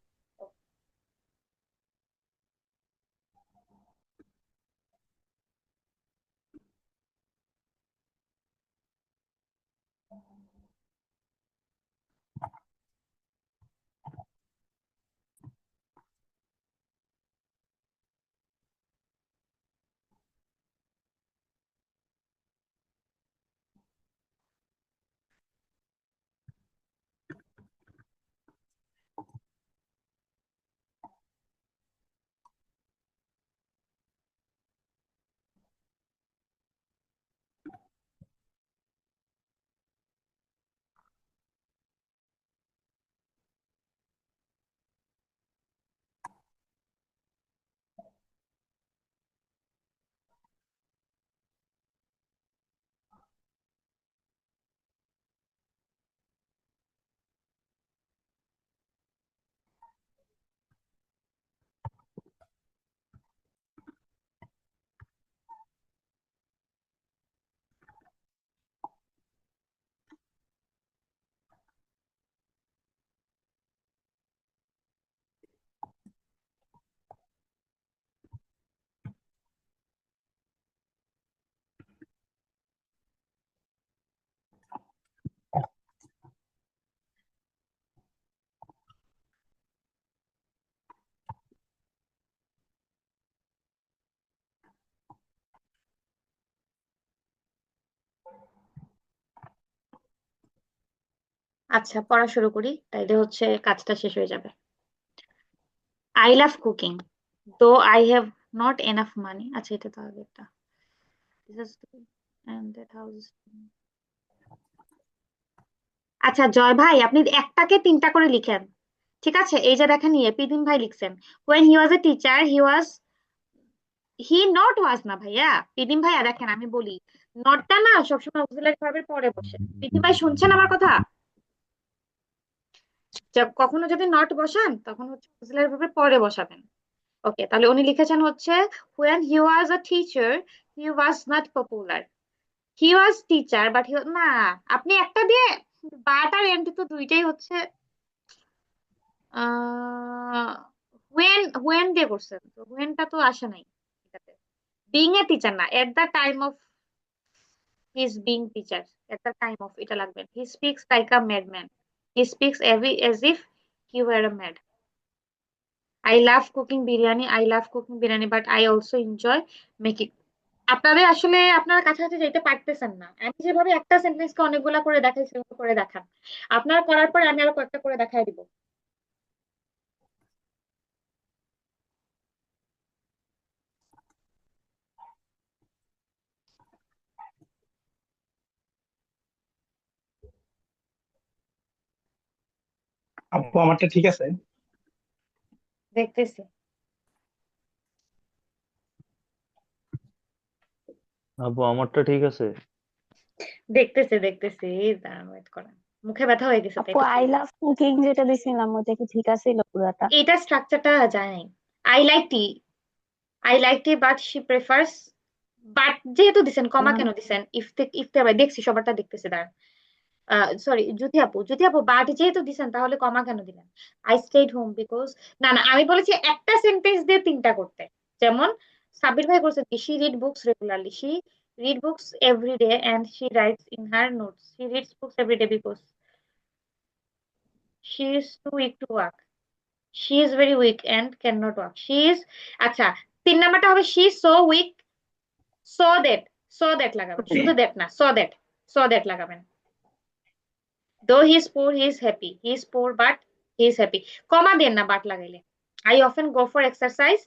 আচ্ছা, পড়া শুরু করি, তাইলে হচ্ছে কাজটা শেষ হয়ে যাবে। I love cooking though I have not enough money. আচ্ছা, এটা তো আগে একটা। And that house. আচ্ছা জয় ভাই, আপনি একটাকে 3টা করে লিখেন, ঠিক আছে? এই যে দেখেন, পিদিম ভাই লিখছেন, when he was a teacher he not was না ভাইয়া, পিদিম ভাইয়া দেখেন আমি বলি, নটটা না সবসময় অক্সিলারি ভার্বের পরে বসে। পিদিম ভাই শুনছেন আমার কথা? কখনো যদি নট বসান তখন হচ্ছে অক্সিলারি ভার্বের পরে বসাবেন। ওকে, তাহলে উনি লিখেছেন হচ্ছে when he was a teacher he was not popular. He was teacher but না, আপনি একটা দিয়ে বাট আর এন্ড তো দুইটাই হচ্ছে আহ when দিয়ে করছেন, তো whenটা তো আসে নাই এটাতে। বিং এ টিচার না, at the time of his being teacher, at the time of এটা লাগবেন। He speaks like a madman, he speaks as if he were a mad. I love cooking biryani, I love cooking biryani but I also enjoy making. আপনাদের আসলে আপনারা কাছাকাছি যাইতে পারতেছেন না, আমি যেভাবে একটা সেন্টেন্সকে অনেকগুলা করে দেখাই সেভাবে করে দেখান। আপনারা করার পরে আমি আরো কয়েকটা করে দেখাই দিব। আপু আমারটা ঠিক আছে? দেখতেছি। আপু আমারটা ঠিক আছে? দেখতেছি দাঁড়ান, ওয়েট করেন, মুখে ব্যথা হয়ে গেছে তাই আপু একটু আই চিল্লা। লাভ কুকিং যেটা দিছিলাম ওটা কি ঠিক আছিল পুরাটা? এটা স্ট্রাকচারটা যায় নাই। I like tea, I like tea but she prefers, but যেহেতু দিছেন কমা না কেন দিছেন? ইফতে ভাই দেখছি, সবারটা দেখতেছি দাঁড়ান। সরি জ্যোতি আপু বাট যেহেতু দিছেন তাহলে কমা কেন দিলেন? আই স্টেড হোম বিকজ, না না, আমি বলেছি একটা সেন্টেন্স দিয়ে 3টা করতে। যেমন সাবির ভাই করছে কি, she read books regularly, she read books every day and she writes in her notes, she reads books every day because she is too weak to walk, she is very weak and can not walk, she is. আচ্ছা, 3 নাম্বারটা হবে she so weak so that লাগাবেন, শুধু that না, so that লাগাবেন। Though he is poor, he is happy. He is poor, but he is happy. Comma দেন না but লাগাইলে। I often go for exercise.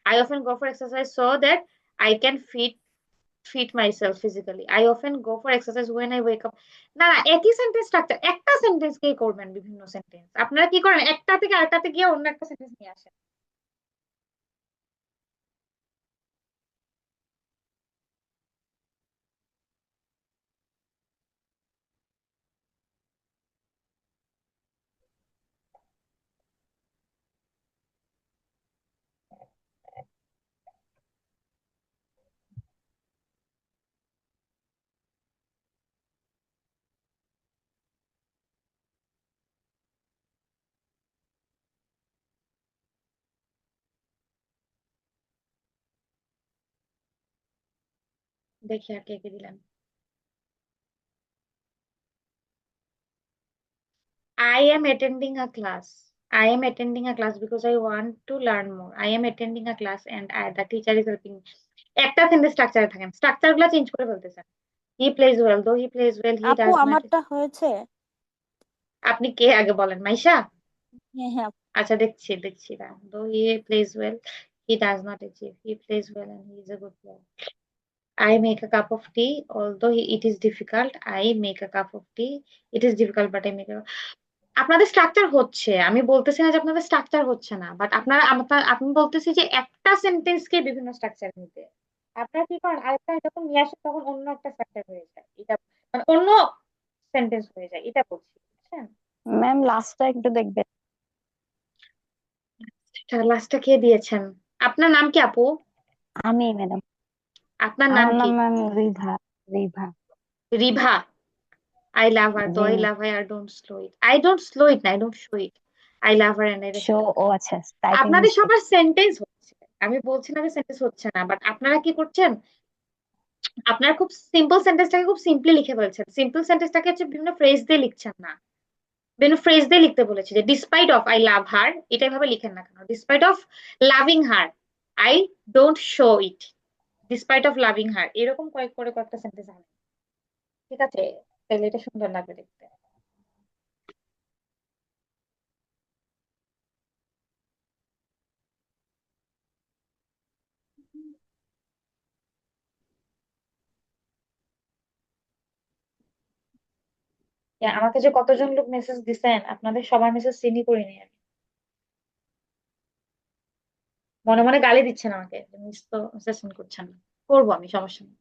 I often go for exercise so that I can feed myself physically. I often go for exercise when I wake up. না না, একই sentence structure, একটা sentence কেই করবেন বিভিন্ন sentence. আপনারা কি করেন, একটা থেকে আরেকটাতে গিয়ে অন্য একটা সেন্টেন্স নিয়ে আসেন। দেখি আর কে কে দিলেন। I am attending a class. I am attending a class because I want to learn more. I am attending a class and the teacher is helping me. একটা সেন্টেন্স স্ট্রাকচারে থাকেন, স্ট্রাকচার গুলো চেঞ্জ করে ফেলতেছেন। He plays well, though he plays well, he আপু does not. আমারটা হয়েছে। আপনি কে আগে বলেন, মাইশা? হ্যাঁ হ্যাঁ আচ্ছা দেখছি দাঁড়ান। Though he plays well, he does not achieve. He plays well and he is a good player. I make a cup of tea, although it is difficult. I make a cup of tea. It is difficult, but I make a. আপনাদের structure হচ্ছে, আমি বলতেছি না যে আপনাদের structure হচ্ছে না, but আপনি বলতেছি যে একটা সেন্টেন্সকে বিভিন্ন স্ট্রাকচার নিতে। আপনারা কি করেন, আরেকটা যখন নিয়ে আসেন তখন অন্য একটা স্ট্রাকচার হয়ে যায়, এটা মানে অন্য সেন্টেন্স হয়ে যায়, এটা বলছি, বুঝছেন? ম্যাম লাস্টটা একটু দেখবেন। লাস্টটা কে দিয়েছেন? আপনার নাম কি আপু? আমি ম্যাডাম, আপনার নাম আমার কি? নাম ma'am Riva. Riva Riva. I love her, G though I ma'am. love her, I don't slow it. I don't slow it, I don't show it. I love her and I show, respect her. ও আচ্ছা, typing আপনাদের mistake. সবার sentence হচ্ছে, আমি বলছি না যে sentence হচ্ছে না, বাট আপনারা কি করছেন, আপনারা খুব সিম্পল সেন্টেন্সটাকে খুব সিম্পলি লিখে ফেলছেন। সিম্পল সেন্টেন্সটাকে হচ্ছে বিভিন্ন ফ্রেজ দিয়ে লিখছেন না, বিভিন্ন ফ্রেজ দিয়ে লিখতে বলেছি, যে despite of I love her, এটা এভাবে লিখেন না কেন? Despite of loving her I don't show it, despite of loving her, এরকম কয়েকটা সেন্টেন্স আনেন, ঠিক আছে? তাহলে এটা সুন্দর লাগবে দেখতে। আমাকে যে কতজন লোক মেসেজ দিছেন, আপনাদের সবার মেসেজ সিনই করিনি আমি। মনে মনে গালি দিচ্ছেন আমাকে, মিস তো সেশন করছেন না, করবো আমি, সমস্যা নেই।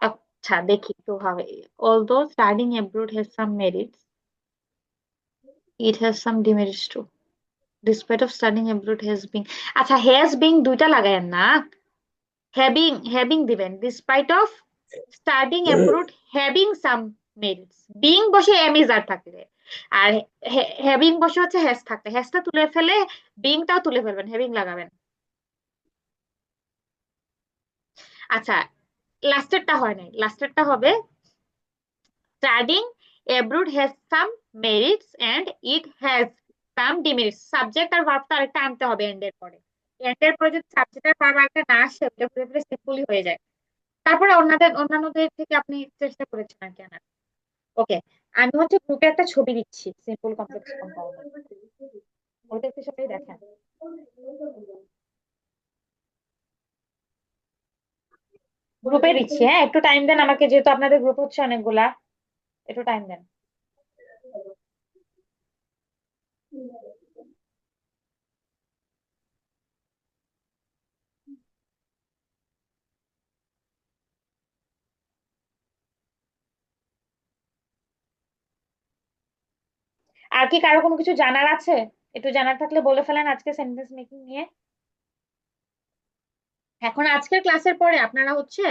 আচ্ছা দেখি তো হবে। Although studying abroad has some merits, it has some demerits too. Despite of studying abroad has been, আচ্ছা has been দুইটা লাগায়েন না, having দিবেন। Despite of studying abroad having some merits, being বসে am is are থাকলে, আর having বসে হচ্ছে has থাকলে, hasটা তুলে ফেলে beingটাও তুলে ফেলবেন, having লাগাবেন। আচ্ছা লাস্টেরটা হয় নাই, লাস্টেরটা হবে studying abroad has some merits and it has some demerits. Subject আর ভার্বটা আরেকটা আনতে হবে এন্ড এর পরে। এন্ড এর পরে যদি সাবজেক্ট আর ভার্ব আরেকটা না আসে, ওটা পুরো পুরো সিম্পলি হয়ে যায়। তারপরে অন্যান্যদের থেকে আপনি চেষ্টা করেছেন আর কি আনার। ওকে, আমি হচ্ছে গ্রুপে একটা ছবি দিচ্ছি, সিম্পল কমপ্লেক্স কম্পাউন্ড, ওটা একটু সবাই দেখেন। গ্রুপে দিচ্ছি, হ্যাঁ একটু টাইম দেন আমাকে, যেহেতু আপনাদের গ্রুপ হচ্ছে অনেকগুলা, একটু টাইম দেন। আর কি কারো কোনো কিছু জানার আছে? একটু জানার থাকলে বলে ফেলেন আজকে সেন্টেন্স মেকিং নিয়ে। এখন আজকের ক্লাসের পরে আপনারা হচ্ছে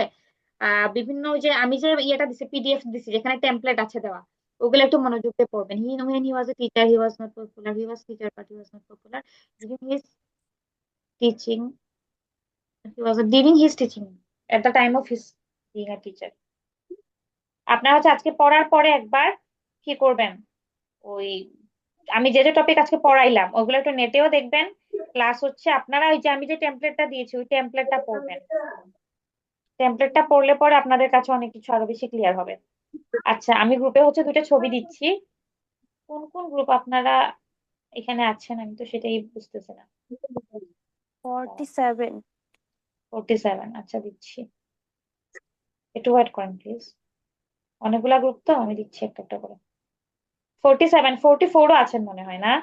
বিভিন্ন যে আমি যে ইয়েটা দিছি, পিডিএফ দিছি যেখানে টেমপ্লেট আছে দেওয়া, ওগুলো একটু মনোযোগ দিয়ে পড়বেন। When he was a teacher, he was not popular. He was teacher, but he was not popular. During his teaching, during his teaching, at the time of his being a teacher. আপনারা হচ্ছে আজকে পড়ার পরে একবার কি করবেন, ওই আমি যে যে টপিক আজকে পড়াইলাম ওগুলো একটু নেটেও দেখবেন, প্লাস হচ্ছে আপনারা ওই যে আমি যে টেমপ্লেটটা দিয়েছি ওই টেমপ্লেটটা পড়বেন। টেমপ্লেটটা পড়লে পরে আপনাদের কাছে অনেক কিছু আরো বেশি ক্লিয়ার হবে। আচ্ছা আমি গ্রুপে হচ্ছে দুটো ছবি দিচ্ছি, কোন কোন গ্রুপ আপনারা এখানে আছেন আমি তো সেটাই বুঝতেছি না। 47। 47, আচ্ছা দিচ্ছি, একটু ওয়েট করেন প্লিজ, অনেকগুলা গ্রুপ তো, আমি দিচ্ছি একটা একটা করে। 47, 44ও আছেন মনে হয় না,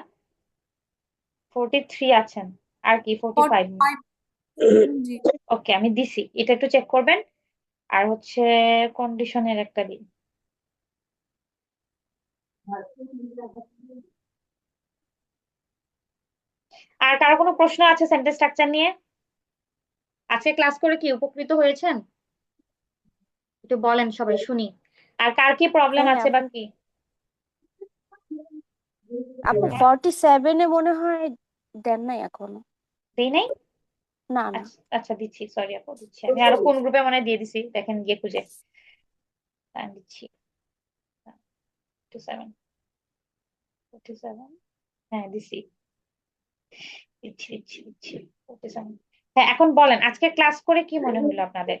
43 আছেন, আর কি 45? ওকে আমি দিছি, এটা একটু চেক করবেন। আর হচ্ছে কন্ডিশনের একটা দিন। আর কারো কোনো প্রশ্ন আছে সেন্টেন্স স্ট্রাকচার নিয়ে? আজকে ক্লাস করে কি উপকৃত হয়েছেন? একটু বলেন সবাই শুনি। আর কার কি প্রবলেম হ্যাঁ আছে বা আপু, কি? আপু 47-এ মনে হয় দেন নাই এখনো। দেই নাই? না না আচ্ছা আচ্ছা, দিচ্ছি, সরি আপু, দিচ্ছি আমি। আরো কোন গ্রুপে মনে হয় দিয়ে দিছি, দেখেন গিয়ে খুঁজে। দিচ্ছি 47 47, হ্যাঁ দিছি, দিচ্ছি দিচ্ছি দিচ্ছি 47। হ্যাঁ, এখন বলেন আজকে ক্লাস করে কি মনে হলো আপনাদের?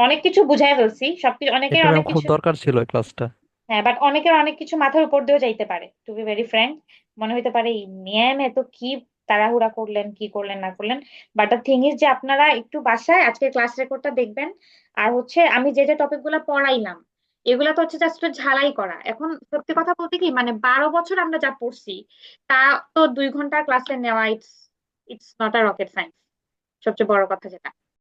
অনেক কিছু বুঝাই ফেলছি, সবকিছু, অনেকের এটা ম্যাম অনেক খুব কিছু। দরকার ছিল এই ক্লাসটা। হ্যাঁ, বাট অনেকের অনেক কিছু মাথার উপর দিয়েও যাইতে পারে, টু বি ভেরি ফ্র্যাঙ্ক। মনে হইতে পারে ম্যাম এত কি তাড়াহুড়া করলেন, কি করলেন না করলেন। বাট দ্য থিং ইজ যে আপনারা একটু বাসায় আজকে ক্লাস রেকর্ডটা দেখবেন। আর হচ্ছে আমি যে যে টপিক গুলা পড়াইলাম, এগুলা তো হচ্ছে জাস্ট ঝালাই করা। এখন সত্যি কথা বলতে কি, মানে 12 বছর আমরা যা পড়ছি তা তো 2 ঘন্টার ক্লাসে নেওয়া, it's it's not a rocket science, সবচেয়ে বড় কথা যেটা।